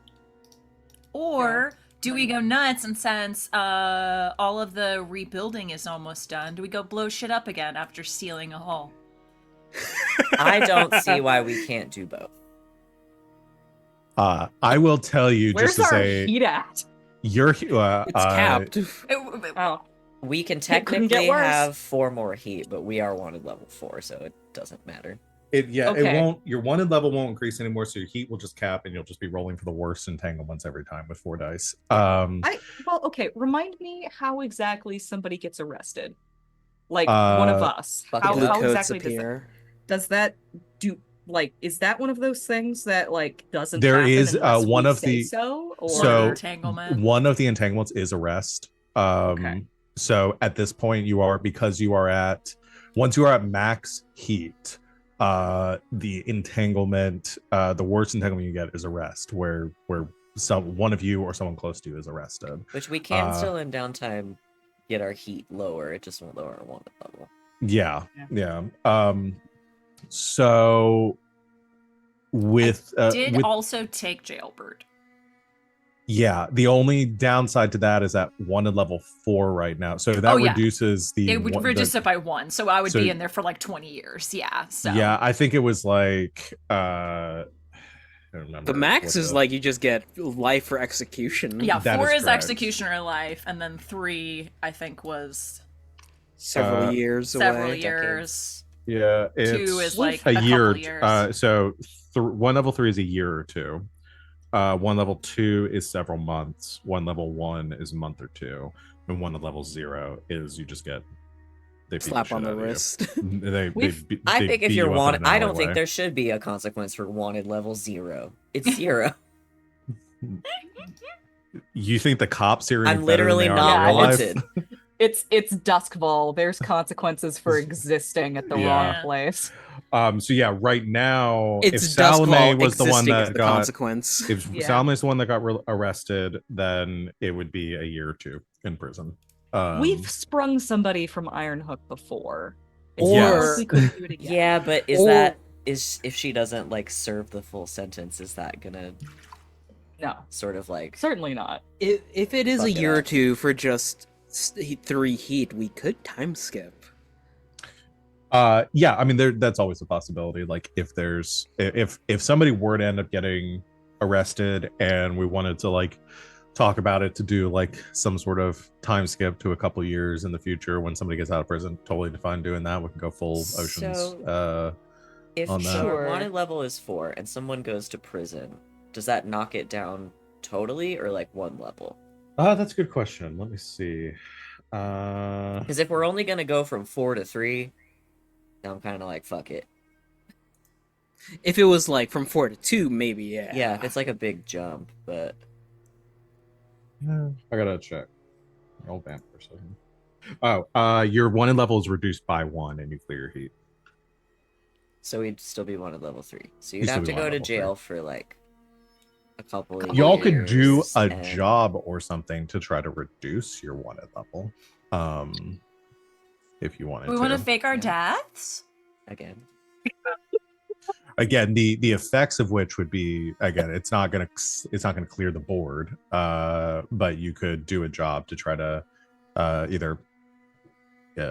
Or do we go nuts, and since all of the rebuilding is almost done, do we go blow shit up again after sealing a hole? I don't see why we can't do both. I will tell you where's just to our say heat at? you're It's capped. Oh, We can couldn't get technically worse. have 4 more heat, but we are wanted level 4, so it doesn't matter. it Okay. won't, your wanted level won't increase anymore, so your heat will just cap and you'll just be rolling for the worst entanglements every time with 4 dice. okay. Remind me how exactly somebody gets arrested. Like one of us. Bucket How, up. Blue how coats exactly appear. does that do? Like, is that one of those things that like doesn't There happen is, unless one we of say the- so? Or So entanglement. one of the entanglements is arrest. Okay. So at this point because you are at, once you are at max heat, the entanglement, the worst entanglement you get is arrest, where one of you or someone close to you is arrested. Which we can Uh, still in downtime get our heat lower. It just won't lower our wanted level. Yeah. So with Did with also take Jailbird. yeah, the only downside to that is that one at level 4 right now, so that yeah. reduces the It would reduce it by 1, so I would so- be in there for like 20 years. Yeah. So Yeah, I think it was like I don't remember The max what is like you just get life for execution. Yeah, That 4 is is correct. execution or life, and then 3 I think was Several years several away. years. Yeah, 2 is it's like a a year. couple years. So one level 3 is a year or 2. One level 2 is several months. One level 1 is a month or 2, and one at level 0 is you just get they beat Slap shit on the out of you. wrist. I They think if beat you're you up in wanted, an I don't think alleyway. there should be a consequence for wanted level 0. It's 0. You think the cops here? I'm literally not wanted. it's Duskfall. There's consequences for existing at the Yeah. wrong place. So yeah, right now, It's if Salome Duskfall was the one existing as that the got, consequence. if Yeah. Salome's the one that got arrested, then it would be a year or 2 in prison. We've sprung somebody from Iron Hook before. It's Or- not like we couldn't do it again. Yeah, but Or- if she doesn't like serve the full sentence, is that gonna No, sort of like certainly not. If it is Fuck a it year or up. 2 for just 3 heat, we could time skip. Yeah, I mean that's always a possibility. Like if somebody were to end up getting arrested and we wanted to like talk about it to do like some sort of time skip to a couple years in the future when somebody gets out of prison, totally fine doing that. We can go full oceans. if on that. our Sure. wanted level is 4 and someone goes to prison, does that knock it down totally or like 1 level? That's a good question. Let me see. Because if we're only gonna go from 4 to 3, now I'm kind of like fuck it. If it was like from 4 to 2, maybe yeah. Yeah, it's like a big jump, but I gotta check. Roll back for a second. Oh, your wanted level is reduced by 1 and you clear your heat. so we'd still be wanted level 3. So You'd you'd still have be to go wanted to level 3. jail for like a couple of Y'all could do years, a and- job or something to try to reduce your wanted level. If you wanted We want to to. fake our Yeah. deaths? again. Again, the effects of which would be, again, it's not gonna clear the board. But you could do a job to try to either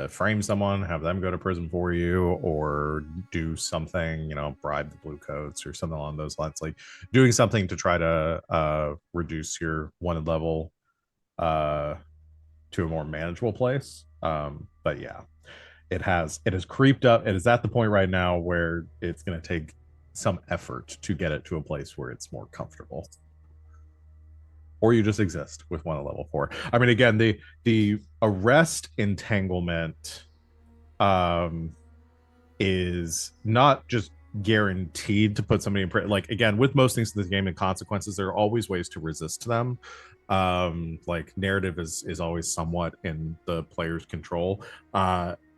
frame someone, have them go to prison for you, or do something, bribe the blue coats or something along those lines, like doing something to try to reduce your wanted level to a more manageable place. But yeah, it has creeped up. It is at the point right now where it's going to take some effort to get it to a place where it's more comfortable, or you just exist with one at level 4. I mean, again, the arrest entanglement is not just guaranteed to put somebody in prison. Like, again, with most things in this game and consequences, there are always ways to resist them. Like, narrative is always somewhat in the player's control.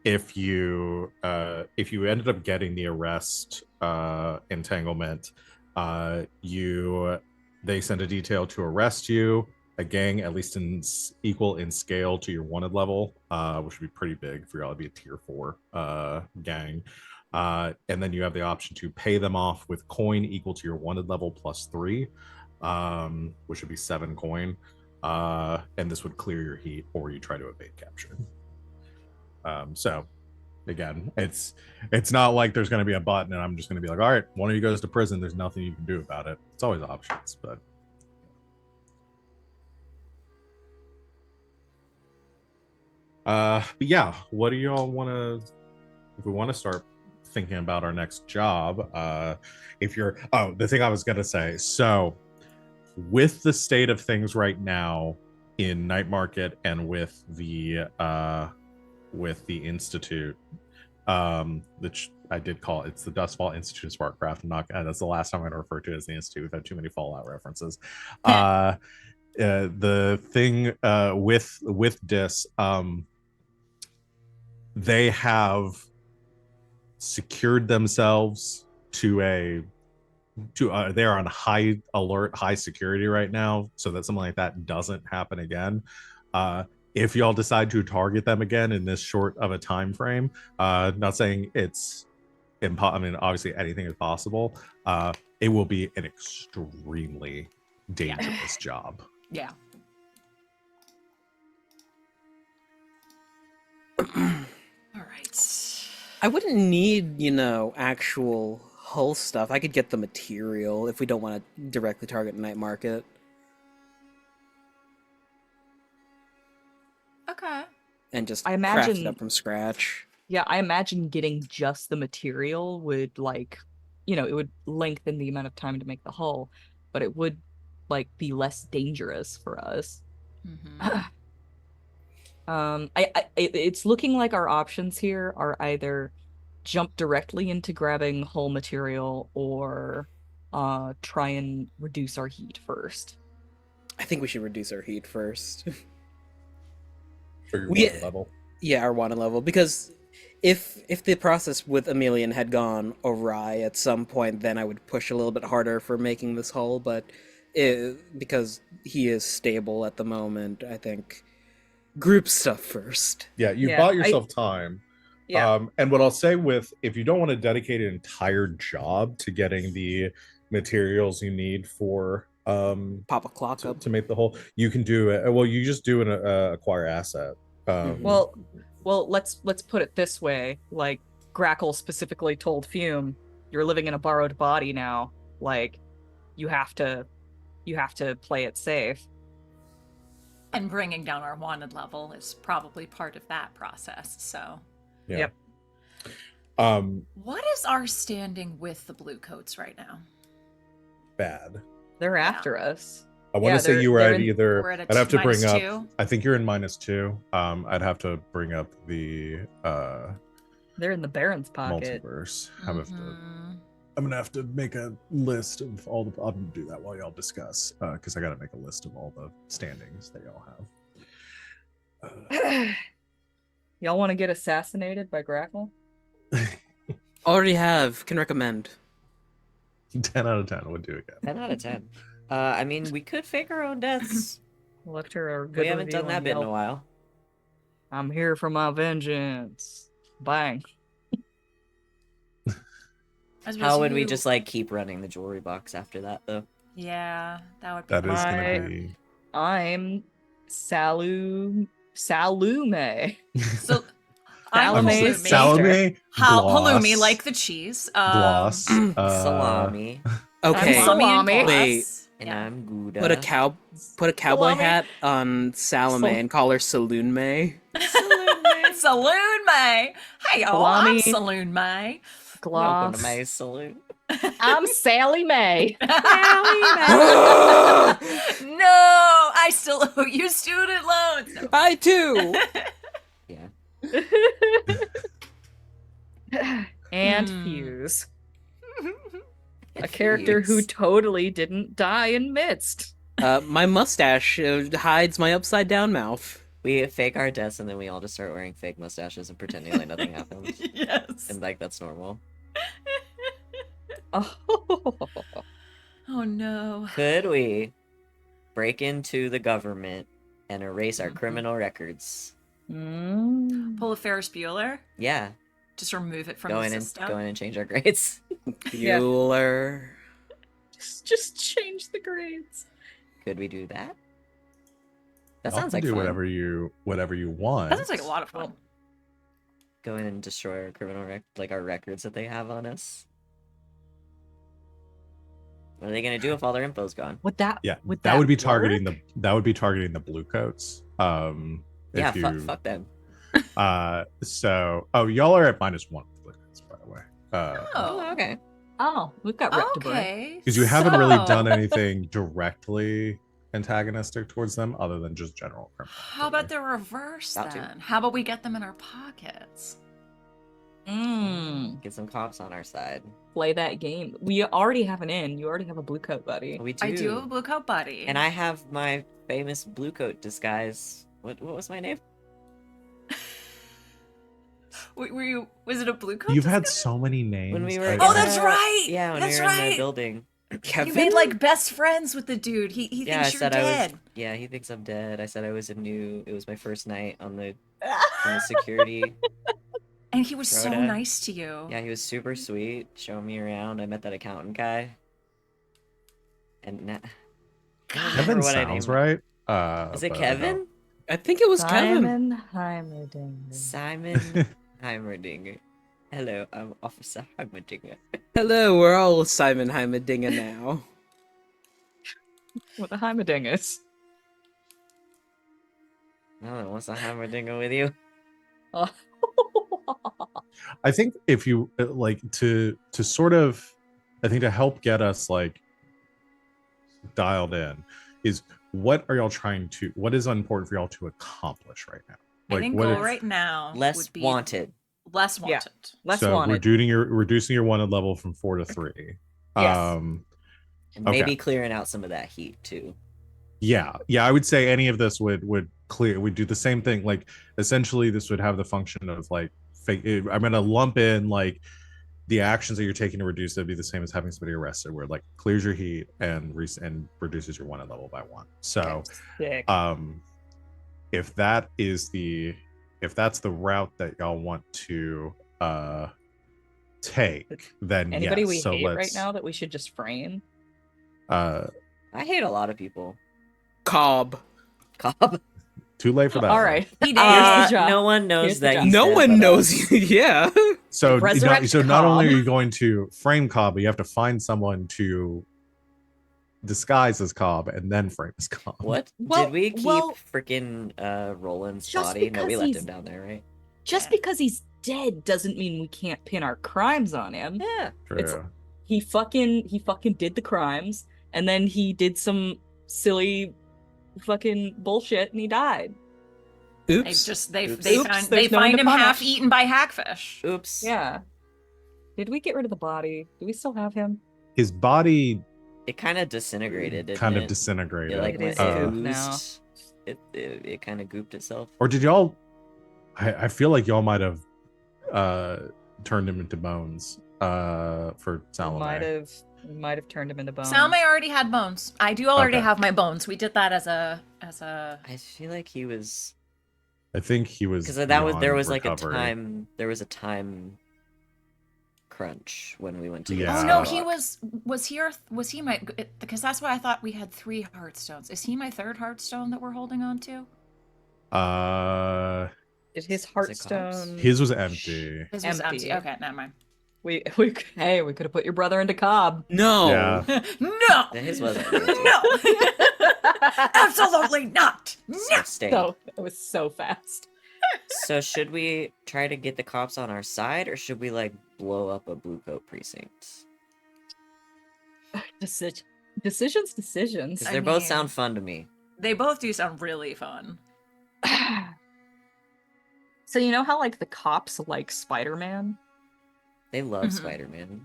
If you ended up getting the arrest entanglement, they send a detail to arrest you. A gang, at least equal in scale to your wanted level, which would be pretty big for y'all to be a tier 4 gang. And then you have the option to pay them off with coin equal to your wanted level +3, which would be 7 coin. And this would clear your heat, or you try to evade capture. So again, it's not like there's going to be a button and I'm just going to be like, all right, one of you goes to prison. There's nothing you can do about it. It's always options, but. But yeah, what do y'all want to? If we want to start thinking about our next job, the thing I was gonna say. So, with the state of things right now in Night Market and with the Institute, which I did call it's the Dustfall Institute of Sparkcraft. I'm not. That's the last time I'm going to refer to it as the Institute. We've had too many Fallout references. The thing with Dis, they have secured themselves to they're on high alert, high security right now, so that something like that doesn't happen again. If y'all decide to target them again in this short of a time frame, not saying it's I mean, obviously anything is possible. It will be an extremely dangerous job. Yeah. All right. I wouldn't need, actual hull stuff. I could get the material if we don't want to directly target Night Market. Okay. And just I craft it imagine- up from scratch. Yeah, I imagine getting just the material would it would lengthen the amount of time to make the hull, but it would be less dangerous for us. Mm-hmm. It's looking like our options here are either jump directly into grabbing hull material or try and reduce our heat first. I think we should reduce our heat first. For your We- water level. Yeah, our wanted level, because if the process with Emilian had gone awry at some point, then I would push a little bit harder for making this hull, but because he is stable at the moment, I think group stuff first. Yeah, you Yeah, bought yourself time. Yeah. And what I'll say if you don't want to dedicate an entire job to getting the materials you need for Pop a clock to, up. to make the whole, you can do it. Well, you just do an acquire asset. Well, let's put it this way. Grackle specifically told Fume, "You're living in a borrowed body now. You have to play it safe." And bringing down our wanted level is probably part of that process. So, yeah. Yep. what is our standing with the blue coats right now? Bad. They're Yeah. after us. I want Yeah, to say they're- you were they're at in- either. We're at a I'd have to bring up. -2. I think you're in -2. I'd have to bring up the They're in the Baron's pocket. multiverse. Mhm. I'm gonna have to make a list of all the. I'll do that while y'all discuss, because I gotta make a list of all the standings that y'all have. Y'all want to get assassinated by Grackle? Already have. Can recommend. 10 out of 10 would do again. 10 out of 10. I mean, we could fake our own deaths. Left her a good We haven't review done that on bit in a Yelp. while. I'm here for my vengeance. Bang. I suppose How would we you- just keep running the jewelry box after that, though? Yeah, that would be. That is My- gonna be. I'm Salome. So Salome I'm is Salome. Salome. Halloumi, Gloss, like the cheese. gloss. Salami. Okay. I'm Salami. and Wait. gloss. And Yeah. I'm Gouda. Put a cowboy Salami. hat on Salome and call her Saloon May. Saloon May. Hey, y'all, I'm Salami. Saloon May. Welcome Gloss. to my saloon. I'm Sally Mae. No, I still owe you student loans. No. I too. Yeah. And Hmm. Fuse. A character who Thieves. totally didn't die in midst. My mustache hides my upside down mouth. We fake our deaths and then we all just start wearing fake mustaches and pretending like nothing happened. Yes. And like that's normal. Oh. Oh no. Could we break into the government and erase our Mhm. criminal records? Mm. Pull a Ferris Bueller. Yeah, Just remove it from go the in and system. go in and change our grades. Yeah. Bueller. Just change the grades. Could we do that? That Y'all sounds can like do fun. whatever you want. That sounds like a lot of fun. Go in and destroy our criminal like our records that they have on us. What are they gonna do if all their info's gone? Would that? Yeah, Would that would be work? targeting the blue coats. Yeah, if you, fuck them. So y'all are at -1 with blue coats, by the way. Oh, okay. Oh, we've got rep to break. Okay. Because you haven't really so- done anything directly antagonistic towards them, other than just general criminal. How about the reverse About to. then? How about we get them in our pockets? Mm. Get some cops on our side. Play that game. We already have an in. You already have a blue coat buddy. We do. I do have a blue coat buddy. And I have my famous blue coat disguise. What was my name? Were you? Was it a blue coat? You've had disguise? so many names. When we were. I- in Oh, that's the- right! Yeah, when That's we were in the right! building. Kevin? You made like best friends with the dude. He Yeah, I thinks you're said dead. I was. Yeah, he thinks I'm dead. I said I was it was my first night on the security. And he was so Rhoda. nice to you. Yeah, he was super sweet, showing me around. I met that accountant guy. And I don't remember Kevin what I sounds named him. right. Is it but I don't- Kevin? I think it was Kevin. Simon Heimerdinger. Simon Heimerdinger. Hello, I'm Officer Heimerdinger. Hello, we're all Simon Heimerdinger now. What the Heimerdingers? I don't know, what's a Heimerdinger with you? Oh. I think if you like to sort of, I think to help get us like dialed in is what are y'all trying to? What is important for y'all to accomplish right now? I think what goal is- right now Less would be wanted. less Yeah. wanted. Less so wanted. reducing your wanted level from 4 to 3. Yes. And Okay. maybe clearing out some of that heat too. Yeah, I would say any of this would do the same thing. Like essentially, this would have the function of like fake. I'm gonna lump in like the actions that you're taking to reduce. That'd be the same as having somebody arrested, where it, like clears your heat and reduces your wanted level by 1. So, Sick. if that's the route that y'all want to take, then Anybody yes. we So hate right let's now that we should just frame? I hate a lot of people. Cobb. Cobb. too late for that. All one. right. He did. Here's the job. No one knows Here's the that. job. you No said one but knows. us. Yeah. So, Resurrect not only are Cobb. you going to frame Cobb, but you have to find someone to disguise as Cobb and then frame as Cobb. What? Well- Did we keep well, freaking Roland's just body? No, we because left he's- him down there, right? Just Yeah. because he's dead doesn't mean we can't pin our crimes on him. Yeah. it's- True. He fucking did the crimes, and then he did some silly fucking bullshit, and he died. They Oops. just they Oops. they Oops, find there's they no one find to him half punish. eaten by hackfish. Oops. Yeah. Did we get rid of the body? Do we still have him? His body It kind of disintegrated. Didn't kind of it? disintegrated. It like It went is Uh, goop now. oozed. It kind of gooped itself. or did y'all? I feel like y'all might have turned him into bones for Salome. Might have turned him into bone. Salome already had bones. I do already Okay. have my bones. We did that as a I feel like he was I think he was because there was beyond like recovery. a time crunch when we went to. Yeah. Oh Yeah. no, he was he my because that's why I thought we had 3 heartstones. Is he my 3rd heartstone that we're holding on to? Did his Cops? heartstone? His was empty. His was Empty. empty. Okay, never mind. We hey, we could have put your brother into Cobb. No. Yeah. No. Yeah, his wasn't empty. No. Absolutely not. No. So stay. So it was so fast. So should we try to get the cops on our side, or should we like blow up a blue coat precinct? Decisions. Because they both sound fun to me. They both do sound really fun. So you know how like the cops like Spider-Man? They love Mhm. Spider-Man.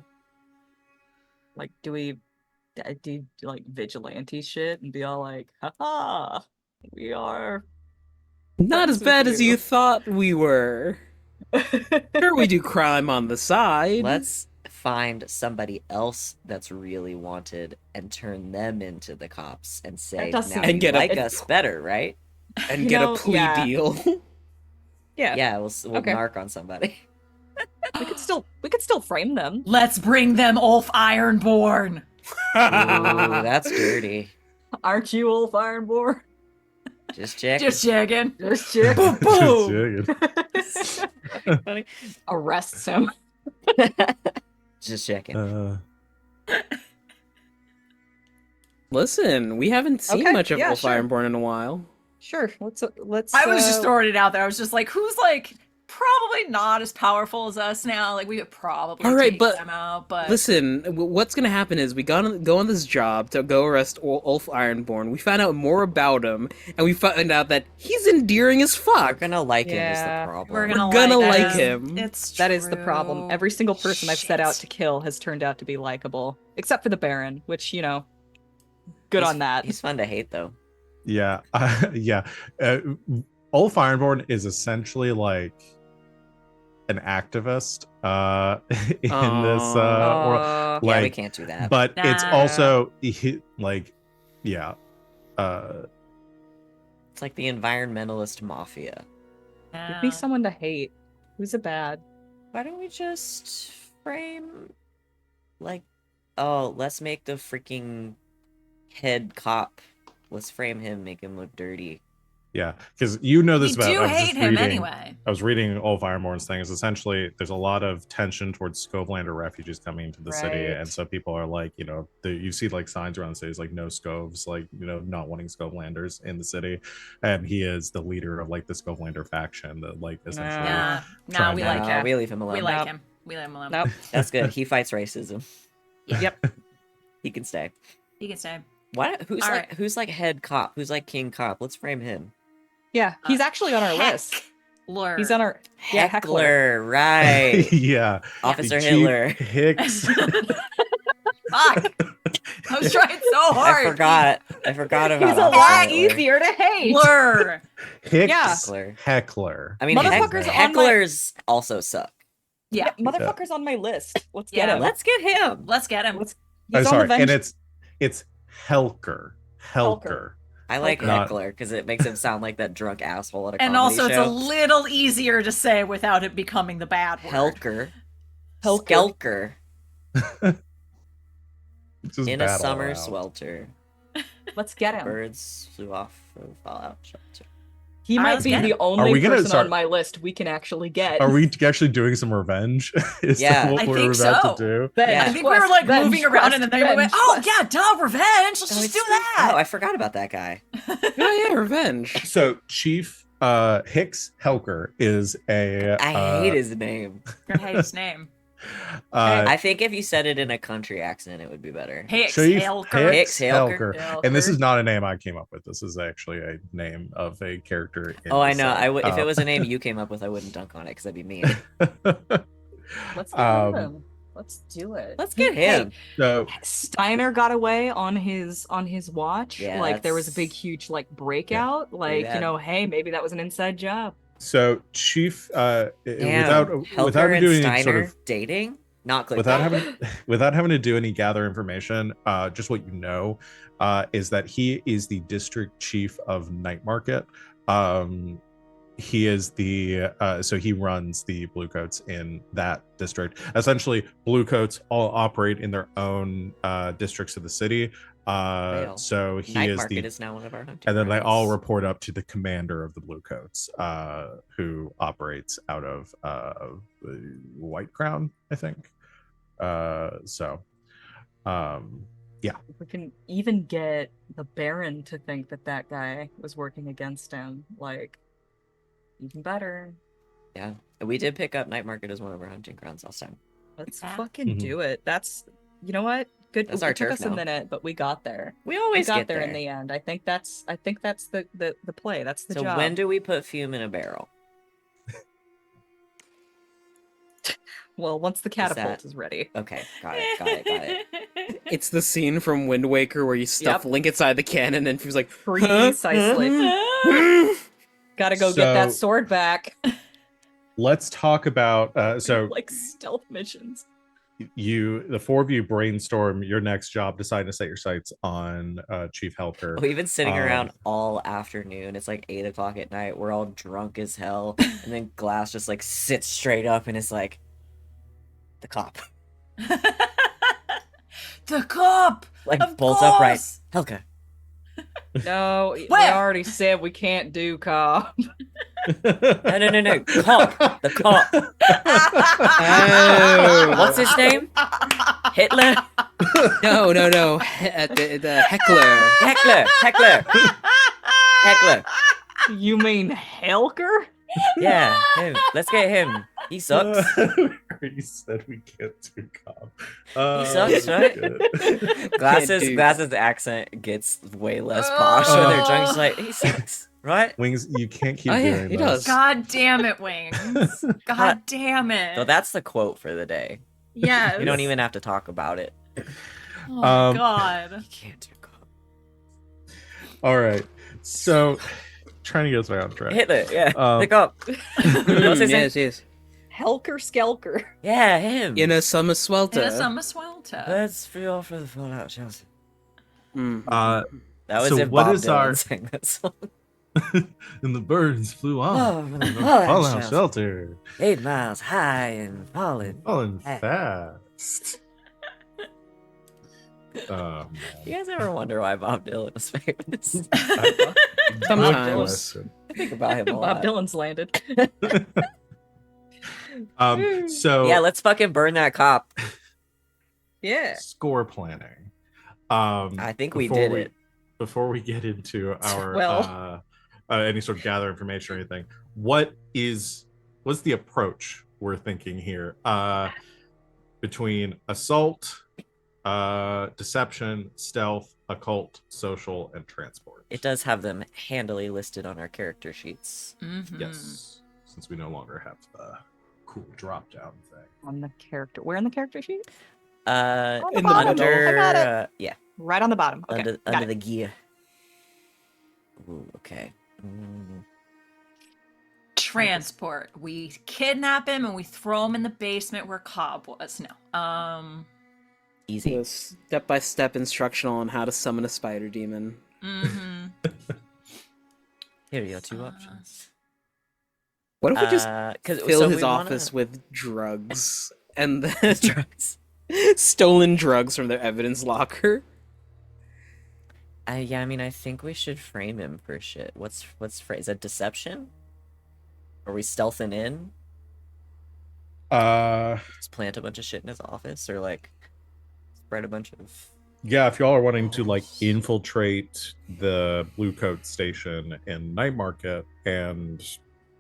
Like, do we do like vigilante shit and be all like, haha, we are Not friends as bad with as you thought we were. Sure, we do crime on the side. Let's find somebody else that's really wanted and turn them into the cops and say, does now seem- you get a- like us better, right? and you get know, a plea yeah. deal. Yeah, we'll Okay. narc on somebody. we could still frame them. Let's bring them Ulf Ironborn. Ooh, that's dirty. Aren't you, Ulf Ironborn? Just check. Just checking. Just check. Boom, boom. Just Funny. Arrests him. Just checking. Listen, we haven't seen Okay, much of yeah, Wolf sure. Ironborn in a while. Sure. Let's. I was just throwing it out there. I was just like, who's like probably not as powerful as us now? Like we could probably All right, take but them out, but Listen, what's gonna happen is we go on this job to go arrest Ulf Ironborn. We find out more about him, and we find out that he's endearing as We're fuck. gonna like him is Yeah, the problem. we're gonna gonna like him. him. It's That is the true. problem. Every single person I've set out to Shit. kill has turned out to be likable, except for the Baron, which good on that. He's fun to hate though. Yeah, yeah. Ulf Ironborn is essentially like an activist in this world. Uh, Yeah, we Like, can't do that. but it's Nah. also like, yeah, It's like the environmentalist mafia. give me someone to hate. Who's a bad? Why don't we just frame like let's make the freaking head cop. Let's frame him, make him look dirty. yeah, because you know this We about. do I was hate just him reading- anyway. I was reading Ulf Ironborn's thing. Is essentially there's a lot of tension towards Scovelander refugees coming into the city, Right. and so people are like, you see like signs around the cities like no Scoves, like not wanting Scovelanders in the city, and he is the leader of like the Scovelander faction that like essentially. Nah, trying we to- like him. We leave him alone. We like Nope. him. We let him alone. Nope. That's good. He fights racism. Yep. He can stay. He can stay. Why? Who's All like right. who's like head cop? Who's like king cop? Let's frame him. Yeah, he's actually on our list. Heckler. He's on our yeah Heckler. Heckler, right? Yeah, Officer Chief Hitler. Hicks. Fuck. I was trying so hard. I forgot about He's a Officer lot Hitler. easier to hate. Heckler. Hicks. Yeah. Heckler. Heckler. I mean, Motherfuckers on my- hecklers also suck. Yeah. Motherfucker's on my list. Let's Yeah, get him. Let's get him. Let's get him. Let's- Oh, He's on sorry, the and bench. it's Helker. Helker. I like Not- heckler because it makes him sound like that drunk asshole at a And comedy also, show. it's a little easier to say without it becoming the bad word. Helker. Helker. Skelker. It's just In a bad all summer around. swelter. Let's get him. Birds flew off of Fallout Shelter. He All right, might let's be get the him. only we gonna person start- on my list we can actually get. Are we actually doing some revenge? Is Yeah. that what I we're think about so. to do? Bench Yeah. I think we were quest, like bench moving around quest, and then they went, bench oh quest. yeah, duh, revenge. Let's just do that. Oh, I forgot about that guy. Oh yeah, revenge. So Chief Hicks Helker is a. I hate his name. I hate his name. I think if you said it in a country accent, it would be better. Hicks Chief Helker. Hicks Helker. And this is not a name I came up with. This is actually a name of a character. In Oh, I the know. set. If it was a name you came up with, I wouldn't dunk on it because that'd be mean. Let's get Um, him. Let's do it. Let's get him. so Steiner got away on his watch. Yeah, like there was a that's big huge like breakout. Like, bad. hey, maybe that was an inside job. so Chief Damn. without Helker and doing Steiner any sort of dating? Not clickbait. without having to do any gather information, just what you know is that he is the district chief of Night Market. He is the so he runs the Bluecoats in that district. Essentially, Bluecoats all operate in their own districts of the city. Fail. So he Night is Market the is now one of our hunting and then they all grounds. report up to the commander of the Bluecoats, who operates out of White Crown, I think. If we can even get the Baron to think that that guy was working against him, like even better. Yeah. We did pick up Night Market as one of our hunting grounds last time. Let's Yeah. fucking Mhm. do it. That's what? Good. That's It our took turf us a now. minute, but we got there. We We always got get there in the end. I think that's the play. That's the So job. when do we put Fume in a barrel? Well, once the catapult that- is ready. Okay, got it. It's the scene from Wind Waker where you stuff Yep. Link inside the cannon and Fume's like, Precisely. Gotta go get that So- sword back. Let's talk about so Like stealth missions. the four of you brainstorm your next job, deciding to set your sights on Chief Helker. We've been sitting Um, around all afternoon. It's like 8 o'clock at night. We're all drunk as hell. And then Glass just like sits straight up and is like, the cop. The cop. Like Of bolts upright. course! Helka. No, we Where? already said we can't do cop. No. Cop. The cop. Oh. What's his name? Hitler? no. The heckler. Heckler. You mean Helker? Yeah, him. Let's get him. He sucks. He said we can't do cop. sucks, right? good. Glasses accent gets way less posh when they're drunk. He's like, he sucks, right? Wings, you can't keep Oh, yeah, doing he this. does. God damn it, Wings. God damn it. So that's the quote for the day. yes. You don't even have to talk about it. Oh my Um, god. You can't do cop. All right. So, trying to get us back on track. Hitler, yeah. Um, The cop. What's his name? yes. Helker Skelker. Yeah, him. In a summer swelter. In a summer swelter. Let's free off for the fallout shelter. Mm. That was So if what Bob is Dylan our- sang that song. and the birds flew off. Oh, from the fallout fallout shelter. shelter. 8 miles high and falling. Falling Hey. fast. Oh, You guys ever wonder why Bob Dylan is famous? man. Sometimes. I think about him a Bob lot. Dylan's landed. So Yeah, let's fucking burn that cop. Yeah. score planning. I think we before did it. Before we get into our Well. any sort of gather information or anything, what's the approach we're thinking here? Between assault, deception, stealth, occult, social, and transport. It does have them handily listed on our character sheets. Mhm. Yes, since we no longer have the cool drop down thing. On the character. Where in the character sheet? Uh, On the In the bottom. middle. I got it. Yeah, Right on the bottom. Okay. under got it. the gear. Ooh, okay. Mm, Transport. We kidnap him and we throw him in the basement where Cobb was. No. easy. The step-by-step instructional on how to summon a spider demon. Mm-hmm. Here are your 2 options. What if we just 'cause- fill so his we wanna- office with drugs and then drugs. stolen drugs from their evidence locker? Yeah, I mean, I think we should frame him for shit. What's is that deception? Are we stealthing in? Just plant a bunch of shit in his office, or like spread a bunch of. Yeah, if y'all are wanting to like infiltrate the Blue Coat station in Night Market and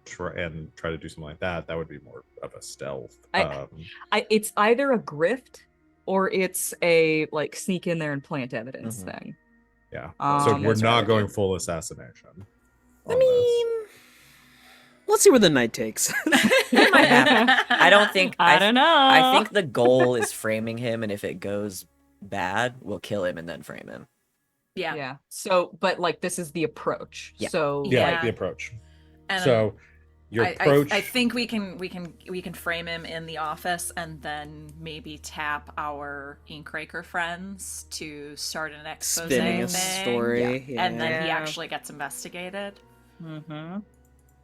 try to do something like that, that would be more of a stealth. It's either a grift or it's a like sneak in there and plant evidence Mhm. thing. Yeah. Um, So we're that's not what I going do. full assassination. I on mean, let's see where the night takes. It might happen. I don't think. I don't know. I think the goal is framing him, and if it goes bad, we'll kill him and then frame him. Yeah. Yeah. So, but like this is the approach. Yeah. So this. Yeah, Yeah. the approach. And So your approach. I think we can frame him in the office and then maybe tap our Inkraker friends to start an expose Spinning a thing, story. Yeah. and then he Yeah. actually gets investigated. Mm-hmm.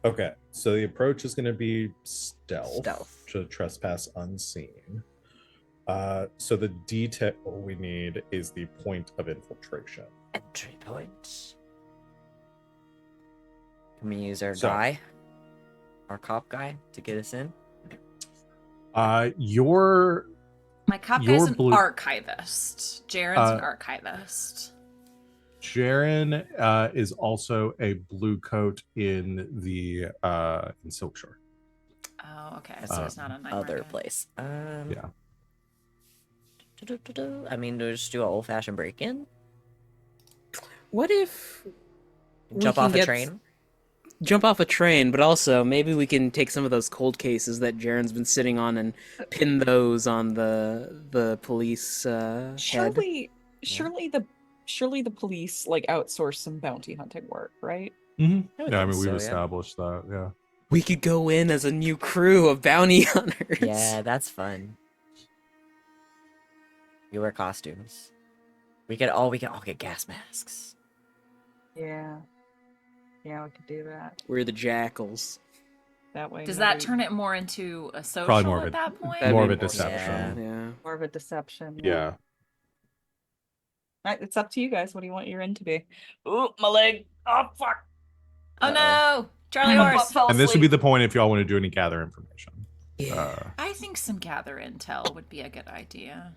Okay, so the approach is going to be stealth. Stealth. To trespass unseen. So the detail we need is the point of infiltration. Entry point. Can we use our So- guy, our cop guy, to get us in? Your My cop Your guy's an blue- archivist. Jaren's an archivist. Jaren is also a blue coat in the in Silkshore. Oh, okay. So it's not a night Other market. place. Yeah. I mean, do we just do an old-fashioned break-in? What if we Jump can off a get- train? jump off a train, but also maybe we can take some of those cold cases that Jaren's been sitting on and pin those on the police head. Surely, surely the police like outsource some bounty hunting work, right? Mhm. I would Yeah, I think mean, we've so, yeah. established that. Yeah. We could go in as a new crew of bounty hunters. Yeah, that's fun. You wear costumes. We can all get gas masks. Yeah. Yeah, we could do that. We're the jackals. That way. Does that turn it more into a social Probably more of at a- that point? That'd More be of a deception. Yeah. more of a deception? Yeah. It's up to you guys. What do you want your end to be? Ooh, my leg. Oh fuck. Oh no, Charlie My butt horse. fell And this would be asleep. the point if y'all want to do any gather information. Yeah. I think some gather intel would be a good idea.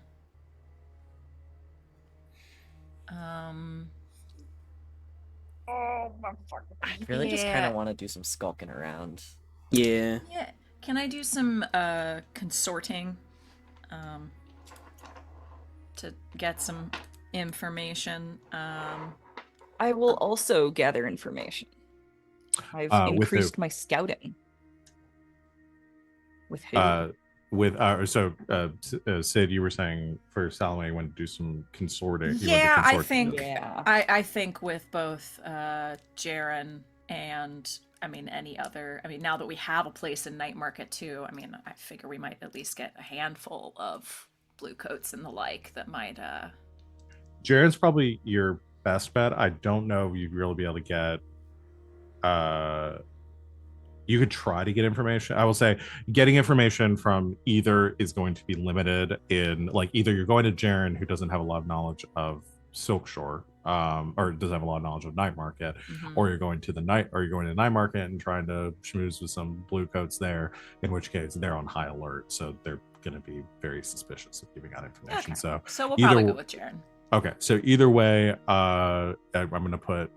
Oh my fucking. I really just kind Yeah. of want to do some skulking around. Yeah. Yeah. Can I do some consorting to get some information? I will also gather information. I've With who? increased my scouting. With who? Sid, you were saying for Salome, you want to do some consorting. Yeah, I think Yeah. I think with both Jaren and I mean any other. I mean now that we have a place in Night Market too. I mean I figure we might at least get a handful of blue coats and the like that might. Jared's probably your best bet. I don't know if you'd really be able to get. You could try to get information. I will say getting information from either is going to be limited in like either you're going to Jaren who doesn't have a lot of knowledge of Silkshore, or doesn't have a lot of knowledge of Night Market, or you're going to Night Market and trying to schmooze with some blue coats there, in which case they're on high alert, so they're going to be very suspicious of giving out information. Okay. So we'll either probably go with Jaren. Okay, so either way, I'm gonna put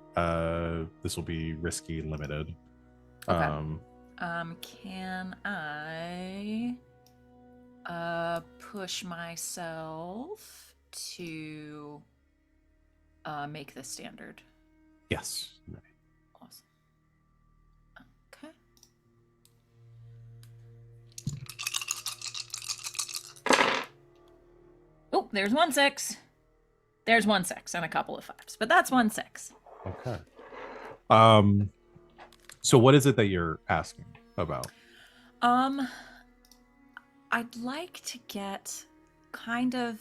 this will be risky limited. Okay. Can I push myself to make this standard? Yes. Awesome. Okay. Oh, there's 1 6. There's 1 6 and a couple of 5s, but that's 1 6. Okay. So what is it that you're asking about? I'd like to get kind of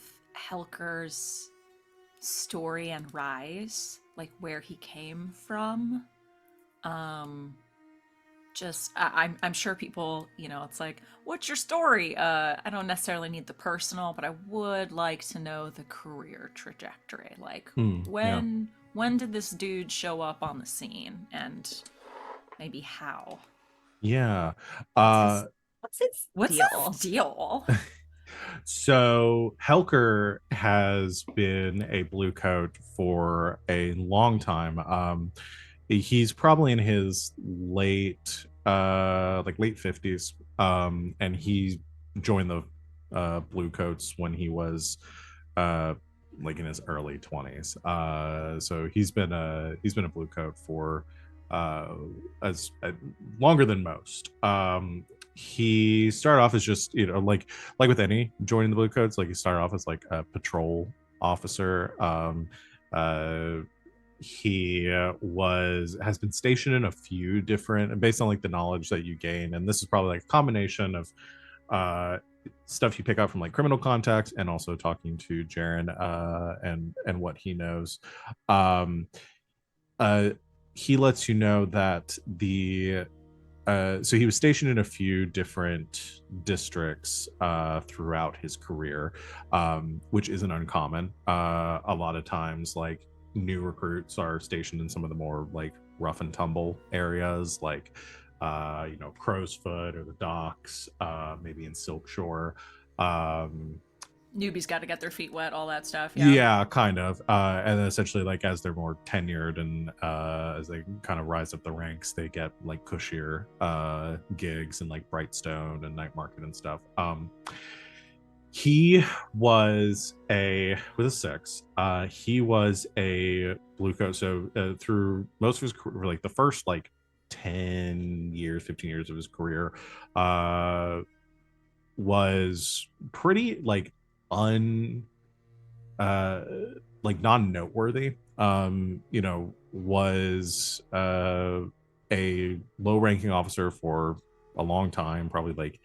Helker's story and rise, like where he came from. I'm sure people, it's like, what's your story? I don't necessarily need the personal, but I would like to know the career trajectory. Like when did this dude show up on the scene and maybe how? Yeah. What's its What's deal? his deal? So Helker has been a blue coat for a long time. He's probably in his late 50s. And he joined the blue coats when he was like in his early 20s. So he's been a blue coat for as longer than most. He started off as just like with any joining the blue coats, like he started off as like a patrol officer. He has been stationed in a few different, based on like the knowledge that you gain, and this is probably like a combination of stuff you pick up from like criminal contacts and also talking to Jaren and what he knows. He lets you know that so he was stationed in a few different districts throughout his career, which isn't uncommon. A lot of times, like new recruits are stationed in some of the more like rough and tumble areas, like Crow's Foot or the docks, maybe in Silkshore. Newbies got to get their feet wet, all that stuff. Yeah, kind of. And then essentially, like as they're more tenured and as they kind of rise up the ranks, they get like cushier gigs in like Brightstone and Night Market and stuff. He was with a 6. He was a blue coat. So through most of his career, like the first like 10 years, 15 years of his career, was pretty like un like non-noteworthy. Was a low-ranking officer for a long time, probably like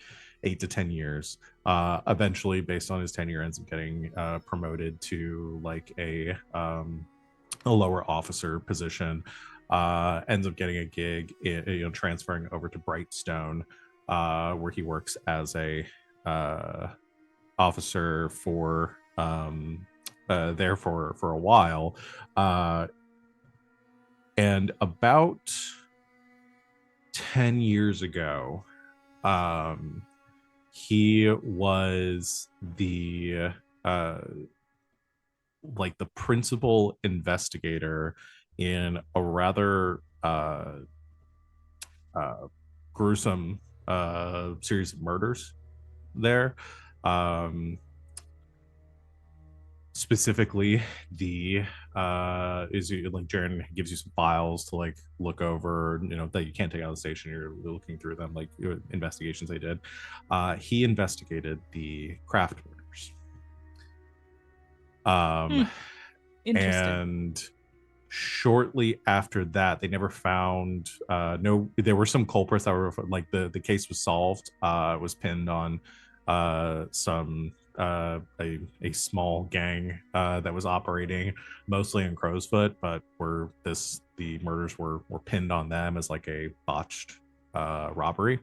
8 to 10 years. Eventually, based on his tenure, ends up getting promoted to like a lower officer position. Ends up getting a gig, transferring over to Brightstone, where he works as a officer for there for a while, and about 10 years ago, he was the like the principal investigator in a rather gruesome series of murders there. Specifically, the is like Jaren gives you some files to like look over, that you can't take out of the station. You're looking through them, like investigations they did. He investigated the Craft murders. Interesting. And shortly after that, they never found there were some culprits that were like the case was solved. It was pinned on some a small gang that was operating mostly in Crowsfoot, but the murders were pinned on them as like a botched robbery.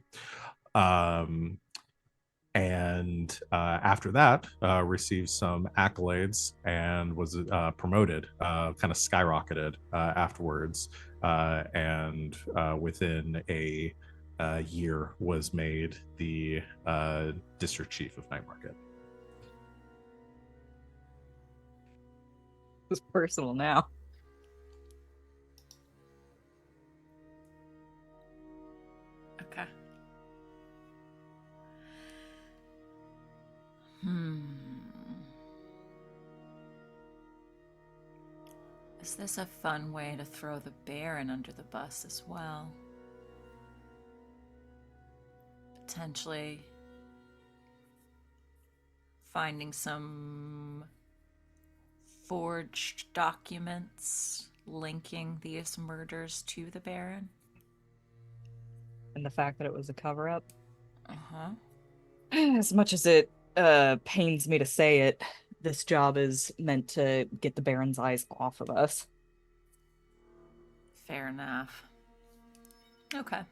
And after that, received some accolades and was promoted, kind of skyrocketed afterwards, and within a year was made the district chief of Night Market. It's personal now. Okay. Is this a fun way to throw the Baron under the bus as well? Potentially finding some forged documents linking these murders to the Baron? And the fact that it was a cover-up. Uh-huh. As much as it pains me to say it, this job is meant to get the Baron's eyes off of us. Fair enough. Okay.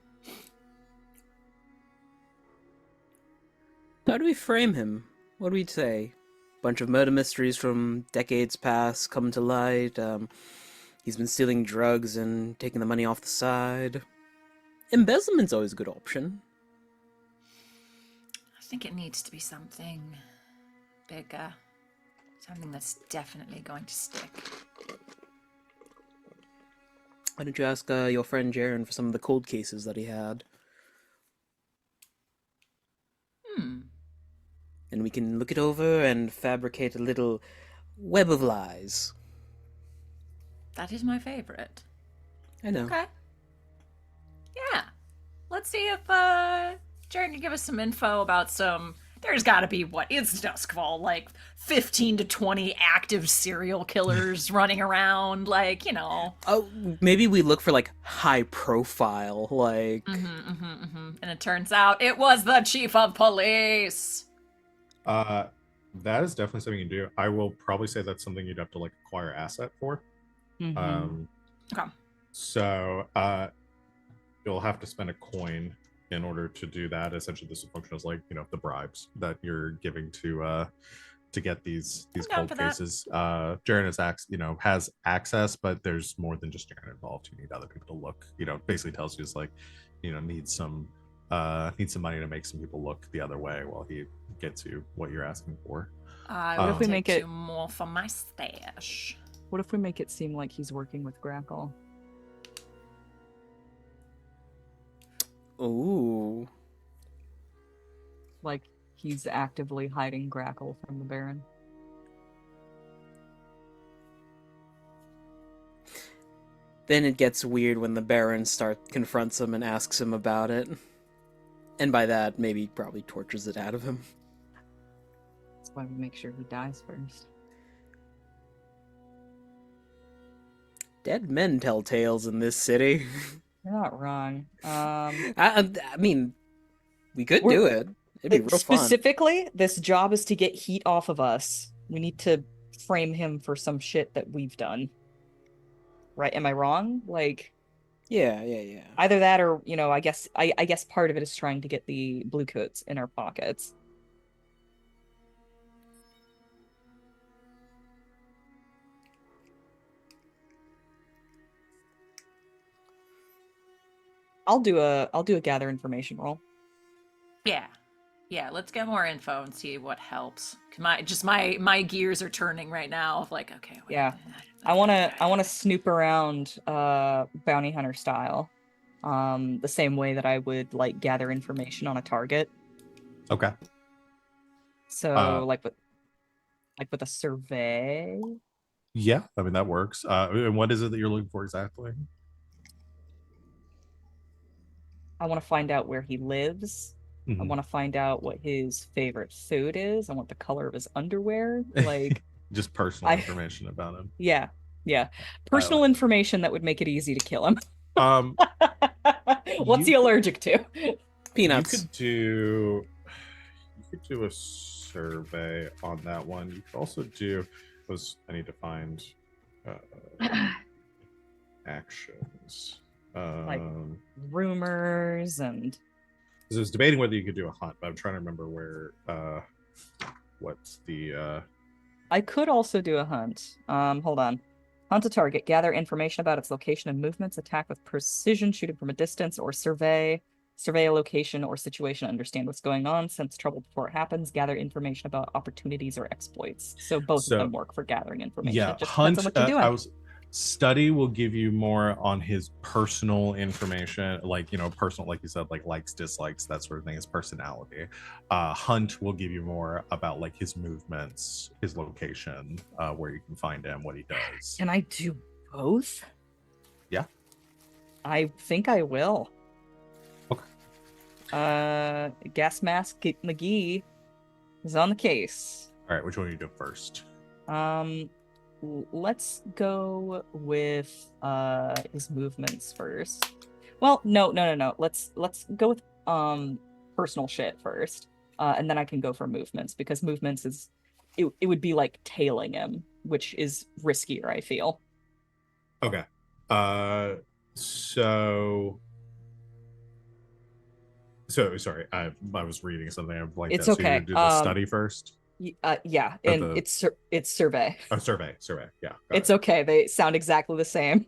How do we frame him? What do we say? Bunch of murder mysteries from decades past come to light. He's been stealing drugs and taking the money off the side. Embezzlement's always a good option. I think it needs to be something bigger. Something that's definitely going to stick. Why don't you ask your friend Jaren for some of the cold cases that he had? And we can look it over and fabricate a little web of lies. That is my favorite. I know. Okay. Yeah. Let's see if Jaren can give us some info about some. There's got to be it's Duskfall, like 15 to 20 active serial killers running around, like. Oh, maybe we look for like high profile, like. And it turns out it was the chief of police. That is definitely something you can do. I will probably say that's something you'd have to like acquire asset for. Okay. So you'll have to spend a coin in order to do that. Essentially, this will function as like the bribes that you're giving to get these cold cases. Jaren has access, but there's more than just Jaren involved. You need other people to look. Basically tells you is like need some money to make some people look the other way while he gets you what you're asking for. I will take 2 more for my stash. What if we make it seem like he's working with Grackle? Ooh. Like he's actively hiding Grackle from the Baron? Then it gets weird when the Baron confronts him and asks him about it. And by that, maybe probably tortures it out of him. That's why we make sure he dies first. Dead men tell tales in this city. You're not wrong. I mean, we could do it. It'd be real fun. Specifically, this job is to get heat off of us. We need to frame him for some shit that we've done. Right? Am I wrong? Like, Yeah. either that or, I guess part of it is trying to get the blue coats in our pockets. I'll do a gather information roll. Yeah, let's get more info and see what helps. My gears are turning right now of like, okay. Yeah. I wanna snoop around bounty hunter style. The same way that I would like gather information on a target. Okay. So like with a survey. Yeah, I mean that works. And what is it that you're looking for exactly? I want to find out where he lives. I want to find out what his favorite food is. I want the color of his underwear. Like just personal information about him. Yeah. Personal information that would make it easy to kill him. What's he allergic to? Peanuts. You could do a survey on that one. You could also do I need to find actions. Like rumors and. I was debating whether you could do a hunt, but I'm trying to remember what's the. I could also do a hunt. Hold on. Hunt a target, gather information about its location and movements, attack with precision, shooting from a distance, or survey a location or situation, understand what's going on, sense trouble before it happens, gather information about opportunities or exploits. So both of them work for gathering information. Yeah, it just hunt. Depends on what you're doing. Study will give you more on his personal information, like personal, like you said, like likes, dislikes, that sort of thing, his personality. Hunt will give you more about like his movements, his location, where you can find him, what he does. Can I do both? Yeah. I think I will. Okay. Gas Mask McGee is on the case. All right, which one are you doing first? Let's go with his movements first. Well, no. Let's go with personal shit first. And then I can go for movements, because movements is it would be like tailing him, which is riskier, I feel. Okay. So sorry, I was reading something. I'm like, it's that. okay. So you're gonna do the study first. Yeah, and it's survey. Oh, survey. Yeah. It's okay. They sound exactly the same.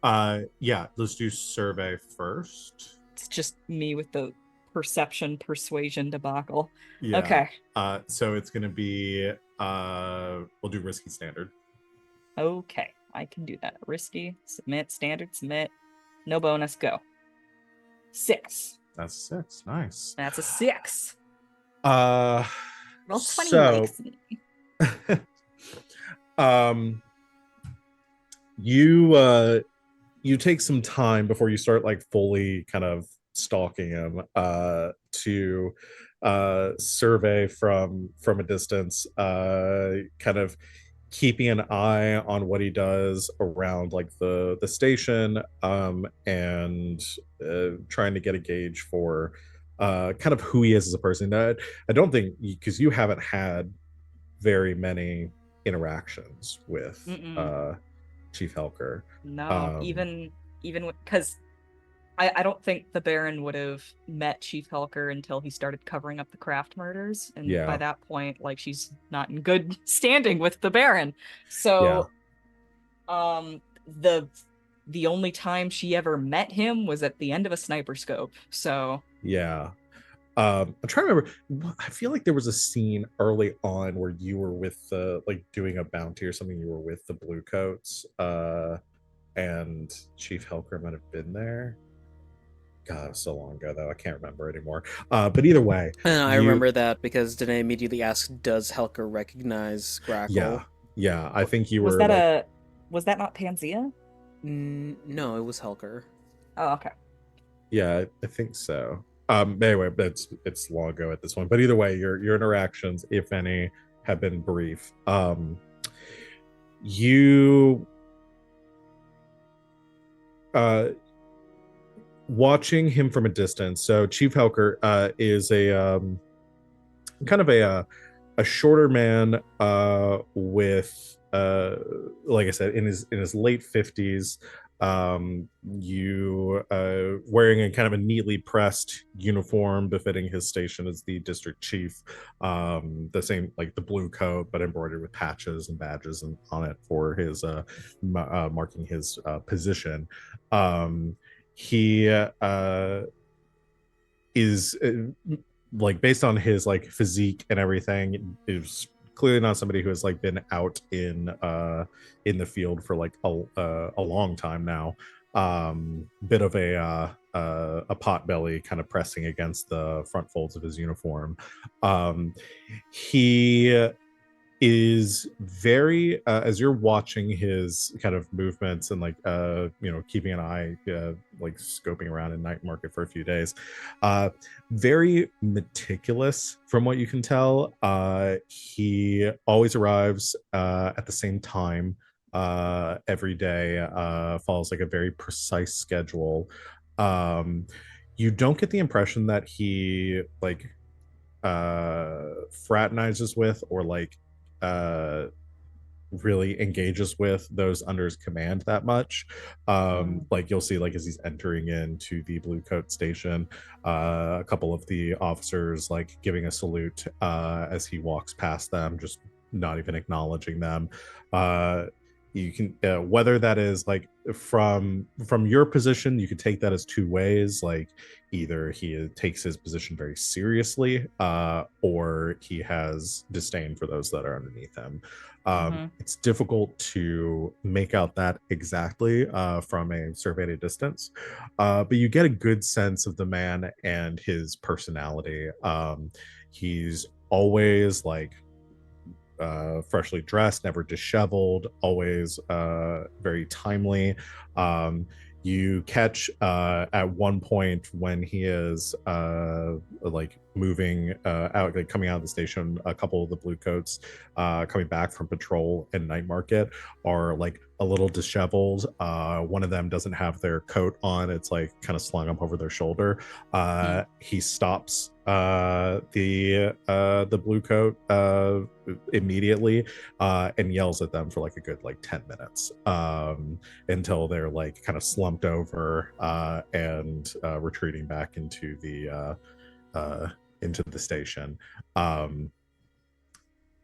Yeah. Let's do survey first. It's just me with the persuasion debacle. Yeah. Okay. So it's gonna be we'll do risky standard. Okay, I can do that. Risky, submit, standard, submit. No bonus, go. 6. That's 6. Nice. That's a 6. Roll 20 likes me. You take some time before you start like fully kind of stalking him to survey from a distance, kind of keeping an eye on what he does around like the station, and trying to get a gauge for kind of who he is as a person. I don't think, because you haven't had very many interactions with Chief Helker. No, even because I don't think the Baron would have met Chief Helker until he started covering up the Kraft murders, and by that point, like, she's not in good standing with the Baron. So, the only time she ever met him was at the end of a sniper scope. So yeah. I'm trying to remember. I feel like there was a scene early on where you were with like doing a bounty or something. You were with the Bluecoats, and Chief Helker might have been there. God, it was so long ago though. I can't remember anymore. But either way, I remember that because Danae immediately asked, "Does Helker recognize Grackle?" Yeah. I think you was were. That was that not Panzea? No, it was Helker. Oh, okay. Yeah, I think so. Anyway, it's long ago at this point. But either way, your interactions, if any, have been brief. You uh watching him from a distance. So Chief Helker is a kind of a shorter man with like I said in his late 50s. You wearing a kind of a neatly pressed uniform befitting his station as the district chief. The same, like the blue coat but embroidered with patches and badges and on it for his marking his position. He is like, based on his like physique and everything, is clearly not somebody who has like been out in the field for like a long time now. Bit of a pot belly kind of pressing against the front folds of his uniform. He is very as you're watching his kind of movements and like keeping an eye like scoping around in night market for a few days, very meticulous from what you can tell. He always arrives at the same time every day, follows like a very precise schedule. um you don't get the impression that he like fraternizes with or like uh really engages with those under his command that much. Like you'll see, like as he's entering into the blue coat station, a couple of the officers like giving a salute as he walks past them, just not even acknowledging them. You can whether that is like from your position, you could take that as two ways. Like either he takes his position very seriously, or he has disdain for those that are underneath him. It's difficult to make out that exactly from a surveyed at distance, but you get a good sense of the man and his personality. He's always like freshly dressed, never disheveled, always very timely. You catch at one point when he is like moving out, like coming out of the station, a couple of the blue coats coming back from patrol and night market are like a little disheveled. One of them doesn't have their coat on, it's like kind of slung up over their shoulder. He stops the blue coat immediately and yells at them for like a good like 10 minutes until they're like kind of slumped over and retreating back into the station.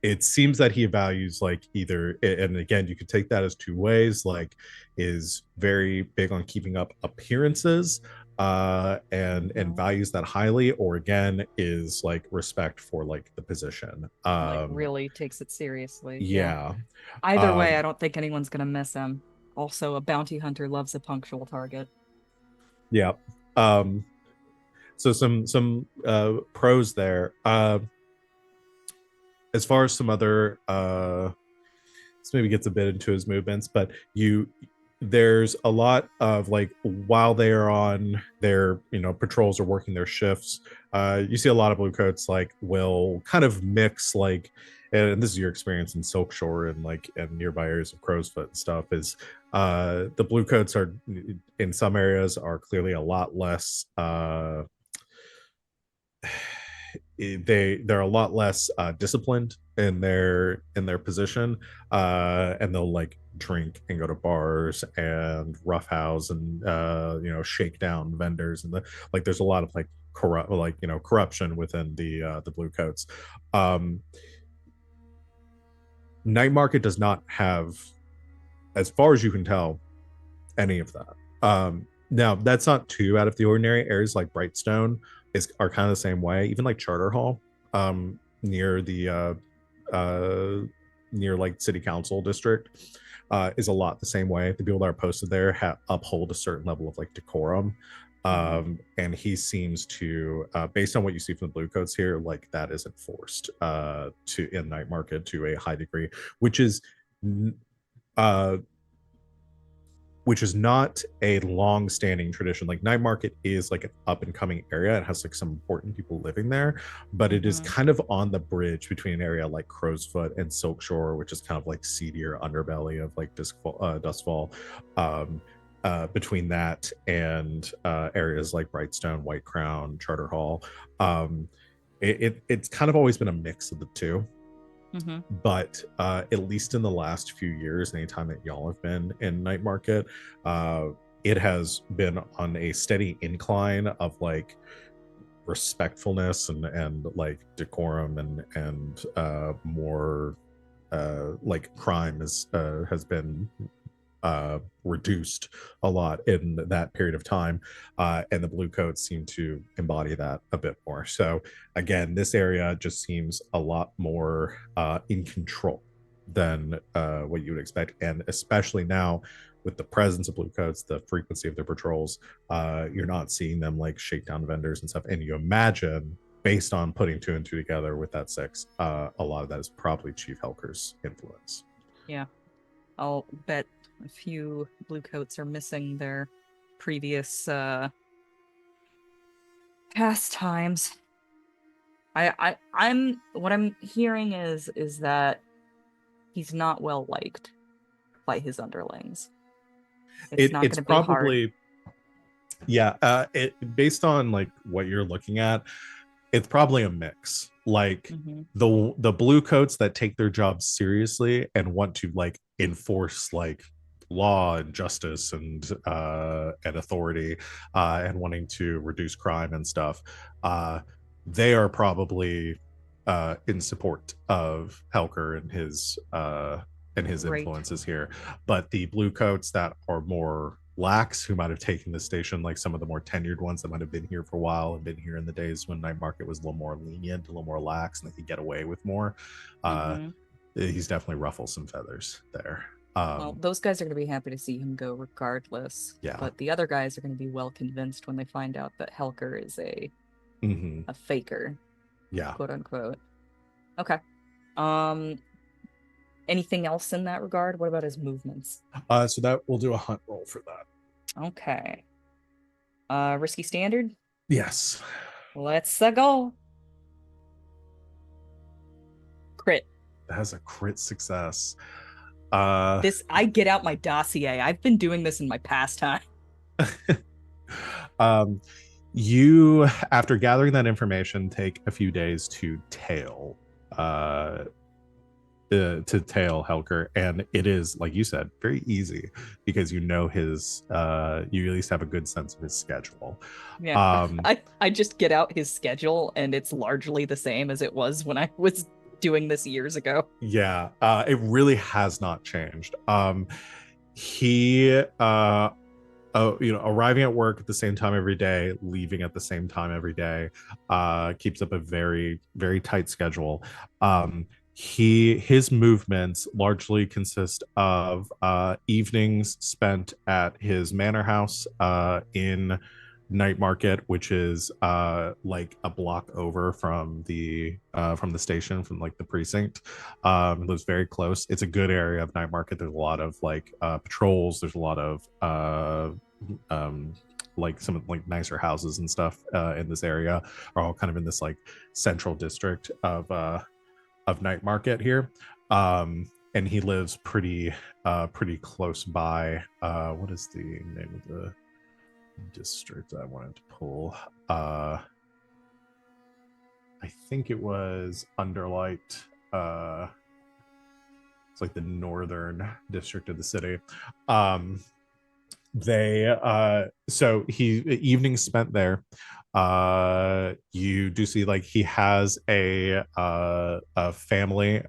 It seems that he values like either, and again you could take that as two ways, like is very big on keeping up appearances and values that highly, or again is like respect for like the position. Like really takes it seriously. Yeah. Either way, I don't think anyone's gonna miss him. Also, a bounty hunter loves a punctual target. Yeah. So some pros there. As far as some other this maybe gets a bit into his movements, but there's a lot of like while they are on their patrols or working their shifts, you see a lot of blue coats like will kind of mix like, and this is your experience in Silk Shore and like and nearby areas of Crowsfoot and stuff, is the blue coats are in some areas are clearly a lot less they're a lot less disciplined in their position, and they'll like drink and go to bars and roughhouse and shake down vendors, and like there's a lot of like corruption within the blue coats. Night market does not have, as far as you can tell, any of that. Now that's not too out of the ordinary. Areas like Brightstone are kind of the same way. Even like Charter Hall, near the near like City Council district, is a lot the same way. The people that are posted there uphold a certain level of like decorum. And he seems to, based on what you see from the blue coats here, like that is enforced to in night market to a high degree, which is which is not a long-standing tradition. Like Night Market is like an up-and-coming area. It has like some important people living there, but it is Mhm. kind of on the bridge between an area like Crowsfoot and Silkshore, which is kind of like seedier underbelly of like Dustfall. Um, Between that and areas like Brightstone, White Crown, Charter Hall. It's kind of always been a mix of the two. Mhm. But at least in the last few years, anytime that y'all have been in Night Market, uh, it has been on a steady incline of like respectfulness and like decorum and more like crime has been reduced a lot in that period of time. And the blue coats seem to embody that a bit more. So, again, this area just seems a lot more in control than what you would expect. And especially now with the presence of blue coats, the frequency of their patrols, you're not seeing them like shakedown vendors and stuff. And you imagine, based on putting two and two together with that six, a lot of that is probably Chief Helker's influence. Yeah. I'll bet a few blue coats are missing their previous pastimes. I'm what I'm hearing is that he's not well liked by his underlings. It's not It's going to be hard. probably, yeah, it based on like what you're looking at, it's probably a mix. Like Mhm. the blue coats that take their jobs seriously and want to like enforce like law and justice and authority, and wanting to reduce crime and stuff, they are probably in support of Helker and his Right. influences here. But the blue coats that are more lax, who might have taken the station, like some of the more tenured ones that might have been here for a while and been here in the days when Night Market was a little more lenient, a little more lax, and they could get away with more. Mhm. He's definitely ruffled some feathers there. Well, those guys are going to be happy to see him go regardless. Yeah. But the other guys are going to be well convinced when they find out that Helker is Mm-hmm. a faker, Yeah. quote unquote. Okay. Um, anything else in that regard? What about his movements? So that we'll do a hunt roll for that. Okay. Risky standard? Yes. Let's go. Crit. That has a crit success. I get out my dossier. I've been doing this in my pastime. um, you, after gathering that information, take a few days to tail Helker, and it is, like you said, very easy because you know his you at least have a good sense of his schedule. Yeah. I just get out his schedule and it's largely the same as it was when I was doing this years ago. Yeah, it really has not changed. He arriving at work at the same time every day, leaving at the same time every day, keeps up a very, very tight schedule. His movements largely consist of evenings spent at his manor house in Night Market, which is like a block over from the station, from like the precinct. It lives very close. It's a good area of Night Market. There's a lot of like patrols. There's a lot of like some like nicer houses and stuff in this area are all kind of in this like central district of Night Market here. And he lives pretty close by. What is the name of the district I wanted to pull? I think it was Underlight. It's like the northern district of the city. They so he evenings spent there. You do see like he has a family,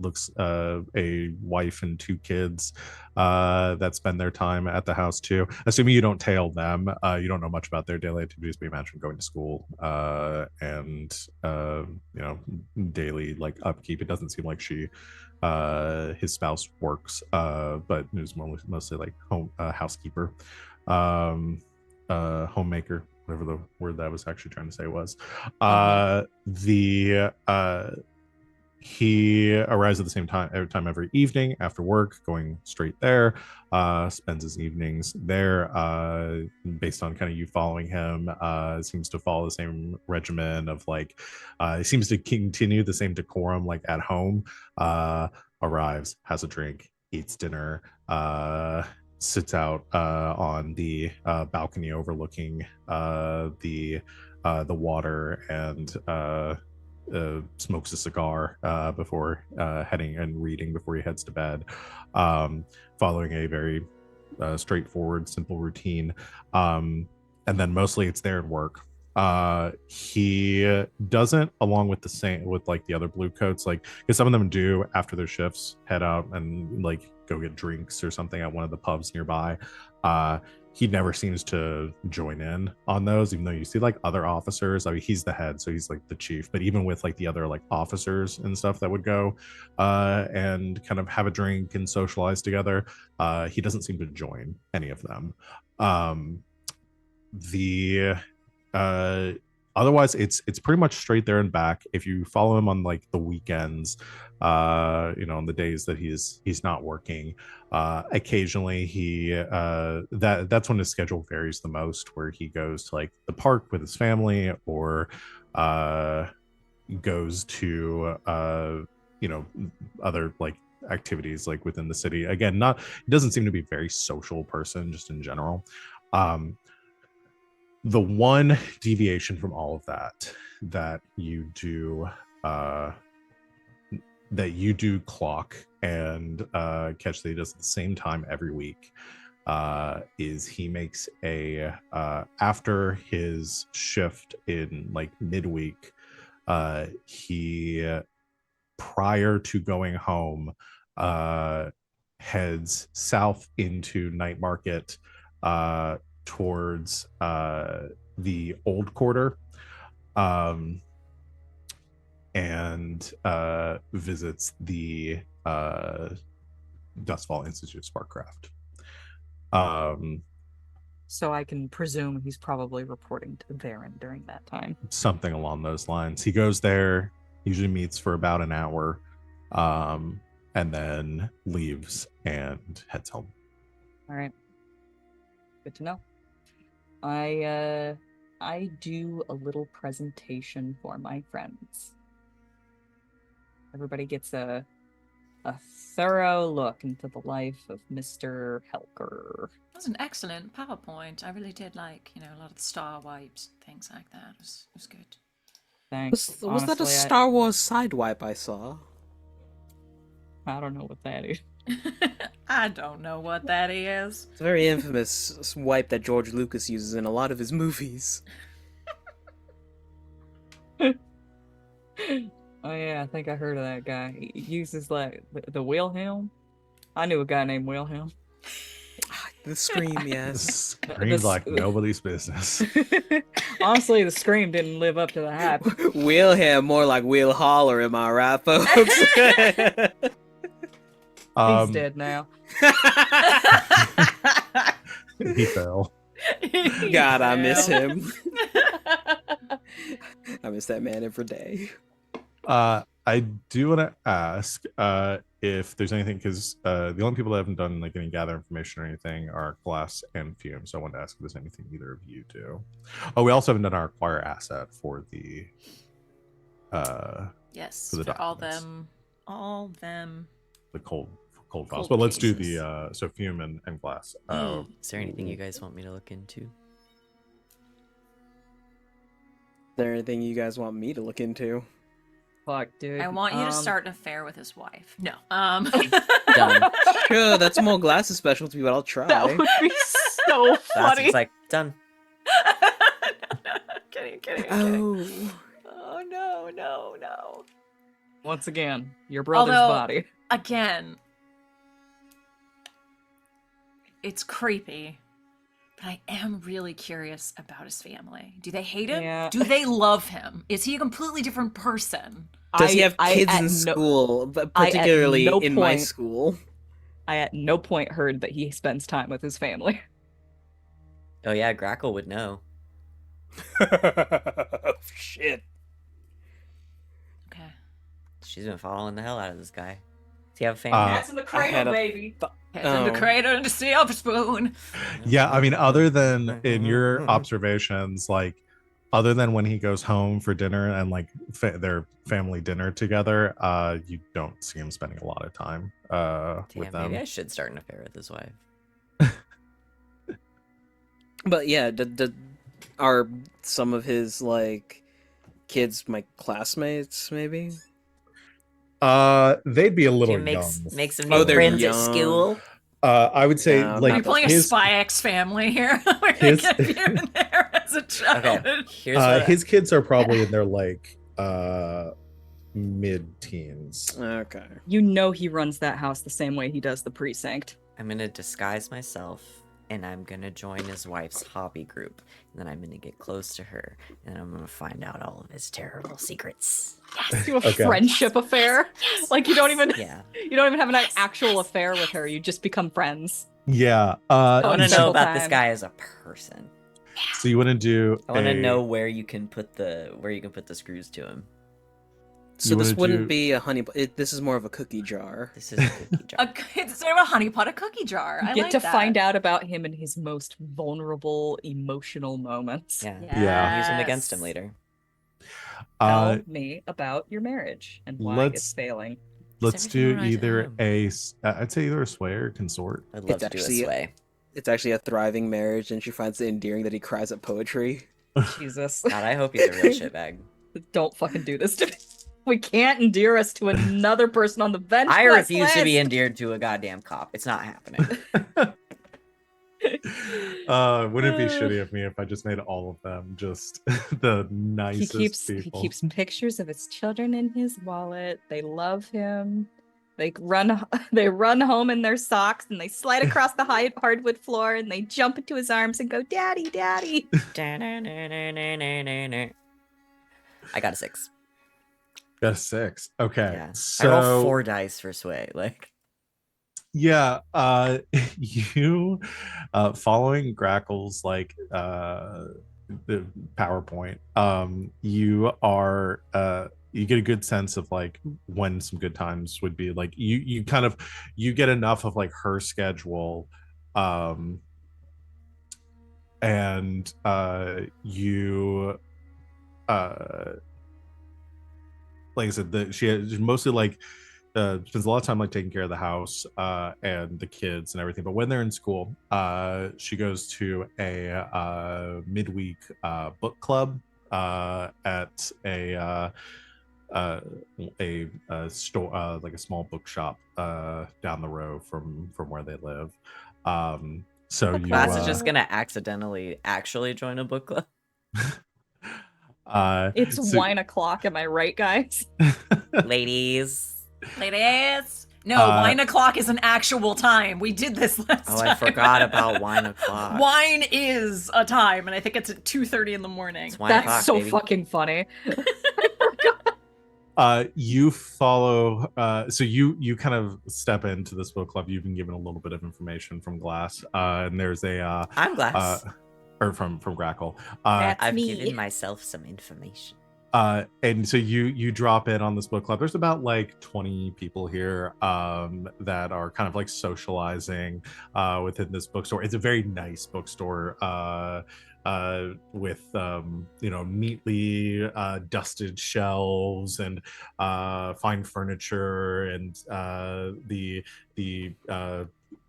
looks a wife and two kids that spend their time at the house too. Assuming you don't tail them, you don't know much about their daily activities, but you imagine going to school and daily like upkeep. It doesn't seem like his spouse works, but it was mostly like home housekeeper, homemaker, whatever the word that I was actually trying to say was. The he arrives at the same time every evening after work, going straight there. Spends his evenings there. Based on kind of you following him, seems to follow the same regimen of like, he seems to continue the same decorum like at home. Arrives, has a drink, eats dinner, sits out on the balcony overlooking the water, and smokes a cigar before heading and reading before he heads to bed, following a very straightforward, simple routine. And then mostly it's there at work. He doesn't, along with the same with like the other blue coats, like because some of them do after their shifts head out and like go get drinks or something at one of the pubs nearby. He never seems to join in on those, even though you see like other officers. I mean, he's the head, so he's like the chief, but even with like the other like officers and stuff that would go and kind of have a drink and socialize together, he doesn't seem to join any of them. The Otherwise it's pretty much straight there and back. If you follow him on like the weekends, on the days that he's not working, occasionally he that's when his schedule varies the most, where he goes to like the park with his family, or goes to other like activities like within the city. Again, not he doesn't seem to be a very social person just in general. The one deviation from all of that you do clock and catch that he does at the same time every week, is he makes a after his shift in like midweek, he, prior to going home, heads south into Night Market, towards the old quarter, and visits the Dustfall Institute of Sparkcraft. So I can presume he's probably reporting to Varen during that time. Something along those lines. He goes there, usually meets for about an hour, and then leaves and heads home. All right. Good to know. I do a little presentation for my friends. Everybody gets a thorough look into the life of Mr. Helker. That was an excellent PowerPoint. I really did like, a lot of the star wipes, things like that. It was good. Thanks. Was that a Honestly, Star Wars side wipe I saw? I don't know what that is. I don't know what that is. It's a very infamous wipe that George Lucas uses in a lot of his movies. Oh yeah, I think I heard of that guy. He uses like the Wilhelm. I knew a guy named Wilhelm. The Scream, yes. Screamed like nobody's business. Honestly, the Scream didn't live up to the hype. Wilhelm, more like Will Holler, am I right, folks? He's dead now. He fell. God, I miss him. I miss that man every day. I do want to ask if there's anything, because the only people that haven't done like any gather information or anything are Glass and Fume. So I wanted to ask if there's anything either of you do. Oh, we also haven't done our acquire asset for the yes, for the for all documents. them. The cold files. Cold But let's do cases. the so Fume and Glass. Is there anything you guys want me to look into? Is there anything you guys want me to look into? Fuck, dude. I want you to start an affair with his wife. No. Done. Sure, that's more Glass's specialty, but I'll try. That would be so funny. It's like done. no, kidding. Oh. Oh no. Once again, your brother's Although- body. Again, it's creepy, but I am really curious about his family. Do they hate him? Yeah. Do they love him? Is he a completely different person? Does he have kids at in no- school, but I at particularly no in my point- school? I at no point heard that he spends time with his family. Oh yeah, Grackle would know. Shit. Okay. She's been following the hell out of this guy. Does he have a family? Cats in the I had cradle, a baby. Cats in Oh. the cradle to see up spoon. Yeah, I mean, other than in your observations, like, other than when he goes home for dinner and like their family dinner together, you don't see him spending a lot of time with Damn, them. maybe I should start an affair with his wife. But yeah, are some of his like kids my classmates? Maybe. They'd be a Do little you make young. some Oh, new they're friends at young. school? I would say No, like Are you playing a his Spy X Family here? We're gonna his- get you in there as a child. Okay, here's what his kids are probably in their like mid-teens. Okay. You know he runs that house the same way he does the precinct. I'm gonna disguise myself and I'm gonna join his wife's hobby group. And then I'm gonna get close to her and I'm gonna find out all of his terrible secrets. Do a Okay. friendship affair. Like you don't even Yeah. have an actual affair with her. You just become friends. Yeah. I want to know several about this times. guy as a person. So you want to do? I want to know where you can put the screws to him. So You this wanna wouldn't do- be a honey. This is more of a cookie jar. This is a cookie jar. It's sort of a honey pot, a cookie jar. You I get like to that. find out about him in his most vulnerable, emotional moments. Yeah. Yeah. I'll use him against him Yes. later. Tell me about your marriage and why let's- it's failing. Let's everything do right either to him. I'd say either a sway or a consort. I'd love It's to do a actually- sway. It's actually a thriving marriage, and she finds it endearing that he cries at poetry. Jesus. God, I hope he's a real shitbag. Don't fucking do this to me. We can't endear us to another person on the bench. I quest refuse to be list. endeared to a goddamn cop. It's not happening. Wouldn't it be shitty of me if I just made all of them just the He nicest keeps people? pictures of his children in his wallet. They love him. They run home in their socks and they slide across the hardwood floor and they jump into his arms and go, "Daddy, Daddy." I got a 6. Got a 6. Okay. Yeah. So I roll 4 dice for sway. Like, yeah, you following Grackle's like the PowerPoint, you are you get a good sense of like when some good times would be. Like you kind of you get enough of like her schedule, and you like I said, she has mostly like spends a lot of time like taking care of the house and the kids and everything. But when they're in school, she goes to a midweek book club at a store, like a small bookshop down the road from where they live. So you Class is just gonna accidentally actually join a book club. It's so- wine o'clock. Am I right, guys? Ladies. Ladies. No, Uh, wine o'clock is an actual time. We did this last Oh, time. I forgot about wine o'clock. Wine is a time, and I think it's at 2:30 in the morning. It's wine That's o'clock, so baby. fucking funny. You follow so you kind of step into this book club. You've been given a little bit of information from Glass, and there's a I'm Glass. or from Grackle, That's I've me. given myself some information. and so you drop in on this book club. There's about like 20 people here that are kind of like socializing within this bookstore. It's a very nice bookstore with neatly dusted shelves and fine furniture, and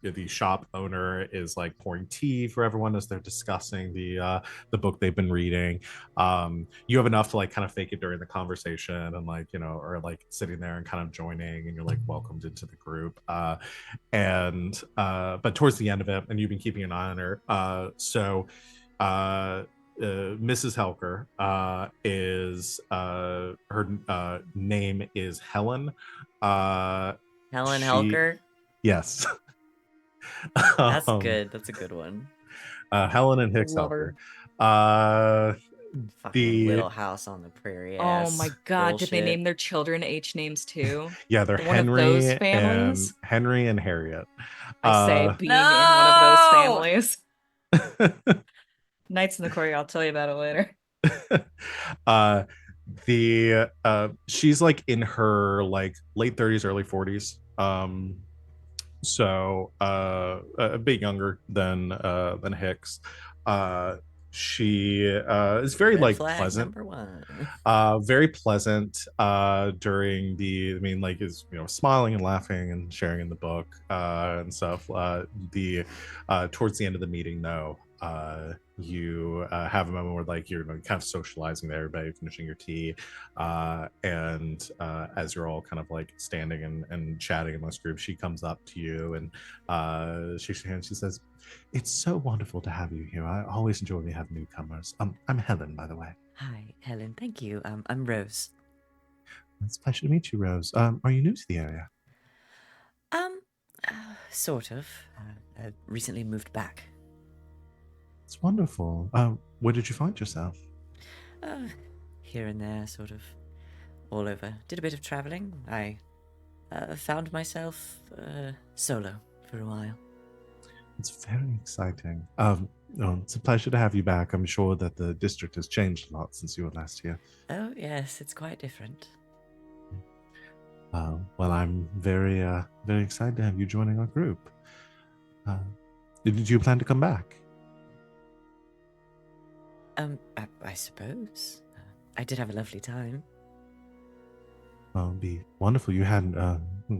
the shop owner is like pouring tea for everyone as they're discussing the book they've been reading. You have enough to like kind of fake it during the conversation and like or like sitting there and kind of joining, and you're like welcomed into the group. But towards the end of it, and you've been keeping an eye on her, Mrs. Helker is her name is Helen. Helen She- Helker. Yes. That's good. That's a good one. Helen and Hicks Love her. Helker. Fucking The- Little House on the Prairie. Oh my god, did they bullshit. name their children H names too? Yeah, they're One of those families? Henry and Harriet. I say Uh, being in one of No! those families. Nights in the Quarry, I'll tell you about it later. She's like in her like late 30s, early 40s. So a bit younger than Hicks. Uh she is very Red like flag pleasant, number one. very pleasant during the, I mean, like, is, smiling and laughing and sharing in the book and stuff. The Towards the end of the meeting, though, you have a moment where, like, you're kind of socializing with everybody, finishing your tea, and as you're all kind of like standing and chatting in this group, she comes up to you and shakes your hand. She says, "It's so wonderful to have you here. I always enjoy when we have newcomers. I'm Helen, by the way." Hi, Helen. Thank you. I'm Rose. It's a pleasure to meet you, Rose. Are you new to the area? Um, sort of. I recently moved back. It's wonderful. Where did you find yourself? Here and there, sort of, all over. Did a bit of traveling. I found myself solo for a while. It's very exciting. It's a pleasure to have you back. I'm sure that the district has changed a lot since you were last here. Oh yes, it's quite different. Well, I'm very, very excited to have you joining our group. Did you plan to come back? I suppose. I did have a lovely time. Well, it'd be wonderful. You had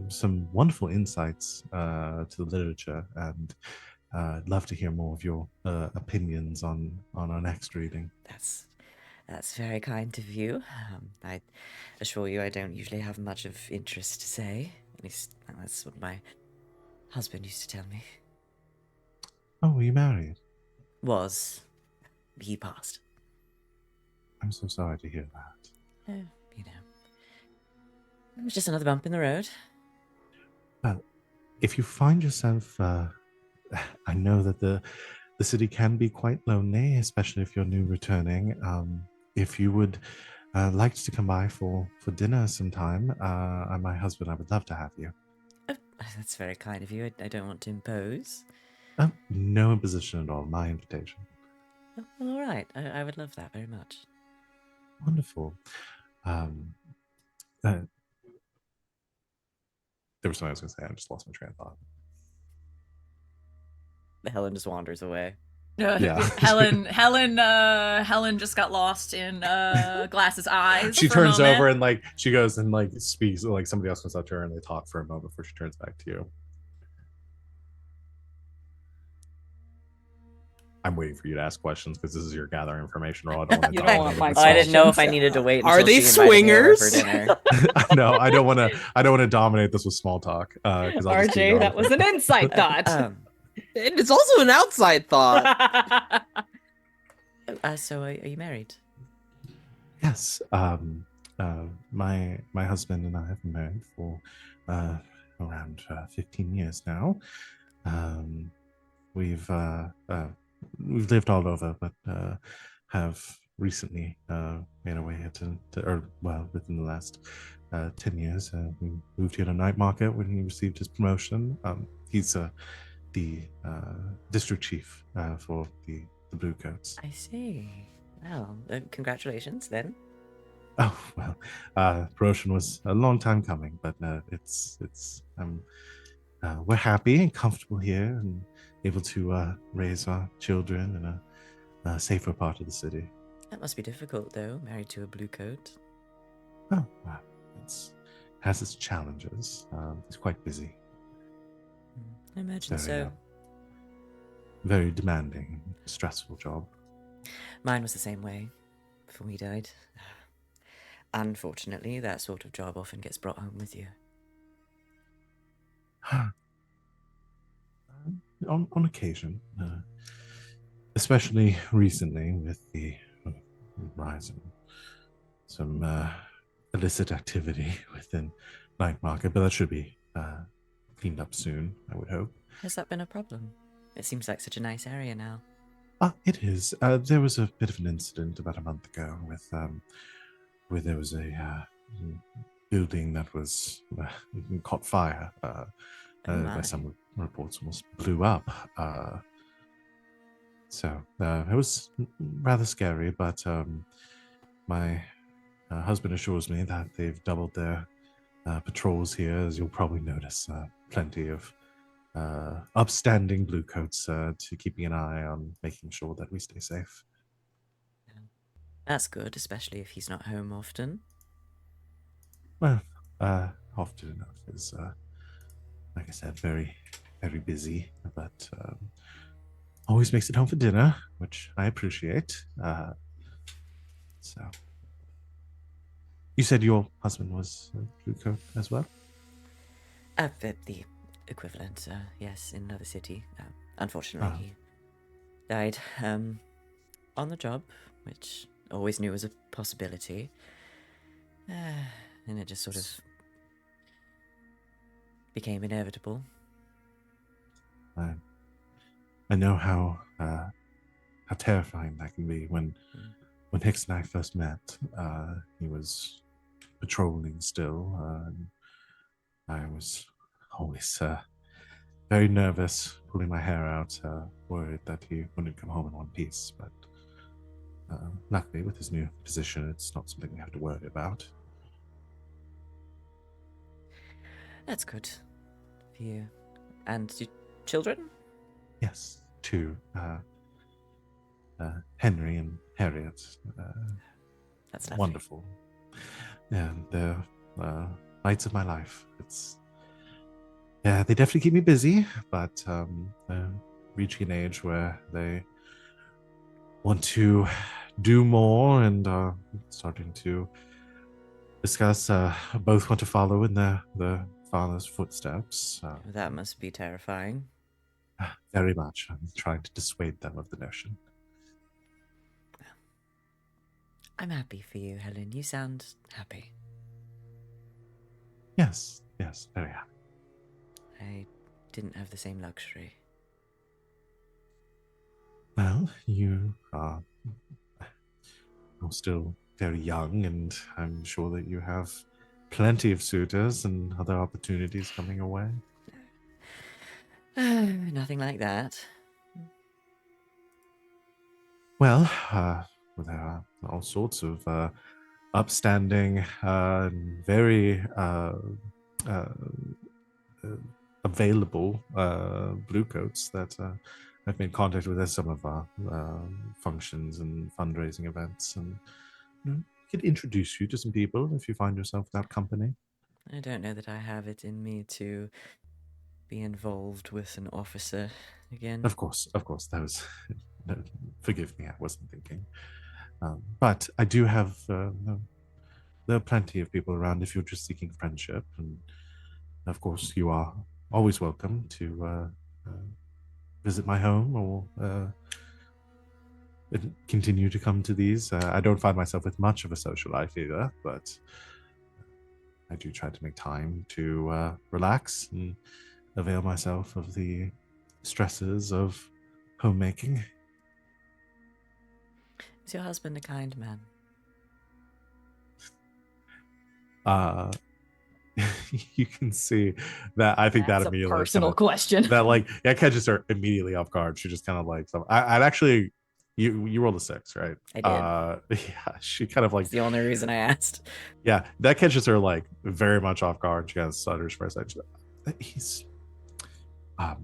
some wonderful insights to the literature, and I'd love to hear more of your opinions on our next reading. That's very kind of you. I assure you I don't usually have much of interest to say. At least that's what my husband used to tell me. Oh, were you married? Was. He passed. I'm so sorry to hear that. You know. It was just another bump in the road. Well, if you find yourself, I know that the city can be quite lonely, especially if you're new returning. If you would like to come by for dinner sometime, and my husband, I would love to have you. Oh, that's very kind of you. I don't want to impose. No imposition at all. My invitation. Oh, well, all right. I would love that very much. Wonderful. There was something I was going to say. I just lost my train of thought. Helen just wanders away. Yeah. Helen just got lost in Glass's eyes. She for a turns moment. over and like she goes and like speaks, like somebody else comes up to her and they talk for a moment before she turns back to you. I'm waiting for you to ask questions because this is your gathering information, or I don't want to. You don't want my I didn't know if I questions. needed to wait. Are Until they she invited me over for swingers? dinner. No, I don't want to dominate this with small talk. RJ, that was an inside thought. It's also an outside thought. So are you married? Yes. My husband and I have been married for around 15 years now. We've lived all over, but have recently made our way here within the last 10 years. We moved here to Night Market when he received his promotion. He's the district chief for the Blue Coats. I see. Well, congratulations then. Oh well, promotion was a long time coming, but we're happy and comfortable here and able to raise our children in a safer part of the city. That must be difficult, though, married to a blue coat. Oh, well, has its challenges. It's quite busy. I imagine so. Very demanding, stressful job. Mine was the same way before he died. Unfortunately, that sort of job often gets brought home with you. On occasion, especially recently with the rise in some illicit activity within Night Market, but that should be cleaned up soon, I would hope. Has that been a problem? It seems like such a nice area now. It is. There was a bit of an incident about a month ago with where there was a building that was caught fire. By some reports, almost blew up. So it was rather scary, but my husband assures me that they've doubled their patrols here, as you'll probably notice. Plenty of upstanding bluecoats to keeping an eye on making sure that we stay safe. That's good, especially if he's not home often. Well, often enough is, like I said, very, very busy, but always makes it home for dinner, which I appreciate. So, you said your husband was a bluecoat as well? The equivalent, yes, in another city. Unfortunately, he died on the job, which I always knew was a possibility. And it just sort of became inevitable. I know how terrifying that can be. When Hicks and I first met, he was patrolling still, and I was always very nervous, pulling my hair out, worried that he wouldn't come home in one piece. But luckily, with his new position, it's not something we have to worry about. That's good for you. And your children? Yes, two, Henry and Harriet. That's lovely. Wonderful. And they're lights of my life. They definitely keep me busy, but they're reaching an age where they want to do more and starting to discuss. Both want to follow in their father's footsteps. That must be terrifying. Very much. I'm trying to dissuade them of the notion. I'm happy for you, Helen. You sound happy. Yes, very happy. I didn't have the same luxury. Well, you're still very young, and I'm sure that you have plenty of suitors and other opportunities coming your way. Nothing like that. Well, there are all sorts of upstanding and very available bluecoats that I've been in contact with at some of our functions and fundraising events, and could introduce you to some people if you find yourself without company. I don't know that I have it in me to be involved with an officer again. Of course, that was. No, forgive me, I wasn't thinking. But I do have. There are plenty of people around if you're just seeking friendship, and of course, you are always welcome to visit my home or continue to come to these. I don't find myself with much of a social life either, but I do try to make time to relax and avail myself of the stresses of homemaking. Is your husband a kind man? You can see that. I think That's that a immediately personal question. that catches her immediately off guard. She just kind of like, I'd actually, you rolled a 6, right? I did. Yeah, she kind of like, It's the only reason I asked. yeah, that catches her like very much off guard. She kind of stutters for a second. He's as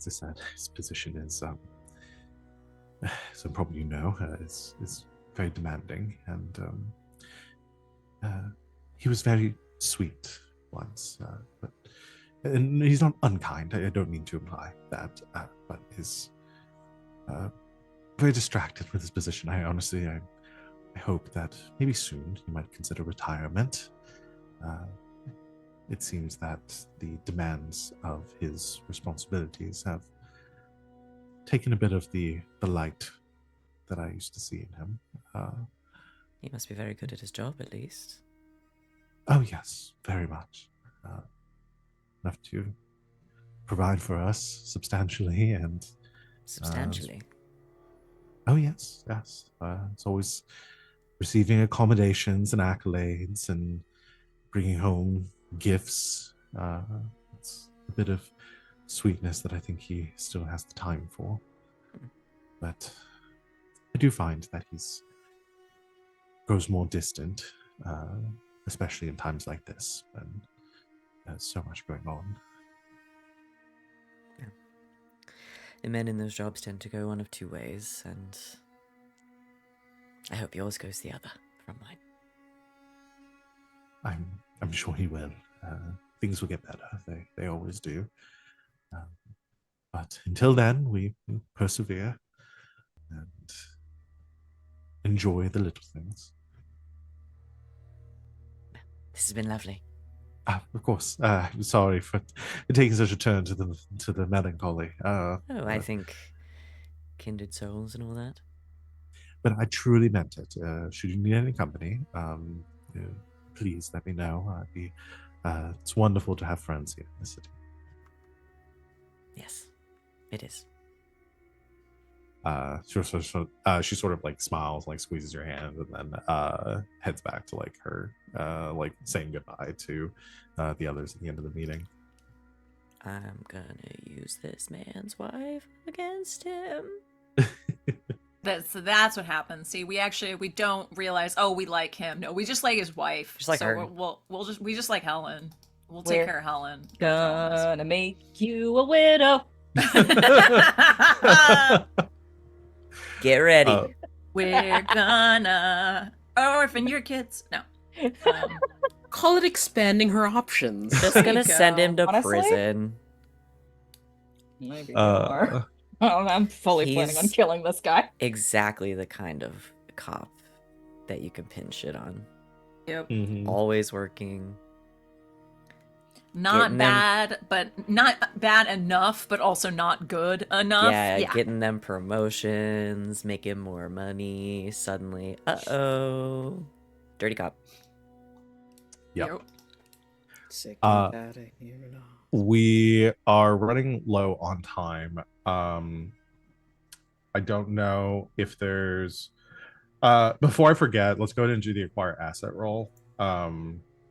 I said, his position is so probably is very demanding, and he was very sweet once, and he's not unkind. I don't mean to imply that, but is very distracted with his position. I honestly, I hope that maybe soon he might consider retirement. It seems that the demands of his responsibilities have taken a bit of the light that I used to see in him. He must be very good at his job, at least. Oh, yes, very much. Enough to provide for us substantially and... Substantially? Oh, yes. It's always receiving accommodations and accolades and bringing home gifts. It's a bit of sweetness that I think he still has the time for. But I do find that he's grows more distant, especially in times like this when there's so much going on. And men in those jobs tend to go one of two ways, and I hope yours goes the other from mine. I'm sure he will. Things will get better. They always do. But until then, we persevere and enjoy the little things. This has been lovely. Of course. I'm sorry for taking such a turn to the melancholy. I think kindred souls and all that. But I truly meant it. Should you need any company, please let me know. It's wonderful to have friends here in the city. Yes, it is. She sort of like smiles, like squeezes your hand, and then heads back to like her like saying goodbye to the others at the end of the meeting. I'm gonna use this man's wife against him. That's what happens. See, we don't realize. Oh, we like him. No, we just like his wife. Just like so her. We just like Helen. We'll take care of Helen. Gonna make you a widow. Get ready. We're gonna orphan your kids. No. Call it expanding her options. Just There gonna you send go. him to Honestly? prison. Maybe more. I'm fully planning on He's- killing this guy. Exactly the kind of cop that you can pin shit on. Yep. Mhm. Always working. Not Getting them- bad, but not bad enough, but also not good enough. Yeah, getting them promotions, making more money. Suddenly, uh-oh. Dirty cop. Yep. Sick Uh, and bad, I hear it all. We are running low on time. I don't know if there's before I forget, let's go ahead and do the acquire asset roll.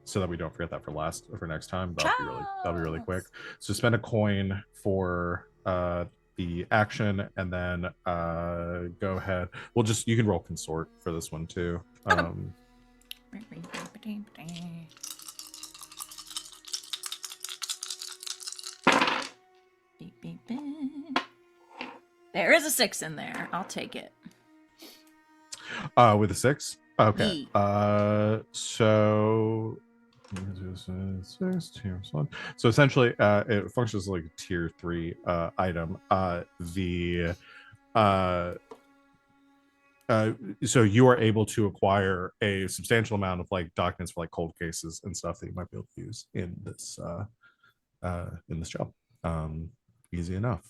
So that we don't forget that for next time. That'll be really quick. So spend a coin for the action, and then go ahead. You can roll consort for this one too. Beep, beep, beep. There is a 6 in there. I'll take it. With a 6. Okay. So so essentially it functions like a tier 3 item. So you are able to acquire a substantial amount of like documents for like cold cases and stuff that you might be able to use in this job. Easy enough.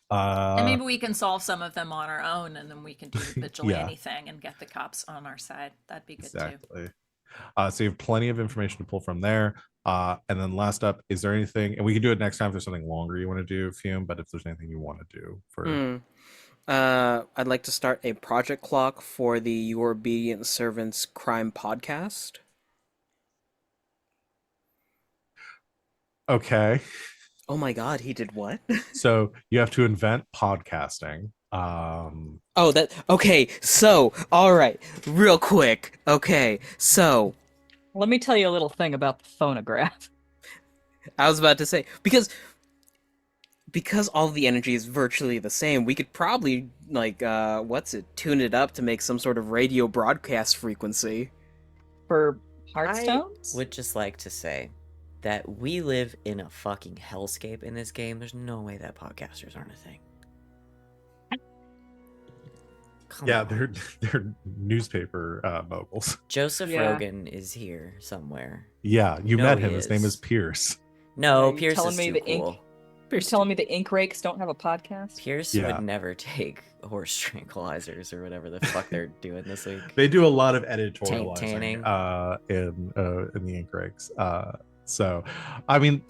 And maybe we can solve some of them on our own, and then we can do the vigilante Yeah. thing and get the cops on our side. That'd be good Exactly. So you have plenty of information to pull from there. And then last up, is there anything, and we can do it next time if there's something longer you want to do, Fume, but if there's anything you want to do for I'd like to start a project clock for the Your Obedient Servants Crime Podcast. Okay. Oh my god, he did what? So you have to invent podcasting. Okay, so, alright, real quick. Okay, so, Let me tell you a little thing about the phonograph. I was about to say, because all the energy is virtually the same, we could probably, like, tune it up to make some sort of radio broadcast frequency. For Hearthstones? I would just like to say that we live in a fucking hellscape in this game. There's no way that podcasters aren't a thing. Come Yeah, on. they're newspaper moguls. Joseph Yeah. Rogan is here somewhere. Yeah, you No, met he him. His name is. is Pierce. No, Are you Pierce telling is me too the ink- cool. You're telling me the ink rakes don't have a podcast? Pierce Yeah. would never take horse tranquilizers or whatever the fuck they're doing this week. They do a lot of editorializing Tanning. in the ink rakes. So, I mean,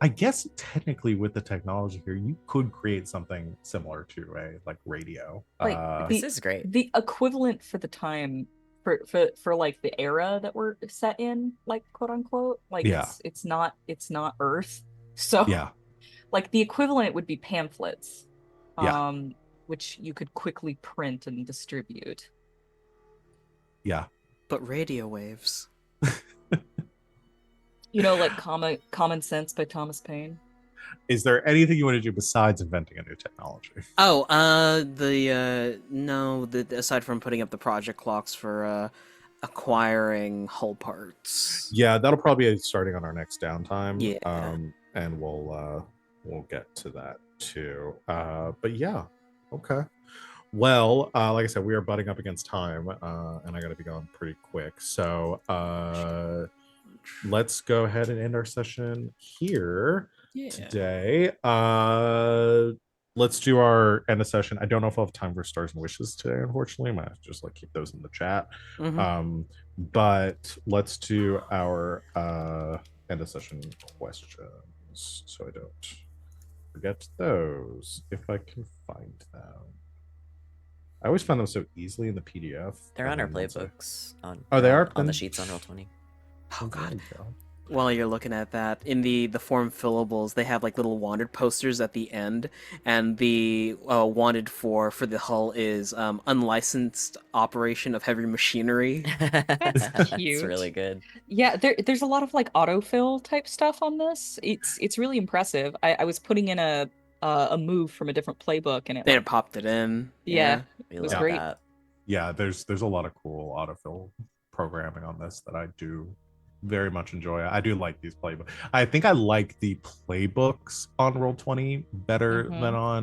I guess technically with the technology here, you could create something similar to a like radio. Like, This is great. The equivalent for the time for like the era that we're set in, like quote unquote, like Yeah. it's not Earth. So Yeah, like the equivalent would be pamphlets. Yeah. Which you could quickly print and distribute. Yeah. But radio waves. Like Common Sense by Thomas Paine. Is there anything you want to do besides inventing a new technology? Oh, no, aside from putting up the project clocks for acquiring hull parts. Yeah, that'll probably be starting on our next downtime. Yeah. And we'll get to that too. But yeah, okay. Well, like I said, we are butting up against time, and I got to be going pretty quick. So let's go ahead and end our session here today. Let's do our end of session. I don't know if I'll have time for stars and wishes today, unfortunately. I might have to just like keep those in the chat. But let's do our end of session questions so I don't forget those if I can find them. I always find them so easily in the PDF. They're on our and then once I- playbooks. Oh, they are? on the Then- sheets on Roll20. Oh god. There you go. While you're looking at that, in the form fillables, they have like little wanted posters at the end, and the wanted for the hull is unlicensed operation of heavy machinery. That's That's cute. really good. Yeah, there's a lot of like autofill type stuff on this. It's really impressive. I was putting in a move from a different playbook and it They like, had popped it in. yeah, We it was love great. that. Yeah, there's a lot of cool autofill programming on this that I do very much enjoy. I do like these playbooks. I think I like the playbooks on Roll20 better Mhm. than on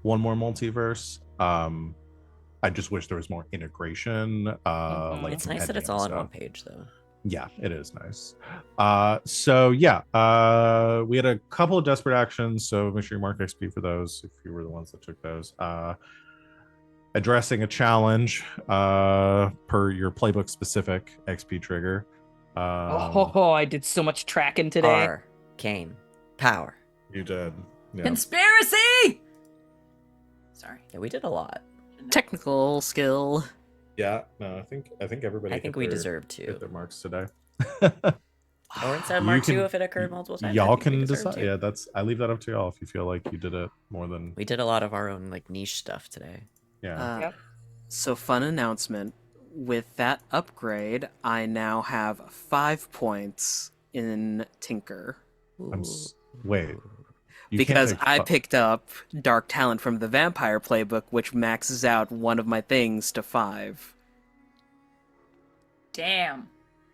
One More Multiverse. I just wish there was more integration. Like It's nice that it's all on compendium one stuff. page, though. Yeah, it is nice. So yeah, we had a couple of desperate actions, so make sure you mark XP for those if you were the ones that took those. Addressing a challenge per your playbook specific XP trigger. I did so much tracking today. Arcane power. You did. Yeah. Conspiracy! Sorry. Yeah, we did a lot. Technical skill. Yeah. No, I think everybody. I think hit we their- deserve hit to. their marks today. Or instead of You Mark can- 2 if it occurred multiple times. I Y'all think we can deserve decide. to. Yeah, I leave that up to y'all if you feel like you did it more than. We did a lot of our own like niche stuff today. Yeah. Yep. So fun announcement. With that upgrade, I now have 5 points in Tinker. Wait. You can't Because take I fu- picked up Dark Talent from the Vampire Playbook, which maxes out one of my things to 5. Damn.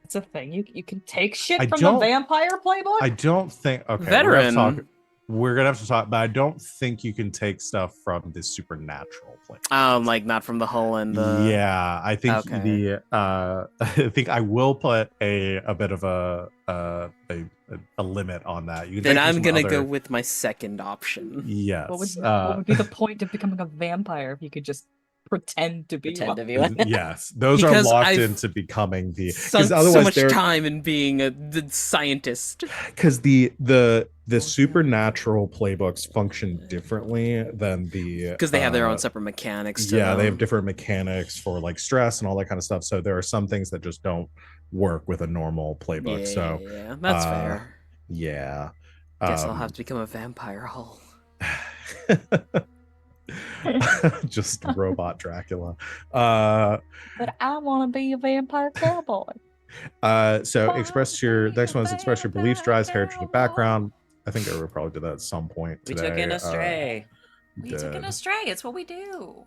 It's a thing. You can take shit I from don't- the vampire playbook. I don't think. Okay, Veteran. We're gonna have to talk, but I don't think you can take stuff from the supernatural plane. Like not from the hull and the. Yeah, I think Okay. the I think I will put a bit of a limit on that. You can Then take from I'm some gonna other- go with my second option. Yes. What would be the point of becoming a vampire if you could just pretend to be Pretend one? to be one. Yes, those Because are locked I've into becoming the Sunk so otherwise much they're time in being the scientist. because the supernatural playbooks function differently than the Because they have their own separate mechanics. To yeah, they have them. different mechanics for like stress and all that kind of stuff. So there are some things that just don't work with a normal playbook. So Yeah, that's fair. yeah. Guess I'll have to become a vampire hull. just robot Dracula. But I want to be a vampire cowboy. So express your next one is express your beliefs, drives, heritage, and background. I think I would probably do that at some point We today. took in a stray. We took it astray. It's what we do.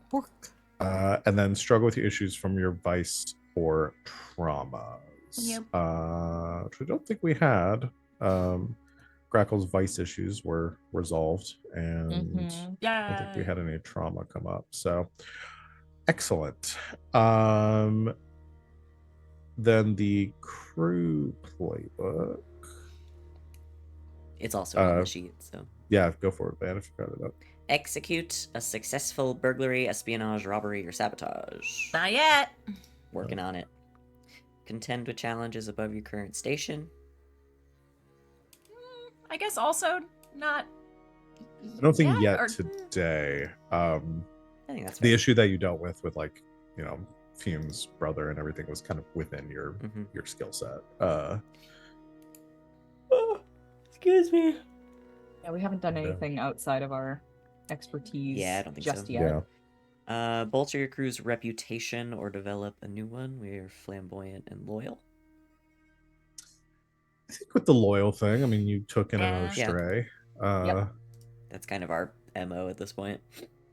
And then struggle with your issues from your vice or traumas. Yep. Which I don't think we had. Grackle's vice issues were resolved, and Mhm. Yeah. I don't think we had any trauma come up. So excellent. Then the crew playbook. It's also on the sheet, so. Yeah, go for it, man. If you got it up. Execute a successful burglary, espionage, robbery, or sabotage. Not yet. Working on it. Contend with challenges above your current station. I guess also not. I don't think yet or- today. I think that's The fair. issue that you dealt with like, Fume's brother and everything was kind of within your Mhm. your skill set. Excuse me. Yeah, we haven't done Yeah. anything outside of our expertise Yeah, I don't think just so. yet. Yeah. Bolster your crew's reputation or develop a new one. We're flamboyant and loyal. I think with the loyal thing, I mean, you took in another Yeah. stray. That's kind of our MO at this point.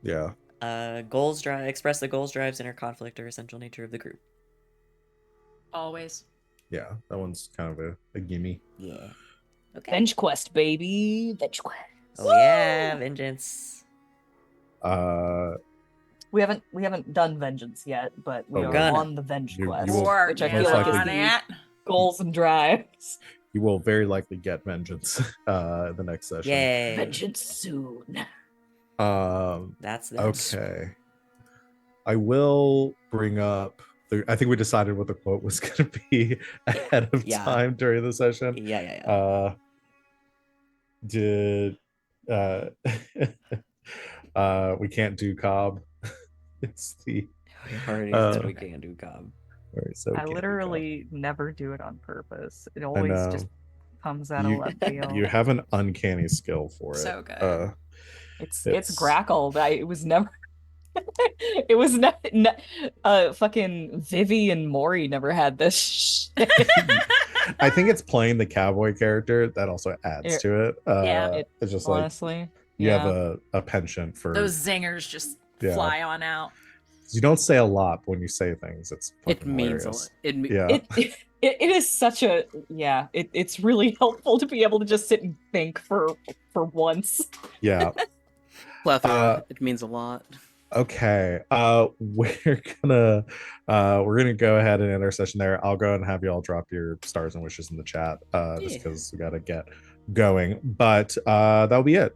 Yeah. Express the goals, drives, inner conflict, or essential nature of the group. Always. Yeah. That one's kind of a gimme. Yeah. Okay. Bench quest, baby. Bench quest. Oh yeah, vengeance. We haven't done vengeance yet, but we Oh, are gonna. on the venge You quest, will which I most feel like is likely- the goals and drives. You will very likely get vengeance the next session. Yay. Vengeance soon. That's Okay. I will bring up I think we decided what the quote was going to be ahead of Yeah. time during the session. Yeah. Did we can't do Cobb? It's the We already uh, said we can't do Cobb. Alright, so we I can't do literally never do it on purpose. It Cobb. always And, just comes out of left field. you have an uncanny skill for it. So good. It's Grackle. It was never. It was not. Fucking Vivi and Maury never had this. Shit. I think it's playing the cowboy character that also adds to it. Yeah. It's just Honestly, like you have a penchant for Those zingers just fly on out. You don't say a lot, but when you say things, it's It fucking means hilarious. a lot. Yeah. It is such a it's really helpful to be able to just sit and think for once. Yeah. Plethora. It means a lot. Okay. We're gonna go ahead and end our session there. I'll go and have you all drop your stars and wishes in the chat, just because we gotta get going. But that'll be it.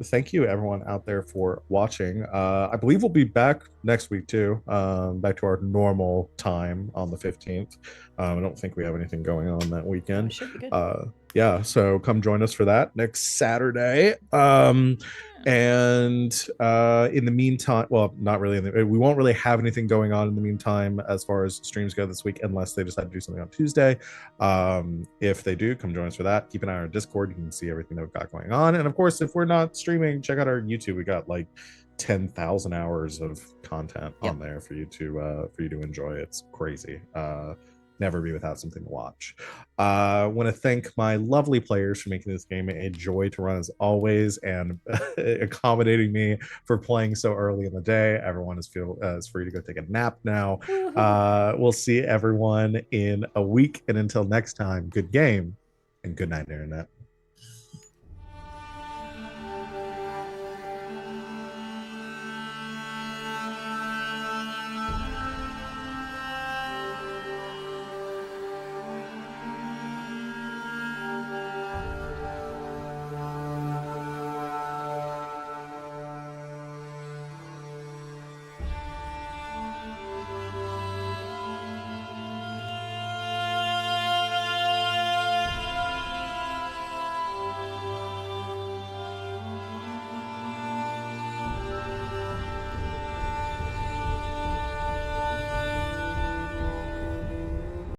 Thank you everyone out there for watching. I believe we'll be back next week too. Back to our normal time on the 15th. I don't think we have anything going on that weekend. Should be good. Yeah, so come join us for that next Saturday. And in the meantime, well, not really. We won't really have anything going on in the meantime as far as streams go this week, unless they decide to do something on Tuesday. If they do, come join us for that. Keep an eye on our Discord. You can see everything that we've got going on. And of course, if we're not streaming, check out our YouTube. We got like 10,000 hours of content on there for you to enjoy. It's crazy. Never be without something to watch. I want to thank my lovely players for making this game a joy to run as always, and accommodating me for playing so early in the day. Everyone is free to go take a nap now. We'll see everyone in a week, and until next time, good game and good night, internet.